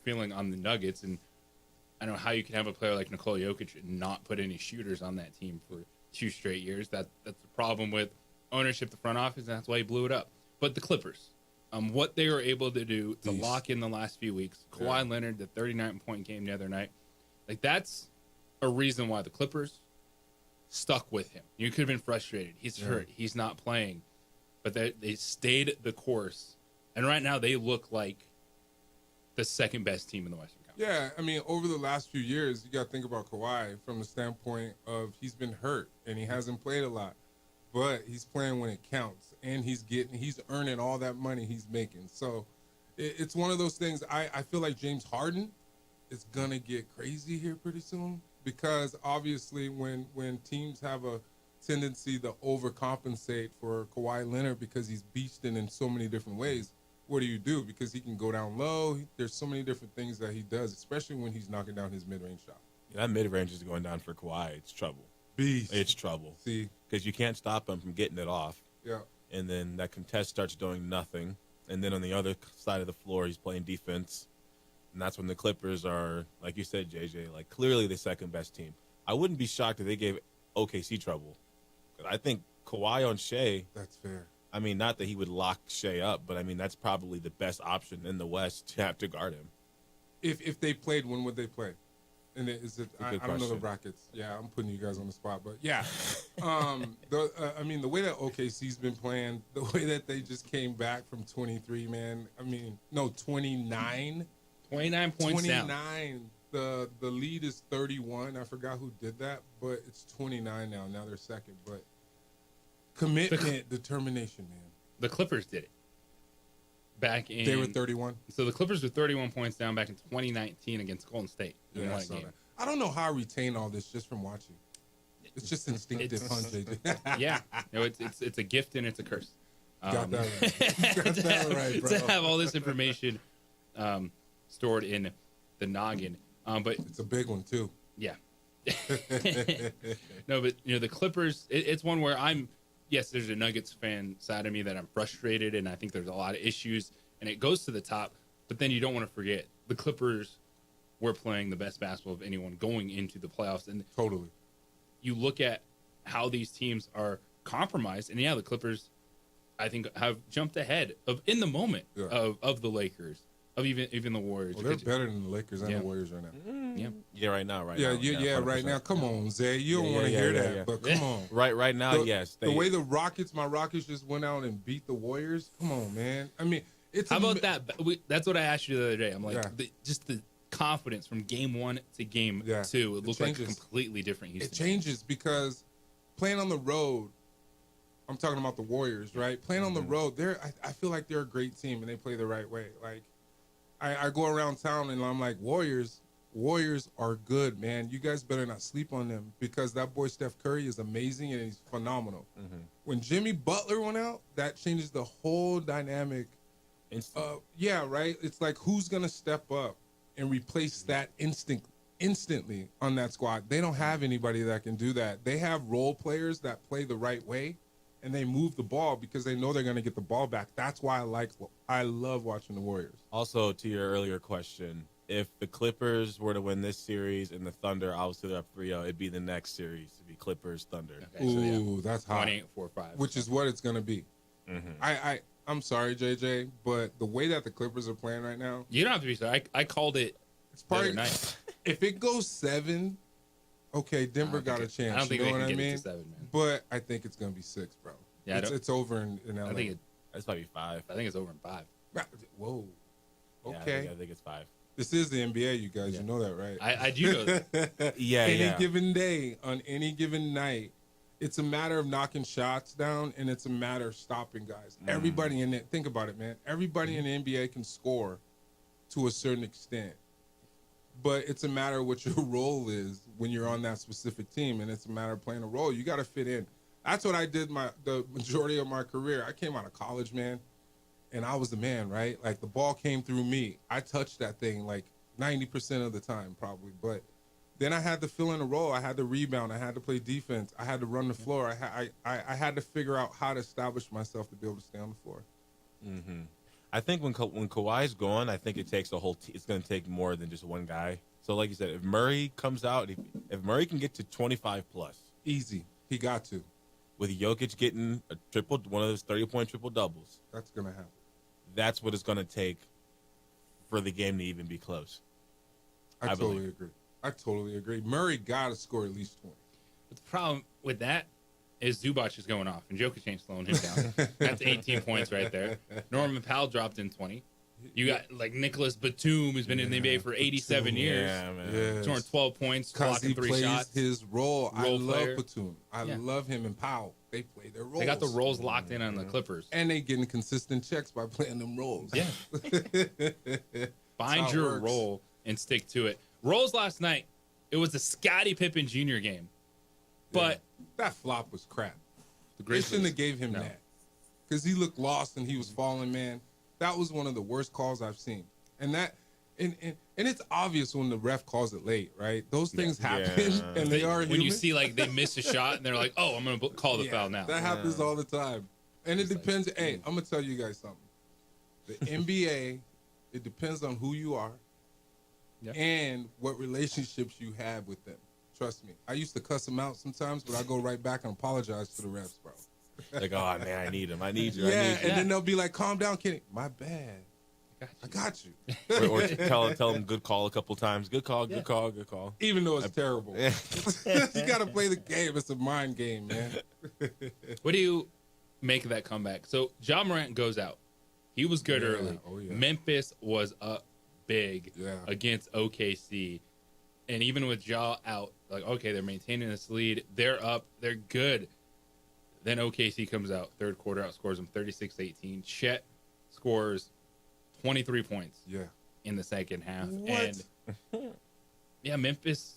feeling on the Nuggets, and I know how you can have a player like Nikola Jokic and not put any shooters on that team for 2 straight years. That's the problem with ownership, the front office, and that's why he blew it up. But the Clippers, what they were able to do to lock in the last few weeks, Kawhi Leonard, the 39-point game the other night, like that's a reason why the Clippers stuck with him. You could have been frustrated. He's hurt. He's not playing. But they stayed the course. And right now they look like the second best team in the Western Conference. Yeah, I mean, over the last few years, you got to think about Kawhi from the standpoint of he's been hurt and he hasn't played a lot. But he's playing when it counts, and he's earning all that money he's making. So it's one of those things. I feel like James Harden is gonna get crazy here pretty soon because obviously when teams have a tendency to overcompensate for Kawhi Leonard because he's beasting in so many different ways, what do you do? Because he can go down low. There's so many different things that he does, especially when he's knocking down his mid-range shot. Yeah, that mid-range is going down for Kawhi. It's trouble. Beast. It's trouble. See, because you can't stop him from getting it off. Yeah. And then that contest starts doing nothing. And then on the other side of the floor, he's playing defense. And that's when the Clippers are, like you said, JJ, like clearly the second best team. I wouldn't be shocked if they gave OKC trouble. I think Kawhi on Shea. That's fair. I mean, not that he would lock Shea up, but I mean that's probably the best option in the West to have to guard him. If they played, when would they play? And I don't know the brackets. Yeah, I'm putting you guys on the spot, but yeah. I mean, the way that OKC's been playing, the way that they just came back from 23, man. I mean, no, 29. 29 points 29. down. The lead is 31. I forgot who did that, but it's 29 now. Now they're second, but commitment, determination, man. The Clippers did it. Back in they were 31. So the Clippers were 31 points down back in 2019 against Golden State. Yeah, I don't know how I retain all this just from watching. It's just instinctive, huh, JJ? Yeah, no, it's a gift and it's a curse. Got that right. Got that right, bro. To have all this information stored in the noggin, but it's a big one too. Yeah. No, but the Clippers. It's one where yes, there's a Nuggets fan side of me that I'm frustrated, and I think there's a lot of issues, and it goes to the top. But then you don't want to forget the Clippers were playing the best basketball of anyone going into the playoffs, and totally. You look at how these teams are compromised, and the Clippers, I think, have jumped ahead in the moment of the Lakers, of even the Warriors. Well, they're better than the Lakers and the Warriors right now. Yeah, right now, right? Yeah, right now. Come on, Zay. You don't want to hear that, but come on. Right now, yes. The way my Rockets just went out and beat the Warriors. Come on, man. I mean, how about that? That's what I asked you the other day. I'm like, just the confidence from game 1 to game 2. It looked like a completely different Houston. It changes because playing on the road, I'm talking about the Warriors, right? Playing on the road, I feel like they're a great team and they play the right way. Like, I go around town and I'm like, Warriors are good, man. You guys better not sleep on them because that boy Steph Curry is amazing and he's phenomenal. When Jimmy Butler went out, that changes the whole dynamic. Yeah, right? It's like, who's going to step up and replace that instantly on that squad? They don't have anybody that can do that. They have role players that play the right way, and they move the ball because they know they're going to get the ball back. That's why I love watching the Warriors. Also, to your earlier question, if the Clippers were to win this series and the Thunder obviously they're up 3-0, it'd be the next series. It'd be Clippers Thunder. Okay, ooh, that's hot. 1-8-4-5. Which is what it's going to be. I'm sorry, JJ, but the way that the Clippers are playing right now, you don't have to be sorry. I called it. It's probably night. If it goes 7, okay, Denver got a chance. I don't think you know they what can I get mean? it to 7, man. But I think it's going to be 6, bro. Yeah, it's over in LA. I think it's probably 5. I think it's over in 5. Whoa. Yeah, Okay. I think it's 5. This is the NBA, you guys. You know that, right? I do know that. Any given day, on any given night, it's a matter of knocking shots down, and it's a matter of stopping guys. Everybody in it, think about it, man. Everybody in the NBA can score to a certain extent. But it's a matter of what your role is when you're on that specific team, and it's a matter of playing a role. You got to fit in. That's what I did the majority of my career. I came out of college, man, and I was the man, right? Like, the ball came through me. I touched that thing like 90% of the time probably. But then I had to fill in a role. I had to rebound. I had to play defense. I had to run the floor. I had to figure out how to establish myself to be able to stay on the floor. I think when Kawhi's gone, I think it takes a whole it's going to take more than just one guy. So like you said, if Murray comes out, if Murray can get to 25 plus, easy, he got to. With Jokic getting one of those 30-point triple doubles, that's going to happen. That's what it's going to take for the game to even be close. I totally agree. Murray got to score at least 20. But the problem with that is Zubac is going off, and Jokic ain't slowing him down. That's 18 points right there. Norman Powell dropped in 20. You got, like, Nicholas Batum, who's been in the NBA for 87 years. Yeah, man. Scoring 12 points, blocking he 3 plays shots. his role. I love player. Batum. I love him and Powell. They play their roles. They got the roles locked in on the Clippers. And they getting consistent checks by playing them roles. Yeah. Find your role and stick to it. Roles last night, it was the Scottie Pippen Jr. game. But that flop was crap. They Grizzlies. shouldn't have gave him that. Because he looked lost and he was falling, man. That was one of the worst calls I've seen. And it's obvious when the ref calls it late, right? Those things happen, and they are when human. you see, like, they miss a shot and they're like, oh, I'm going to call the foul now. That happens all the time. And it depends. Hey, I'm going to tell you guys something. The NBA, it depends on who you are and what relationships you have with them. Trust me. I used to cuss them out sometimes, but I go right back and apologize to the refs, bro. Like, oh, man, I need him. I need you. Yeah, I need you. and then they'll be like, calm down, Kenny. My bad. I got you. or tell them good call a couple times. Good call, good call, good call. Even though it's terrible. You got to play the game. It's a mind game, man. What do you make of that comeback? So, Ja Morant goes out. He was good early. Oh, yeah. Memphis was up big against OKC. And even with Ja out, like, okay, they're maintaining this lead. They're up. They're good. Then OKC comes out, third quarter, outscores them 36-18. Chet scores 23 points in the second half. What? And Memphis,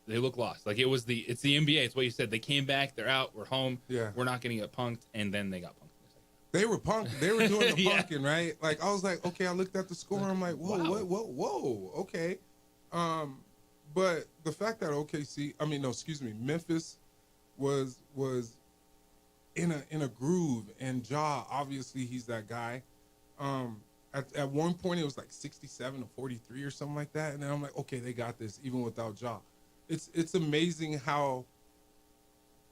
they look lost. Like, it's the NBA. It's what you said. They came back. They're out. We're home. Yeah. We're not going to get punked. And then they got punked. They were punked. They were doing the punking, right? Like, I was like, okay, I looked at the score. I'm like, whoa, whoa, okay. But the fact that Memphis was in a groove, and Ja, obviously he's that guy. At one point it was like 67-43 or something like that, and then I'm like, okay, they got this even without Ja. It's amazing how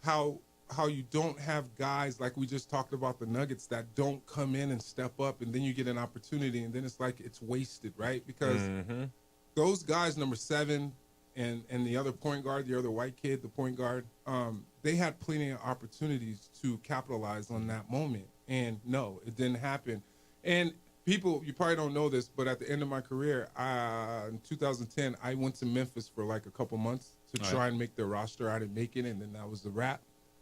you don't have guys like we just talked about the Nuggets that don't come in and step up, and then you get an opportunity, and then it's like it's wasted, right? Because those guys, number 7 and the other point guard, the other white kid, the point guard, they had plenty of opportunities to capitalize on that moment. And no, it didn't happen. And people, you probably don't know this, but at the end of my career, in 2010, I went to Memphis for like a couple months to try and make their roster. I didn't make it, and then that was the wrap.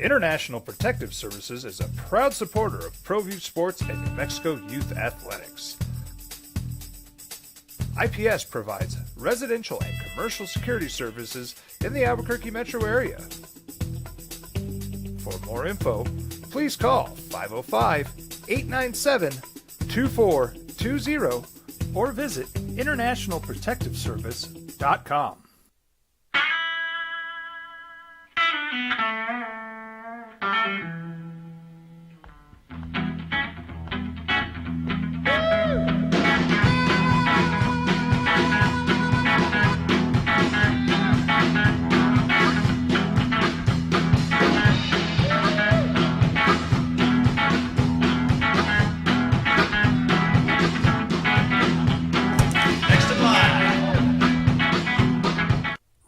International Protective Services is a proud supporter of ProView Sports and New Mexico Youth Athletics. IPS provides residential and commercial security services in the Albuquerque metro area. For more info, please call 505-897-2420 or visit internationalprotectiveservice.com.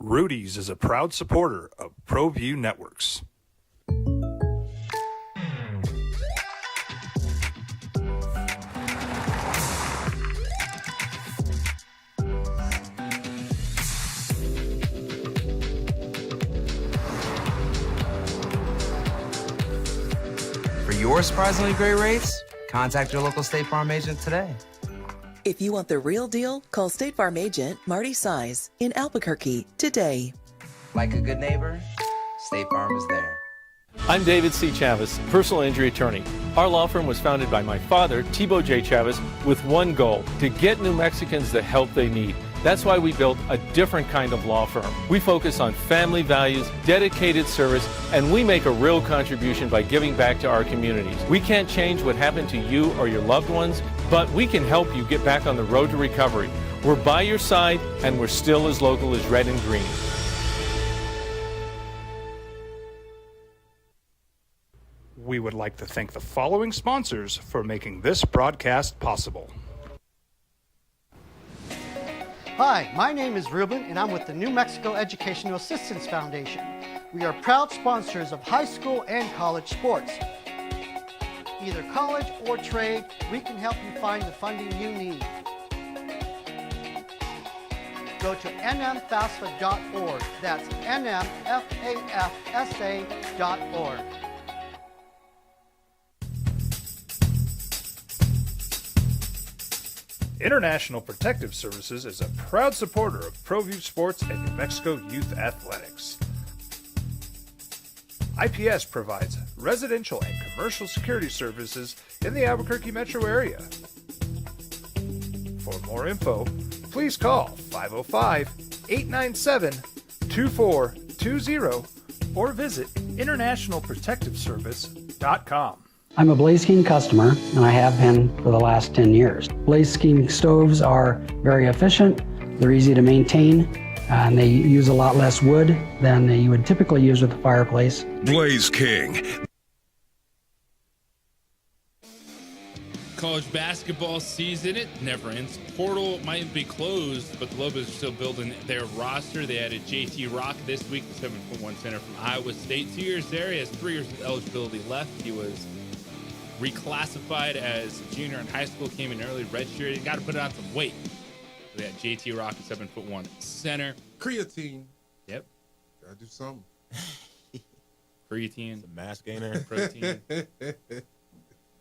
Rudy's is a proud supporter of ProView Networks. For your surprisingly great rates, contact your local State Farm agent today. If you want the real deal, call State Farm agent Marty Size in Albuquerque today. Like a good neighbor, State Farm is there. I'm David C. Chavez, personal injury attorney. Our law firm was founded by my father, Thibaut J. Chavez, with one goal, to get New Mexicans the help they need. That's why we built a different kind of law firm. We focus on family values, dedicated service, and we make a real contribution by giving back to our communities. We can't change what happened to you or your loved ones, but we can help you get back on the road to recovery. We're by your side, and we're still as local as red and green. We would like to thank the following sponsors for making this broadcast possible. Hi, my name is Ruben, and I'm with the New Mexico Educational Assistance Foundation. We are proud sponsors of high school and college sports. Either college or trade, we can help you find the funding you need. Go to nmfafsa.org. That's nmfafsa.org. International Protective Services is a proud supporter of ProView Sports and New Mexico Youth Athletics. IPS provides residential and commercial security services in the Albuquerque metro area. For more info, please call 505-897-2420 or visit internationalprotectiveservice.com. I'm a Blaze King customer, and I have been for the last 10 years. Blaze King stoves are very efficient, they're easy to maintain, and they use a lot less wood than you would typically use with a fireplace. Blaze King. College basketball season, it never ends. Portal might be closed, but the Lobos are still building their roster. They added JT Rock this week, the 7'1" center from Iowa State. 2 years there. He has 3 years of eligibility left. He was reclassified as a junior in high school, came in early, redshirted. You got to put on some weight. They had JT Rock, a 7'1" center. Creatine. Yep. Gotta do something. Creatine. It's a mass gainer. Protein.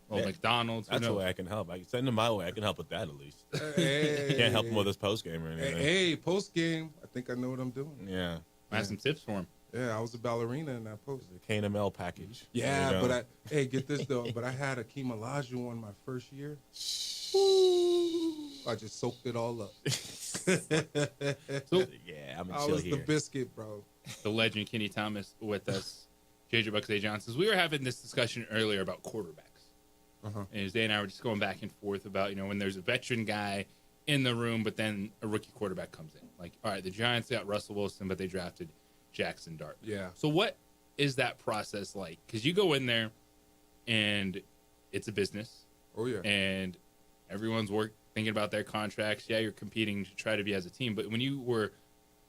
Well, McDonald's. That's the way I can help. I can send him my way. I can help with that at least. Hey. Can't help him with his post game or anything. Hey, post game. I think I know what I'm doing. Yeah. I have some tips for him. Yeah, I was a ballerina in that post. The KNML package. Yeah, but get this though. But I had Akeem Olajuwon my first year. I just soaked it all up. So, yeah, I'm I was the biscuit, bro. The legend Kenny Thomas with us. JJ Bucks A. Johnson. We were having this discussion earlier about quarterbacks. And Zay and I were just going back and forth about, when there's a veteran guy in the room, but then a rookie quarterback comes in. Like, all right, the Giants got Russell Wilson, but they drafted Jackson Dart. Yeah. So what is that process like? Because you go in there and it's a business. Oh, yeah. And everyone's thinking about their contracts. Yeah, you're competing to try to be as a team. But when you were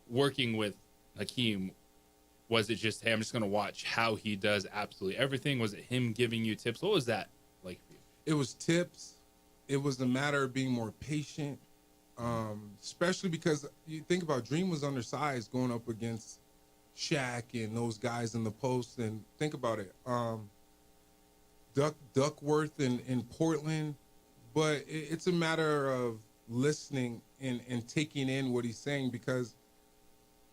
working with Hakeem, was it just, hey, I'm just going to watch how he does absolutely everything? Was it him giving you tips? What was that like for you? It was tips. It was a matter of being more patient, especially because you think about Dream was undersized going up against Shaq and those guys in the post. And think about it, Duckworth in Portland. But it's a matter of listening and taking in what he's saying, because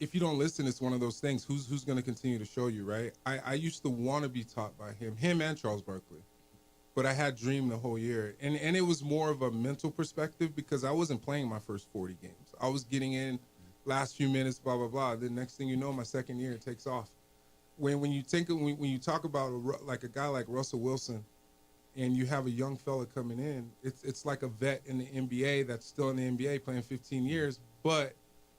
if you don't listen, it's one of those things. Who's going to continue to show you, right? I used to want to be taught by him and Charles Barkley, but I had Dream the whole year, and it was more of a mental perspective because I wasn't playing my first 40 games. I was getting in last few minutes, blah blah blah. The next thing you know, my second year it takes off. When you talk about like a guy like Russell Wilson, and you have a young fella coming in, it's like a vet in the NBA that's still in the NBA playing 15 years, but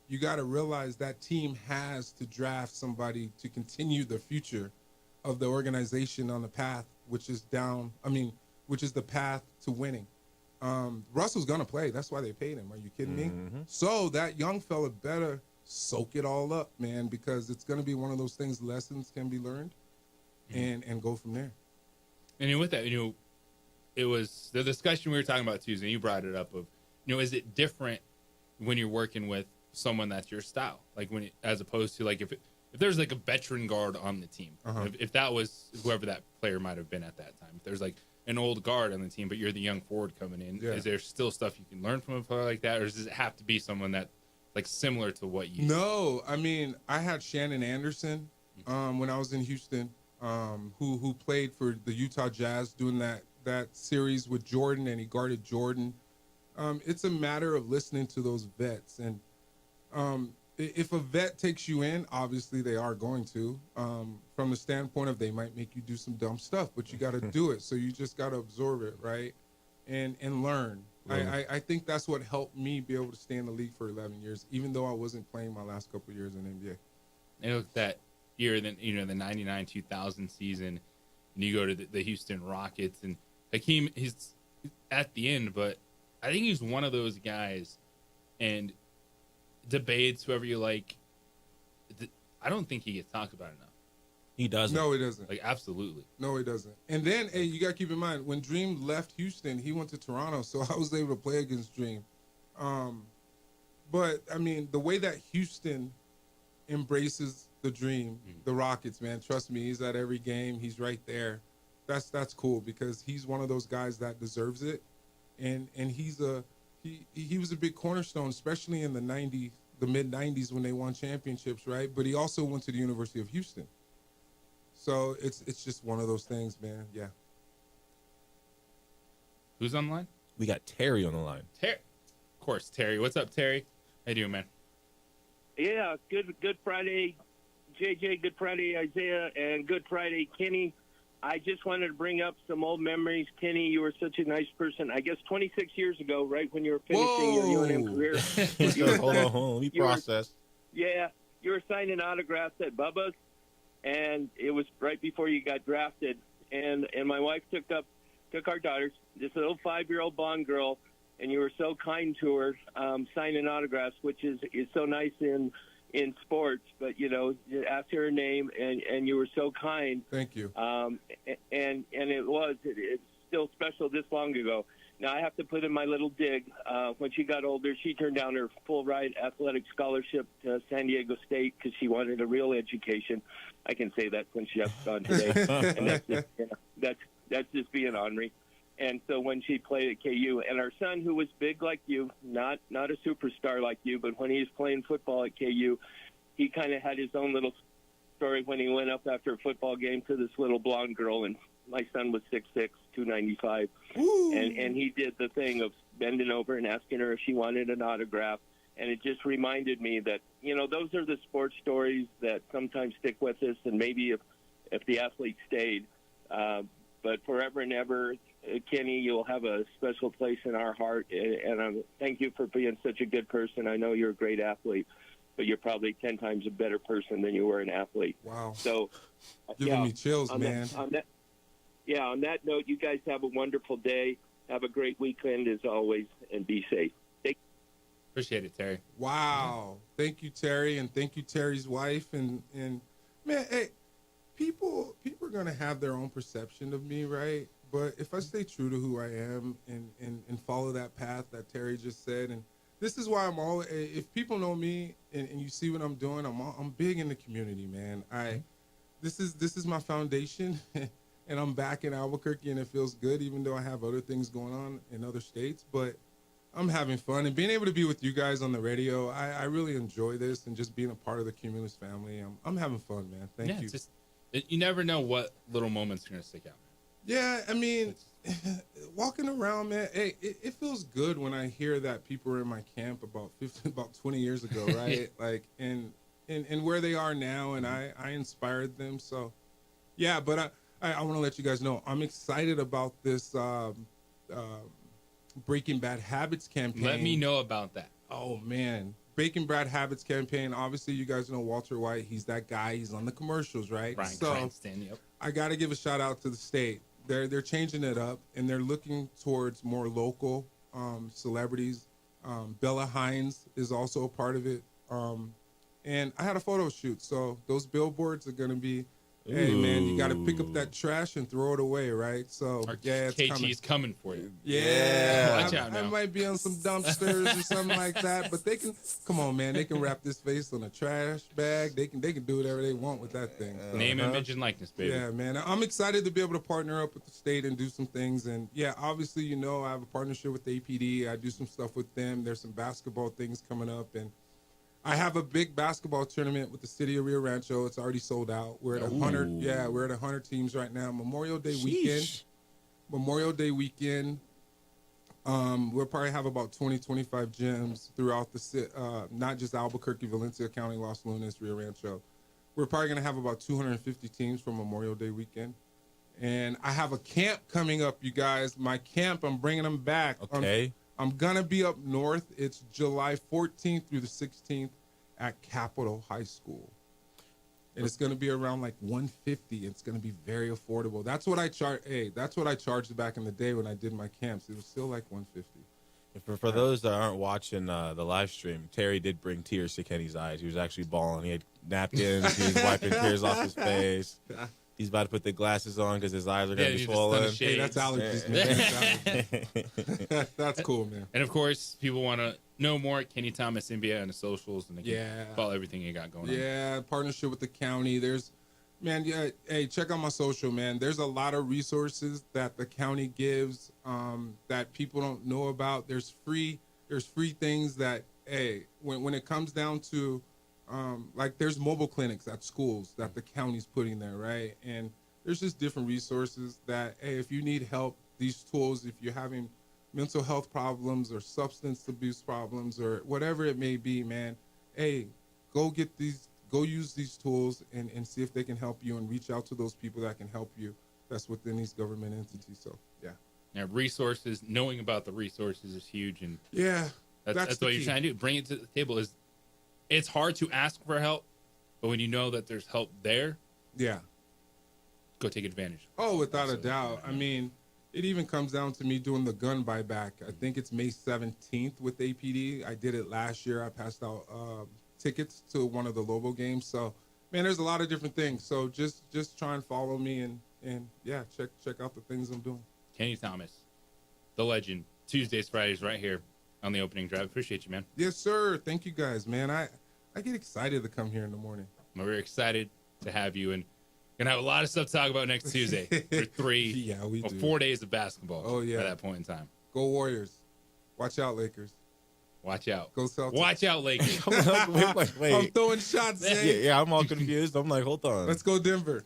you got to realize that team has to draft somebody to continue the future of the organization on the path, which is the path to winning. Russell's going to play. That's why they paid him. Are you kidding me? So that young fella better soak it all up, man, because it's going to be one of those things, lessons can be learned and go from there. And with that, it was the discussion we were talking about Tuesday. You brought it up of, is it different when you're working with someone that's your style, like as opposed to like if there's like a veteran guard on the team, if that was whoever that player might have been at that time, if there's like an old guard on the team, but you're the young forward coming in, is there still stuff you can learn from a player like that, or does it have to be someone that like similar to what you? No, I mean I had Shannon Anderson when I was in Houston, who played for the Utah Jazz doing that series with Jordan, and he guarded Jordan. It's a matter of listening to those vets, and if a vet takes you in, obviously they are going to, from the standpoint of they might make you do some dumb stuff, but you got to do it. So you just got to absorb it, right? And learn. I think that's what helped me be able to stay in the league for 11 years, even though I wasn't playing my last couple of years in the NBA. And look, that year, then the 99-2000 season, and you go to the Houston Rockets, and Hakeem, he's at the end, but I think he's one of those guys, and debates, whoever you like, I don't think he gets talked about enough. He doesn't. No, he doesn't. Like, absolutely. No, he doesn't. And then, hey, you got to keep in mind, when Dream left Houston, he went to Toronto, so I was able to play against Dream. But, I mean, the way that Houston embraces the Dream, the Rockets, man, trust me, he's at every game. He's right there. That's cool, because he's one of those guys that deserves it. And he was a big cornerstone, especially in the mid-90s when they won championships, right? But he also went to the University of Houston. So it's just one of those things, man. Yeah. Who's on the line? We got Terry on the line. Terry. Of course, Terry. What's up, Terry? How you doing, man? Yeah, Good Friday, JJ. Good Friday, Isaiah, and Good Friday, Kenny. I just wanted to bring up some old memories. Kenny, you were such a nice person. I guess 26 years ago, right when you were finishing your UNM career. Hold on. Let me process. You were signing autographs at Bubba's, and it was right before you got drafted. And my wife took our daughters, this little 5-year-old blonde girl, and you were so kind to her, signing autographs, which is so nice in sports, but you asked her name, and you were so kind. Thank you. And it's still special this long ago. Now I have to put in my little dig. When she got older, she turned down her full ride athletic scholarship to San Diego State because she wanted a real education. I can say that since Jeff's gone today, and that's just being ornery. And so when she played at KU, and our son, who was big like you, not a superstar like you, but when he was playing football at KU, he kind of had his own little story when he went up after a football game to this little blonde girl, and my son was 6'6", 295, and he did the thing of bending over and asking her if she wanted an autograph, and it just reminded me that those are the sports stories that sometimes stick with us, and maybe if the athlete stayed, but forever and ever. Kenny, you'll have a special place in our heart, and thank you for being such a good person. I know you're a great athlete, but you're probably 10 times a better person than you were an athlete. Wow. So, giving me chills, man. On that note, you guys have a wonderful day. Have a great weekend as always, and be safe. Appreciate it, Terry. Wow. Thank you, Terry, and thank you, Terry's wife. And man, hey, people are going to have their own perception of me, right? But if I stay true to who I am and follow that path that Terry just said, and this is why I'm always. If people know me and you see what I'm doing, I'm big in the community, man. This is my foundation, and I'm back in Albuquerque, and it feels good, even though I have other things going on in other states. But I'm having fun, and being able to be with you guys on the radio, I really enjoy this, and just being a part of the Cumulus family. I'm having fun, man. Thank you. You never know what little moments are gonna stick out. Yeah, I mean, walking around, man, hey, it feels good when I hear that people are in my camp about 20 years ago, right? Like, and where they are now, and I inspired them. So, yeah, but I want to let you guys know I'm excited about this Breaking Bad Habits campaign. Let me know about that. Oh, man. Breaking Bad Habits campaign. Obviously, you guys know Walter White. He's that guy. He's on the commercials, right? Bryan so Cranston, yep. I got to give a shout out to the state. They're changing it up, and they're looking towards more local celebrities. Bella Hines is also a part of it. And I had a photo shoot, so those billboards are going to be, hey, man, you got to pick up that trash and throw it away, right? So, yeah, it's KG's coming for you. Yeah. Watch out now. I might be on some dumpsters or something like that, but they can, come on, man, they can wrap this face on a trash bag. They can do whatever they want with that thing. So, Name, image, and likeness, baby. Yeah, man. I'm excited to be able to partner up with the state and do some things. And, yeah, obviously, you know, I have a partnership with the APD. I do some stuff with them. There's some basketball things coming up. And I have a big basketball tournament with the city of Rio Rancho. It's already sold out. We're at 100. Yeah, we're at 100 teams right now. Memorial Day weekend. We'll probably have about 20, 25 gyms throughout the city, not just Albuquerque, Valencia County, Los Lunas, Rio Rancho. We're probably going to have about 250 teams for Memorial Day weekend. And I have a camp coming up, you guys. My camp, I'm bringing them back. Okay. I'm going to be up north. It's July 14th through the 16th at Capitol High School. And it's going to be around like $150. It's going to be very affordable. That's what I charge. Hey, that's what I charged back in the day when I did my camps. It was still like $150. For those that aren't watching the live stream, Terry did bring tears to Kenny's eyes. He was actually bawling. He had napkins. He was wiping tears off his face. He's about to put the glasses on because his eyes are going to be swollen. Hey, that's allergies, man. That's cool, man. And, of course, people want to know more. Kenny Thomas, NBA on the socials, and they can follow everything you got going on. Yeah, partnership with the county. Hey, check out my social, man. There's a lot of resources that the county gives that people don't know about. There's free things that, hey, when it comes down to, like there's mobile clinics at schools that the county's putting there, right? And there's just different resources that, hey, if you need help, these tools, if you're having mental health problems or substance abuse problems or whatever it may be, man, hey, go use these tools and see if they can help you and reach out to those people that can help you that's within these government entities. So, yeah. Yeah, resources, knowing about the resources is huge. And yeah, that's what you're trying to do. Bring it to the table. It's hard to ask for help, but when you know that there's help there, go take advantage. Oh, without a doubt. I mean, it even comes down to me doing the gun buyback. I think it's May 17th with APD. I did it last year. I passed out tickets to one of the Lobo games. So, man, there's a lot of different things. So just try and follow me and yeah, check out the things I'm doing. Kenny Thomas, the legend. Tuesdays, Fridays, right here on the opening drive. Appreciate you, man. Yes, sir. Thank you, guys, man. I get excited to come here in the morning. Well, we're excited to have you, and gonna have a lot of stuff to talk about next Tuesday for 4 days of basketball. Oh yeah, at that point in time. Go Warriors! Watch out, Lakers! Watch out! Go Celtics! Watch out, Lakers! wait. I'm throwing shots. Zay. Yeah, I'm all confused. I'm like, hold on. Let's go Denver.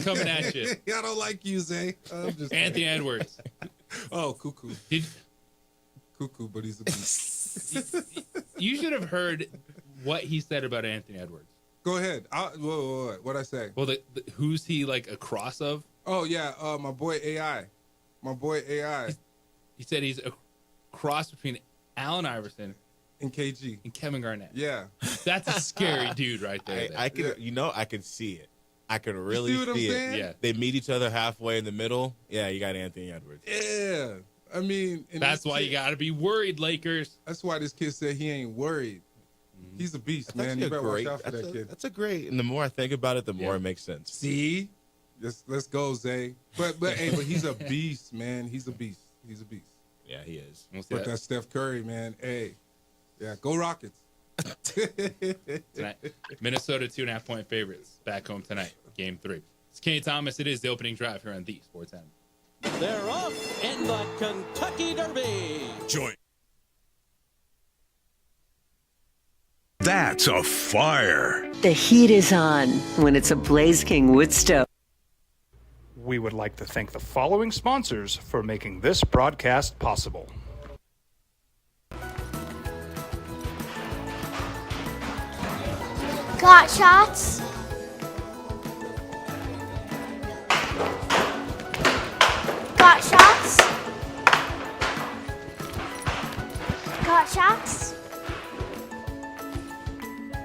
Coming at you. I don't like you, Zay. Anthony Edwards. Oh, cuckoo. Cuckoo, but he's a beast. You should have heard what he said about Anthony Edwards. Go ahead. What'd I say? Well, who's he like a cross of? Oh, yeah. My boy AI. He said he's a cross between Allen Iverson and KG and Kevin Garnett. Yeah. That's a scary dude right there. I can see it. I can really see it. Yeah. They meet each other halfway in the middle. Yeah, you got Anthony Edwards. Yeah. I mean, that's why you got to be worried, Lakers. That's why this kid said he ain't worried. He's a beast, man. You better watch out for that kid. That's a great. And the more I think about it, the more it makes sense. See, let's go, Zay. But he's a beast, man. He's a beast. Yeah, he is. But that Steph Curry, man. Hey, Yeah, go Rockets. Tonight, Minnesota 2.5-point favorites back home tonight. Game 3. It's Kenny Thomas. It is the opening drive here on the Sports Animal. They're off in the Kentucky Derby. Join. That's a fire. The heat is on when it's a Blaze King wood stove. We would like to thank the following sponsors for making this broadcast possible. Got shots. Got shots. Got shots.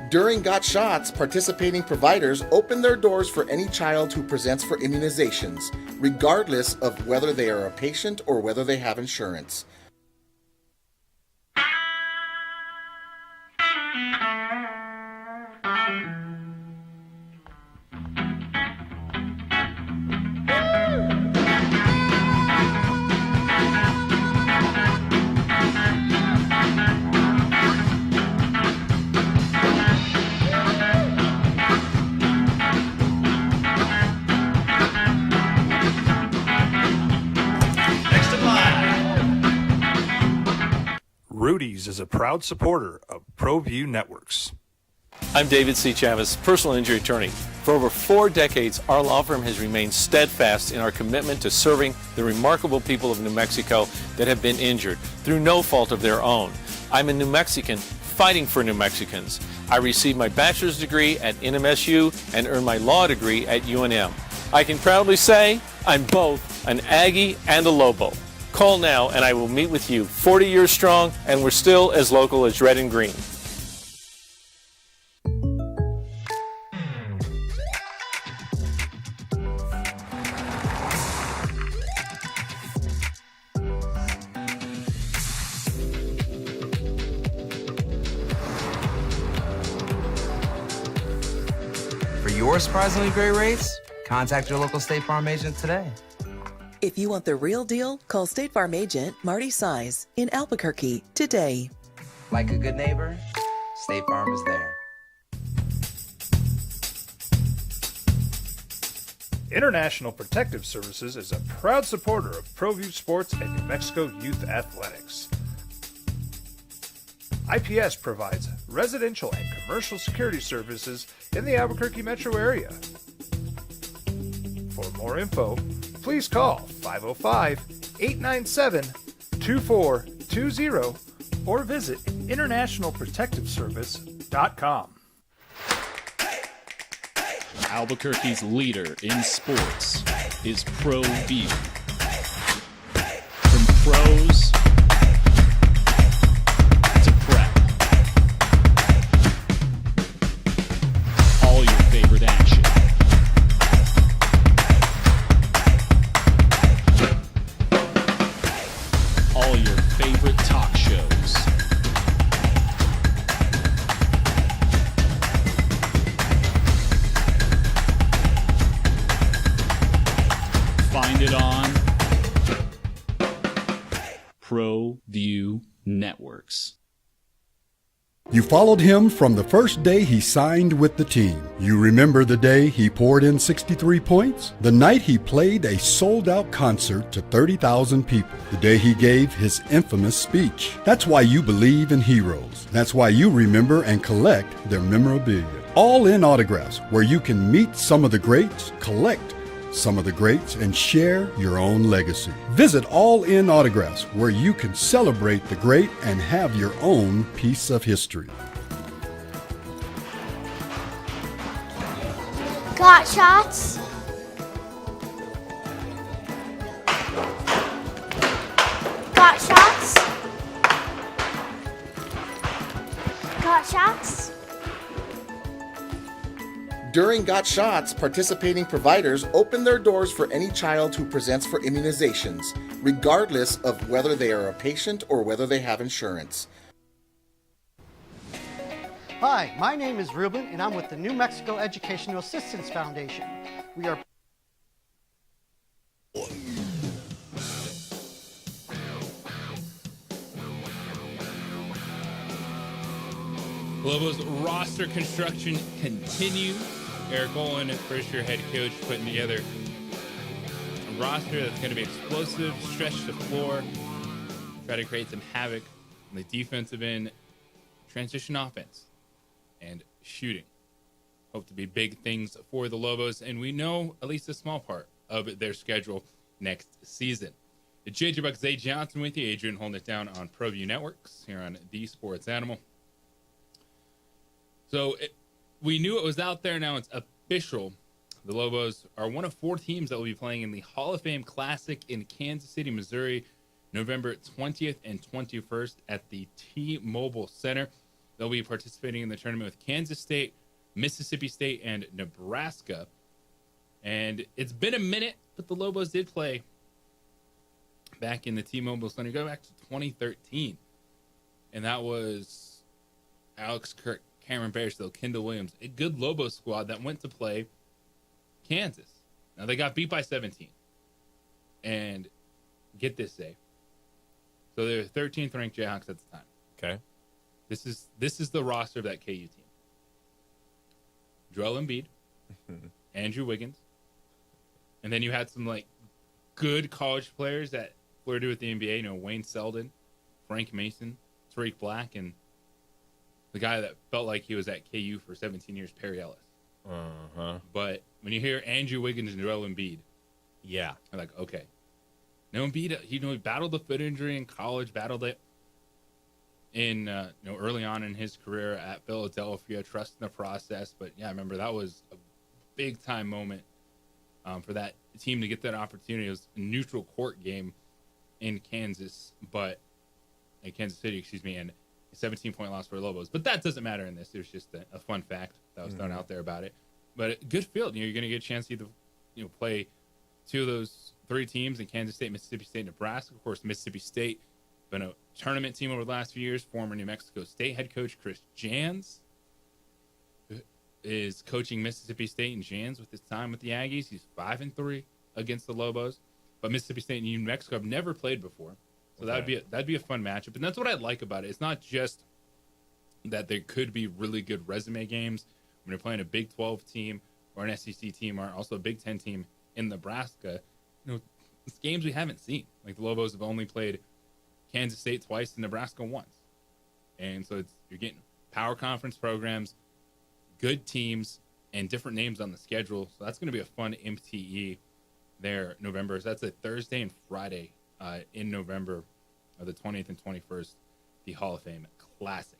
During Got Shots, participating providers open their doors for any child who presents for immunizations, regardless of whether they are a patient or whether they have insurance. Rudy's is a proud supporter of ProView Networks. I'm David C. Chavez, personal injury attorney. For over 4 decades, our law firm has remained steadfast in our commitment to serving the remarkable people of New Mexico that have been injured through no fault of their own. I'm a New Mexican fighting for New Mexicans. I received my bachelor's degree at NMSU and earned my law degree at UNM. I can proudly say I'm both an Aggie and a Lobo. Call now and I will meet with you. 40 years strong, and we're still as local as red and green. For your surprisingly great rates, contact your local State Farm agent today. If you want the real deal, call State Farm agent Marty Size in Albuquerque today. Like a good neighbor, State Farm is there. International Protective Services is a proud supporter of ProView Sports and New Mexico Youth Athletics. IPS provides residential and commercial security services in the Albuquerque metro area. For more info, please call 505-897-2420 or visit internationalprotectiveservice.com. Albuquerque's leader in sports is ProView. From pros to prep, all your favorite action. All your favorite talk shows. Find it on ProView Networks. You followed him from the first day he signed with the team. You remember the day he poured in 63 points? The night he played a sold-out concert to 30,000 people. The day he gave his infamous speech. That's why you believe in heroes. That's why you remember and collect their memorabilia. All in Autographs, where you can meet some of the greats, collect some of the greats, and share your own legacy. Visit All In Autographs, where you can celebrate the great and have your own piece of history. Got shots. Got shots. Got shots. During Got Shots, participating providers open their doors for any child who presents for immunizations, regardless of whether they are a patient or whether they have insurance. Hi, my name is Ruben, and I'm with the New Mexico Educational Assistance Foundation. We are Lobos roster construction continues. Eric Olin, first-year head coach, putting together a roster that's going to be explosive, stretch the floor, try to create some havoc on the defensive end, transition offense, and shooting. Hope to be big things for the Lobos, and we know at least a small part of their schedule next season. It's JJ Buck, Zay Johnson with you. Adrian holding it down on ProView Networks here on The Sports Animal. So we knew it was out there. Now it's official. The Lobos are one of 4 teams that will be playing in the Hall of Fame Classic in Kansas City, Missouri, November 20th and 21st at the T-Mobile Center. They'll be participating in the tournament with Kansas State, Mississippi State, and Nebraska. And it's been a minute, but the Lobos did play back in the T-Mobile Center. Go back to 2013. And that was Alex Kirk, Cameron Bearsfield, Kendall Williams, a good Lobos squad that went to play Kansas. Now, they got beat by 17. And get this, Zay. So they're 13th ranked Jayhawks at the time. Okay. This is the roster of that KU team. Joel Embiid, Andrew Wiggins, and then you had some like good college players that flirted with the NBA. You know, Wayne Selden, Frank Mason, Tariq Black, and the guy that felt like he was at KU for 17 years, Perry Ellis. But when you hear Andrew Wiggins and Joel Embiid, yeah, you're like, okay. Now Embiid, he battled the foot injury in college, battled it in early on in his career at Philadelphia, trusting the process. But yeah, I remember that was a big time moment for that team to get that opportunity. It was a neutral court game in Kansas, Kansas City, and a 17-point loss for the Lobos. But that doesn't matter in this. There's just a fun fact that was thrown out there about it. But a good field. You're going to get a chance to either play 2 of those 3 teams in Kansas State, Mississippi State, Nebraska. Of course, Mississippi State been a tournament team over the last few years. Former New Mexico State head coach Chris Jans is coaching Mississippi State and Jans with his time with the Aggies. He's 5-3 against the Lobos, but Mississippi State and New Mexico have never played before, so that'd be a fun matchup. And that's what I like about it. It's not just that there could be really good resume games when you're playing a Big 12 team or an SEC team or also a Big 10 team in Nebraska. It's games we haven't seen. Like the Lobos have only played Kansas State twice and Nebraska once. And so you're getting power conference programs, good teams, and different names on the schedule. So that's going to be a fun MTE there November. So that's a Thursday and Friday in November of the 20th and 21st, the Hall of Fame Classic.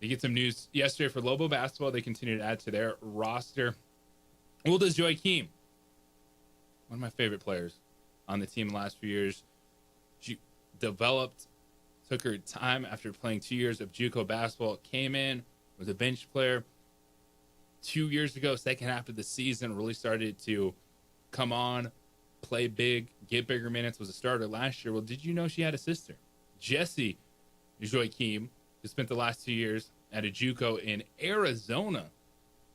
They get some news yesterday for Lobo basketball. They continue to add to their roster. Uldis Joachim, one of my favorite players on the team the last few years. She took her time after playing 2 years of JUCO basketball, came in, was a bench player. 2 years ago, second half of the season, really started to come on, play big, get bigger minutes, was a starter last year. Well, did you know she had a sister? Jessie Joachim, who spent the last 2 years at a JUCO in Arizona,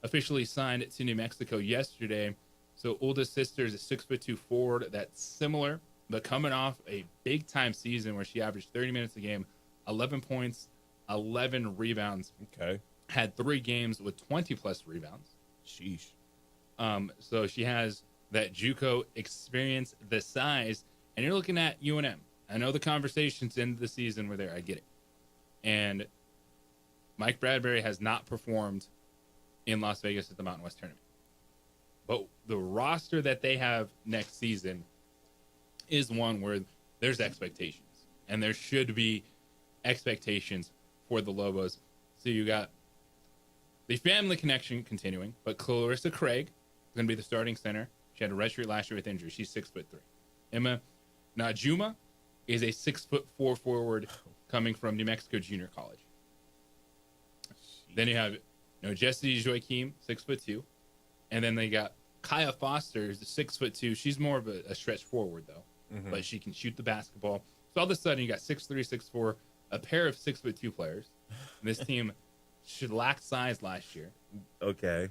officially signed to New Mexico yesterday. So Uldis' sister is a 6'2" forward that's similar, but coming off a big-time season where she averaged 30 minutes a game, 11 points, 11 rebounds. Okay. Had 3 games with 20-plus rebounds. Sheesh. So she has that JUCO experience, the size, and you're looking at UNM. I know the conversations in the season were there. I get it. And Mike Bradbury has not performed in Las Vegas at the Mountain West Tournament. But the roster that they have next season is one where there's expectations. And there should be expectations for the Lobos. So you got the family connection continuing, but Clarissa Craig is going to be the starting center. She had a redshirt last year with injury. She's 6'3". Emma Najuma is a 6'4" forward coming from New Mexico Junior College. Then you have Jessie Joachim, 6'2", and then they got Kaya Foster, who's a 6'2". She's more of a stretch forward though, but she can shoot the basketball. So all of a sudden you got 6'3", 6'4", a pair of 6'2" players. And this team should lack size last year. Okay.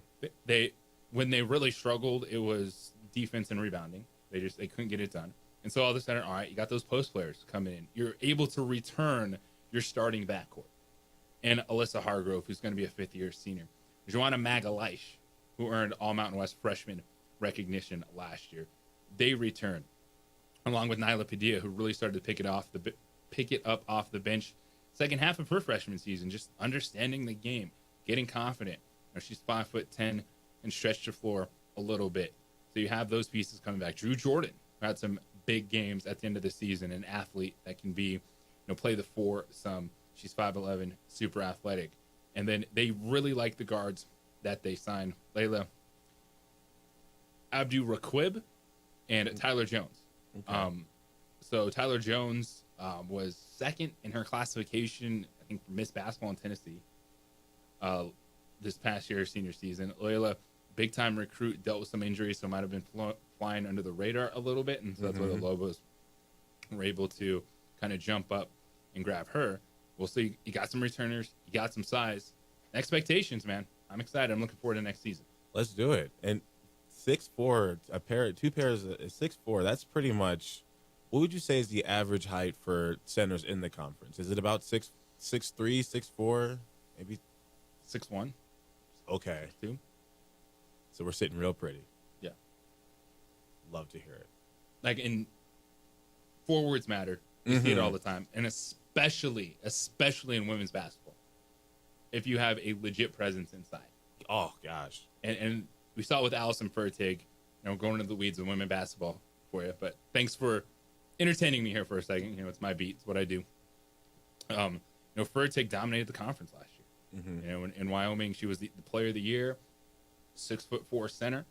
When they really struggled, it was defense and rebounding. They couldn't get it done. And so all of a sudden, all right, you got those post players coming in. You're able to return your starting backcourt. and Alyssa Hargrove, who's going to be a fifth-year senior. Joanna Magalhaes, who earned All Mountain West freshman recognition last year. They return, along with Nyla Padilla, who really started to pick it up off the bench second half of her freshman season, just understanding the game, getting confident. She's 5'10" and stretched the floor a little bit. So you have those pieces coming back. Drew Jordan, who had some big games at the end of the season, an athlete that can be, play the four some. She's 5'11", super athletic. And then they really like the guards that they signed, Layla Abdul-Raquib and Tyler Jones. Okay. So Tyler Jones was second in her classification, I think, for Miss Basketball in Tennessee this past year, senior season. Layla, big-time recruit, dealt with some injuries, so might have been flying under the radar a little bit, and so that's why the Lobos were able to kind of jump up and grab her. We'll see. You got some returners. You got some size. Expectations, man. I'm excited. I'm looking forward to next season. Let's do it. And 6'4", two pairs of 6'4", that's pretty much, what would you say is the average height for centers in the conference? Is it about 6'3", 6'4", maybe 6'1"? Okay. 2. So we're sitting real pretty. Yeah. Love to hear it. Like, in forwards matter. You see it all the time. And especially in women's basketball, if you have a legit presence inside. Oh, gosh. And we saw it with Allison Fertig. Going into the weeds of women basketball for you. But thanks for entertaining me here for a second. It's my beat. It's what I do. Fertig dominated the conference last year. In Wyoming, she was the player of the year, 6'4" center,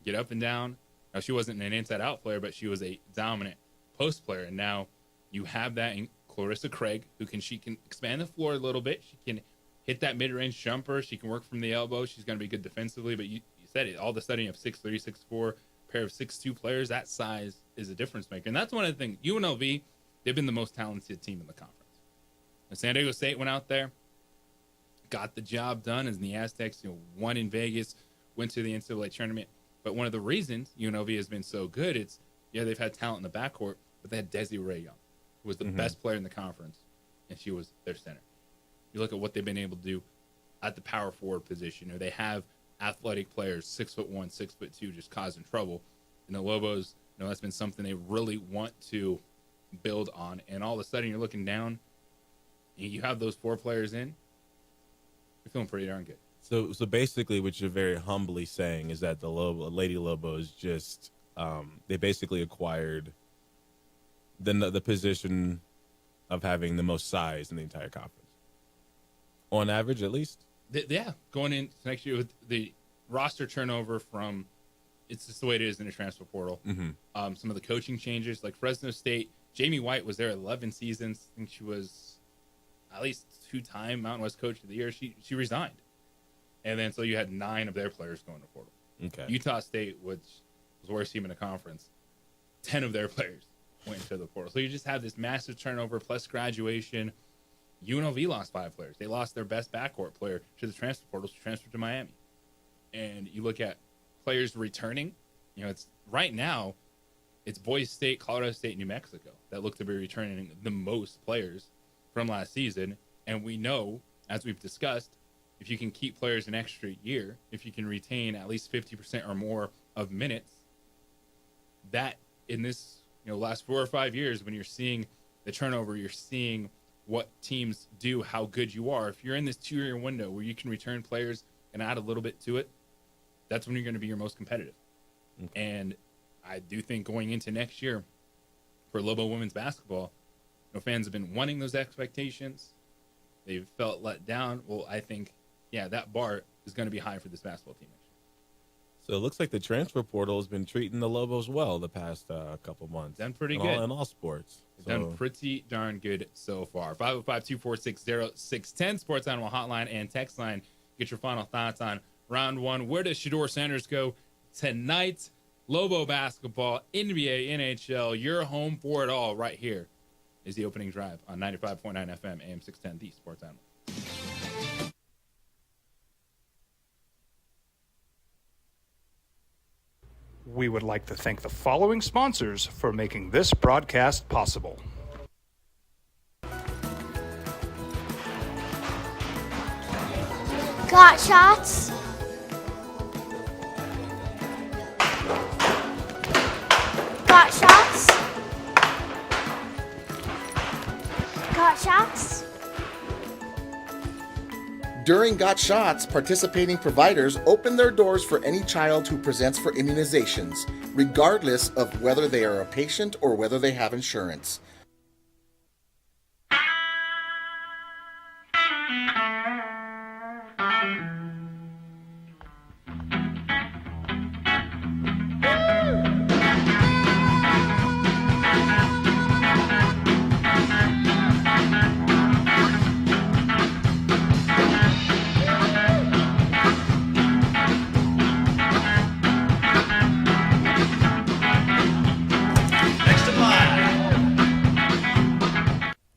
get up and down. Now, she wasn't an inside-out player, but she was a dominant post player. And now you have that in Clarissa Craig, she can expand the floor a little bit. She can hit that mid-range jumper. She can work from the elbow. She's going to be good defensively. But you said it, all of a sudden you have 6'3", 6'4", pair of 6'2" players. That size is a difference maker. And that's one of the things. UNLV, they've been the most talented team in the conference. And San Diego State went out there, got the job done, as the Aztecs won in Vegas, went to the NCAA tournament. But one of the reasons UNLV has been so good, they've had talent in the backcourt, but they had Desiree Young, who was the best player in the conference, and she was their center. You look at what they've been able to do at the power forward position. They have athletic players, 6'1", 6'2", just causing trouble. And the Lobos, that's been something they really want to build on. And all of a sudden, you're looking down, and you have those 4 players in. You're feeling pretty darn good. So basically, what you're very humbly saying is that the Lady Lobos just they basically acquired the position of having the most size in the entire conference, on average, at least. Yeah, going into next year with the roster turnover from, it's just the way it is in the transfer portal. Some of the coaching changes, like Fresno State, Jamie White was there 11 seasons. I think she was at least 2-time Mountain West Coach of the Year. She resigned. And then so you had 9 of their players going to portal. Okay. Utah State, which was the worst team in the conference, 10 of their players went into the portal. So you just have this massive turnover plus graduation. UNLV lost 5 players. They lost their best backcourt player to the transfer portal, to transfer to Miami. And you look at players returning, it's right now, it's Boise State, Colorado State, New Mexico that look to be returning the most players from last season. And we know, as we've discussed, if you can keep players an extra year, if you can retain at least 50% or more of minutes, that in this last 4 or 5 years, when you're seeing the turnover, you're seeing what teams do, how good you are. If you're in this 2-year window where you can return players and add a little bit to it, that's when you're going to be your most competitive. Okay. And I do think going into next year for Lobo women's basketball, fans have been wanting those expectations. They've felt let down. Well, I think, that bar is going to be high for this basketball team next year. So it looks like the transfer portal has been treating the Lobos well the past couple months. Done pretty good. In all sports. Done pretty darn good so far. 505-246-0610, Sports Animal Hotline and text line. Get your final thoughts on round 1. Where does Shedeur Sanders go tonight? Lobo basketball, NBA, NHL, you're home for it all. Right here is the opening drive on 95.9 FM, AM 610, the Sports Animal. We would like to thank the following sponsors for making this broadcast possible. Got shots? Got shots? Got shots? During Got Shots, participating providers open their doors for any child who presents for immunizations, regardless of whether they are a patient or whether they have insurance.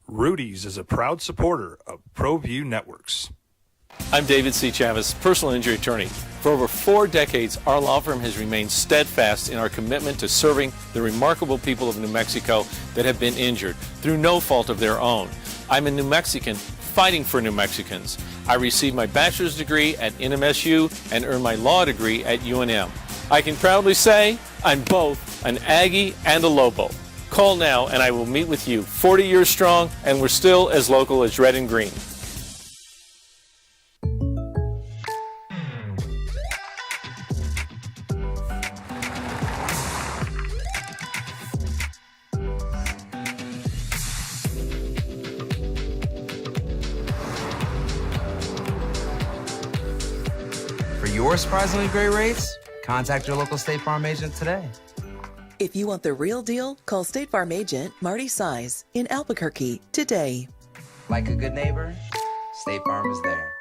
Rudy's is a proud supporter of ProView Networks. I'm David C. Chavez, personal injury attorney. For over 4 decades, our law firm has remained steadfast in our commitment to serving the remarkable people of New Mexico that have been injured through no fault of their own. I'm a New Mexican fighting for New Mexicans. I received my bachelor's degree at NMSU and earned my law degree at UNM. I can proudly say I'm both an Aggie and a Lobo. Call now and I will meet with you. 40 years strong, and we're still as local as red and green. For your surprisingly great rates, contact your local State Farm agent today. If you want the real deal, call State Farm agent Marty Size in Albuquerque today. Like a good neighbor, State Farm is there.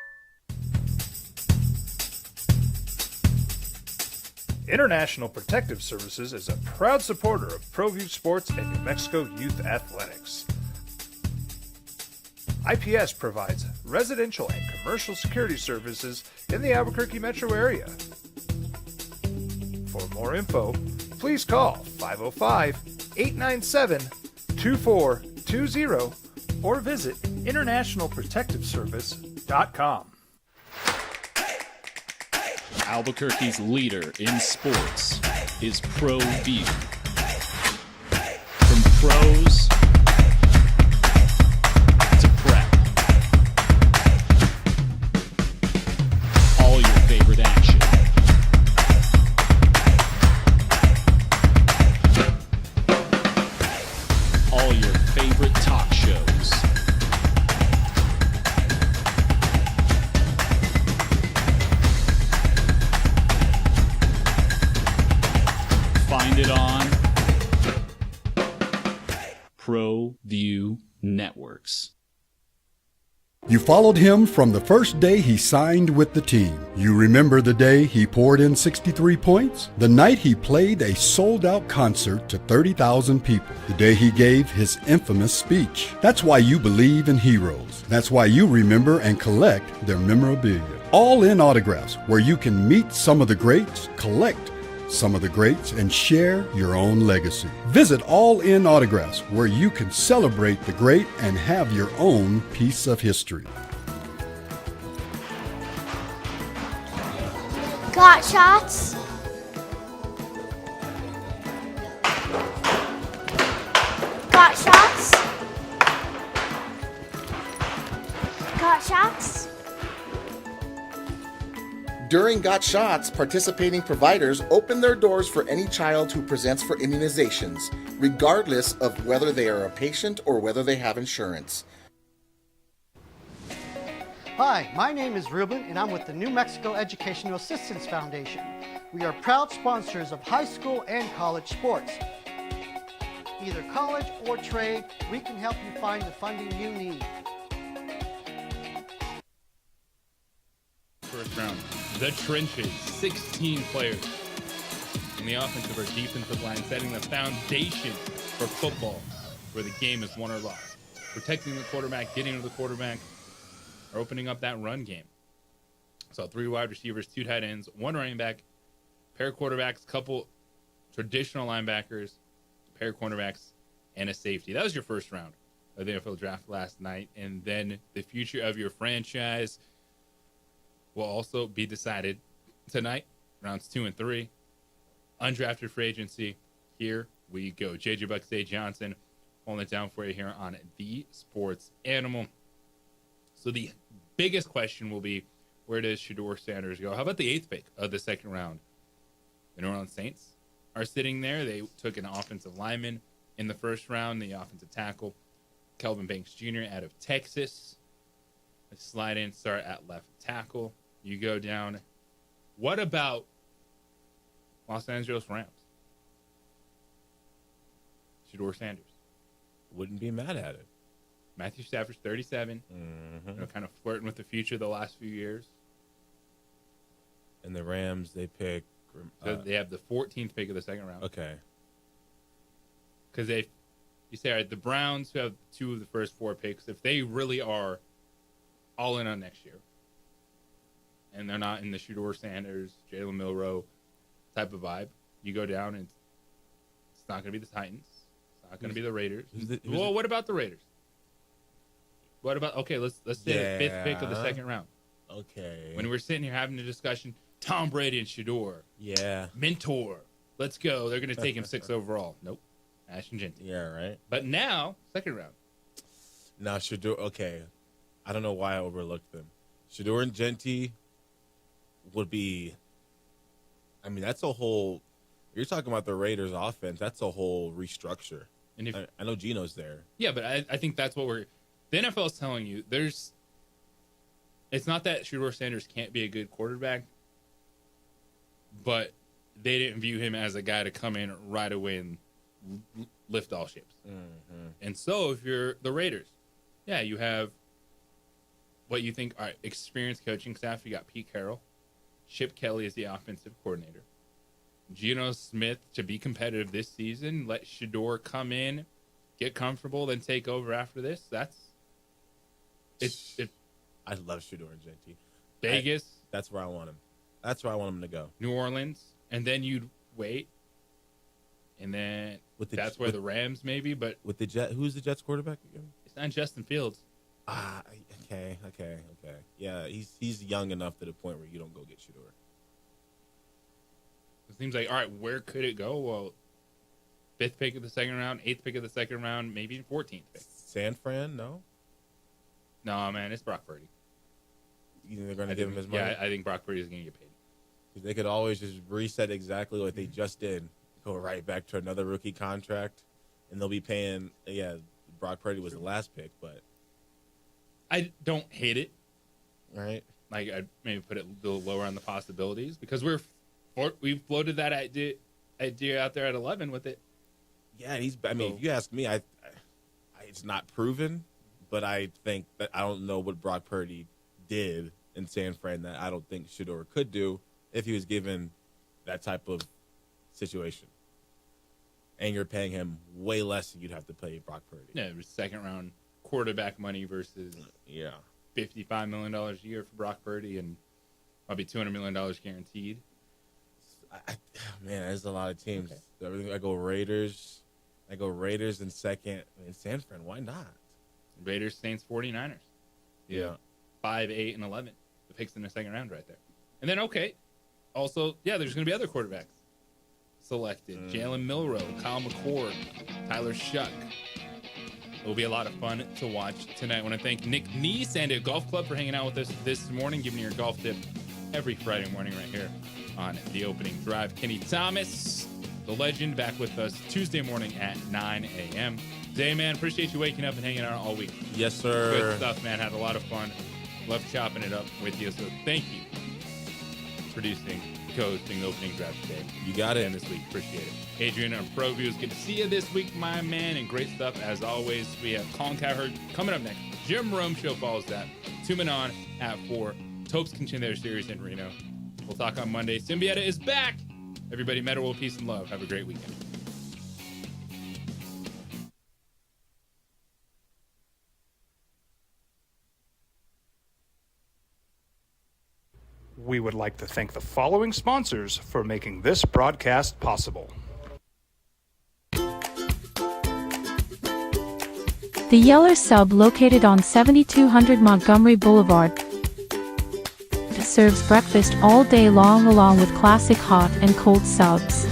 International Protective Services is a proud supporter of ProView Sports and New Mexico Youth Athletics. IPS provides residential and commercial security services in the Albuquerque metro area. For more info, please call 505-897-2420 or visit internationalprotectiveservice.com. Albuquerque's leader in sports is ProView. From pros to prep. All your favorite action. All your favorite talk shows. Find it on ProView Networks. You followed him from the first day he signed with the team. You remember the day he poured in 63 points? The night he played a sold-out concert to 30,000 people. The day he gave his infamous speech. That's why you believe in heroes. That's why you remember and collect their memorabilia. All in autographs, where you can meet some of the greats, collect some of the greats, and share your own legacy. Visit All In Autographs, where you can celebrate the great and have your own piece of history. Got shots? Got shots? Got shots? During Got Shots, participating providers open their doors for any child who presents for immunizations, regardless of whether they are a patient or whether they have insurance. Hi, my name is Ruben, and I'm with the New Mexico Educational Assistance Foundation. We are proud sponsors of high school and college sports. Either college or trade, we can help you find the funding you need. First round, the trenches, 16 players in the offensive or defensive line, setting the foundation for football, where the game is won or lost. Protecting the quarterback, getting to the quarterback, or opening up that run game. So 3 wide receivers, 2 tight ends, 1 running back, pair of quarterbacks, couple traditional linebackers, pair of cornerbacks, and a safety. That was your first round of the NFL draft last night. And then the future of your franchise. will also be decided tonight, rounds 2 and 3. Undrafted free agency. Here we go. JJ Bucksday Johnson holding it down for you here on The Sports Animal. So the biggest question will be, where does Shedeur Sanders go? How about the 8th pick of the second round? The New Orleans Saints are sitting there. They took an offensive lineman in the first round, the offensive tackle, Kelvin Banks Jr. out of Texas. A slide in, start at left tackle. You go down. What about Los Angeles Rams? Shedeur Sanders. Wouldn't be mad at it. Matthew Stafford's 37. Kind of flirting with the future the last few years. And the Rams, they pick. So they have the 14th pick of the second round. Okay. Because you say, all right, the Browns, who have 2 of the first 4 picks, if they really are all in on next year, and they're not in the Shedeur Sanders, Jalen Milroe type of vibe, you go down and it's not going to be the Titans. It's not going to be the Raiders. What about the Raiders? What about, okay, let's say the 5th pick of the second round. Okay. When we're sitting here having a discussion, Tom Brady and Shedeur. Yeah. Mentor. Let's go. They're going to take him 6 overall. Nope. Ashton Genty. Yeah, right. But now, second round. Now, Shedeur, okay. I don't know why I overlooked them. Shedeur and Genty would be, I mean, that's a whole, you're talking about the Raiders offense. That's a whole restructure. And if, I know Gino's there. Yeah, but I think that's what the NFL is telling you. It's not that Shedeur Sanders can't be a good quarterback, but they didn't view him as a guy to come in right away and lift all ships. And so if you're the Raiders, yeah, you have what you think are experienced coaching staff. You got Pete Carroll. Chip Kelly is the offensive coordinator. Geno Smith, to be competitive this season, let Shedeur come in, get comfortable, then take over after this. I love Shedeur and Genty. Vegas. That's where I want him. That's where I want him to go. New Orleans. And then you'd wait. And then that's where the Rams maybe, but with the Jet, who's the Jets quarterback again? It's not Justin Fields. Okay. Yeah, he's young enough to the point where you don't go get Shedeur. It seems like, all right, where could it go? Well, 5th pick of the second round, 8th pick of the second round, maybe 14th pick. San Fran, no? No, man, it's Brock Purdy. You think they're going to give him his money? Yeah, I think Brock Purdy is going to get paid. Because they could always just reset exactly what they just did. Go right back to another rookie contract, and they'll be paying. Yeah, Brock Purdy was the last pick, but I don't hate it. Right? Like, I'd maybe put it a little lower on the possibilities because we've floated that idea out there at 11 with it. Yeah, if you ask me, it's not proven, but I think that I don't know what Brock Purdy did in San Fran that I don't think Shedeur could do if he was given that type of situation. And you're paying him way less than you'd have to pay Brock Purdy. Yeah, it was second round quarterback money versus $55 million a year for Brock Purdy and probably $200 million guaranteed. Man, there's a lot of teams. Okay. I go Raiders in second. I mean, San Fran, why not? Raiders, Saints, 49ers. Yeah. 5, 8, and 11. The picks in the second round right there. And then, also, there's going to be other quarterbacks selected. Jalen Milroe, Kyle McCord, Tyler Shuck. It will be a lot of fun to watch tonight. I want to thank Nick Neese and Golf Club for hanging out with us this morning, giving you your golf tip every Friday morning right here on The Opening Drive. Kenny Thomas, the legend, back with us Tuesday morning at 9 a.m. Zay, man, appreciate you waking up and hanging out all week. Yes, sir. Good stuff, man. Had a lot of fun. Love chopping it up with you. So thank you for producing, co-hosting the Opening Drive today. You got it. And this week. Appreciate it. Adrian on ProViews. Good to see you this week, my man. And great stuff as always. We have Colin Cowherd coming up next. Jim Rome Show follows that. 2 men on at 4. Topes continue their series in Reno. We'll talk on Monday. Symbieta is back. Everybody, Metal World, peace and love. Have a great weekend. We would like to thank the following sponsors for making this broadcast possible. The Yeller Sub, located on 7200 Montgomery Boulevard. serves breakfast all day long along with classic hot and cold subs.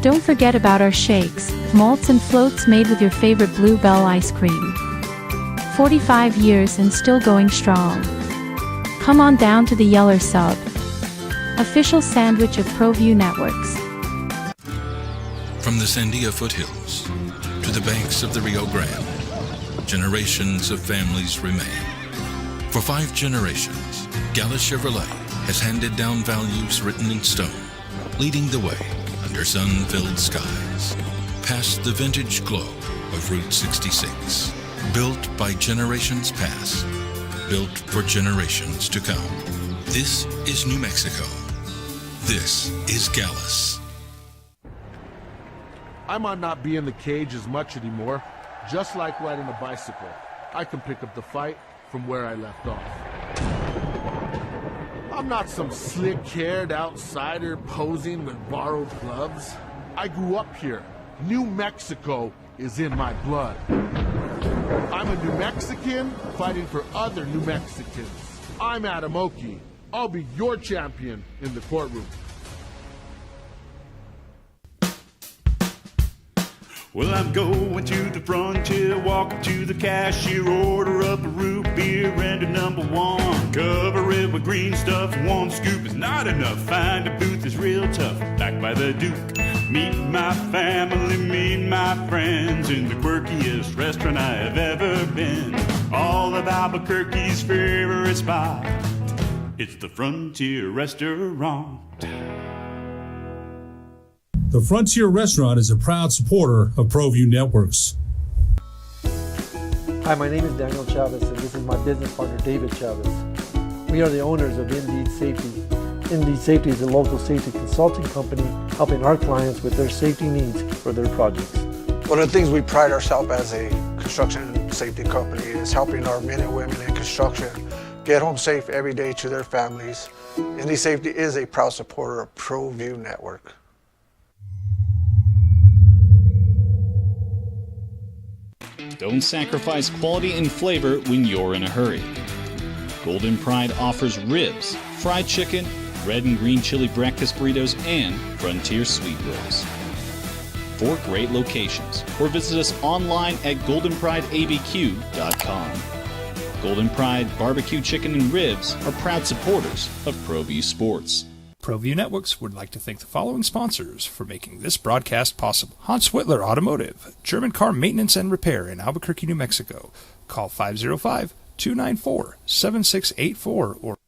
Don't forget about our shakes, malts and floats made with your favorite Bluebell ice cream. 45 years and still going strong. Come on down to the Yeller Sub, official sandwich of ProView Networks. From the Sandia foothills to the banks of the Rio Grande, generations of families remain. For 5 generations, Gallus Chevrolet has handed down values written in stone, leading the way under sun-filled skies, past the vintage glow of Route 66. Built by generations past, built for generations to come. This is New Mexico. This is Gallus. I might not be in the cage as much anymore. Just like riding a bicycle, I can pick up the fight from where I left off. I'm not some slick-haired outsider posing with borrowed gloves. I grew up here. New Mexico is in my blood. I'm a New Mexican fighting for other New Mexicans. I'm Adam Oki. I'll be your champion in the courtroom. Well, I'm going to the frontier, walking to the cashier, order up a root beer and a #1. Cover it with green stuff, 1 scoop is not enough. Find a booth is real tough, back by the Duke. Meet my family, meet my friends in the quirkiest restaurant I have ever been. All of Albuquerque's favorite spot, it's the Frontier Restaurant. The Frontier Restaurant is a proud supporter of ProView Networks. Hi, my name is Daniel Chavez, and this is my business partner, David Chavez. We are the owners of Indeed Safety. Indeed Safety is a local safety consulting company helping our clients with their safety needs for their projects. One of the things we pride ourselves as a construction safety company is helping our men and women in construction get home safe every day to their families. Indeed Safety is a proud supporter of ProView Network. Don't sacrifice quality and flavor when you're in a hurry. Golden Pride offers ribs, fried chicken, red and green chili breakfast burritos, and Frontier sweet rolls. 4 great locations, or visit us online at goldenprideabq.com. Golden Pride Barbecue Chicken and Ribs are proud supporters of ProView Sports. ProView Networks would like to thank the following sponsors for making this broadcast possible. Hans Whitler Automotive, German car maintenance and repair in Albuquerque, New Mexico. Call 505-294-7684 or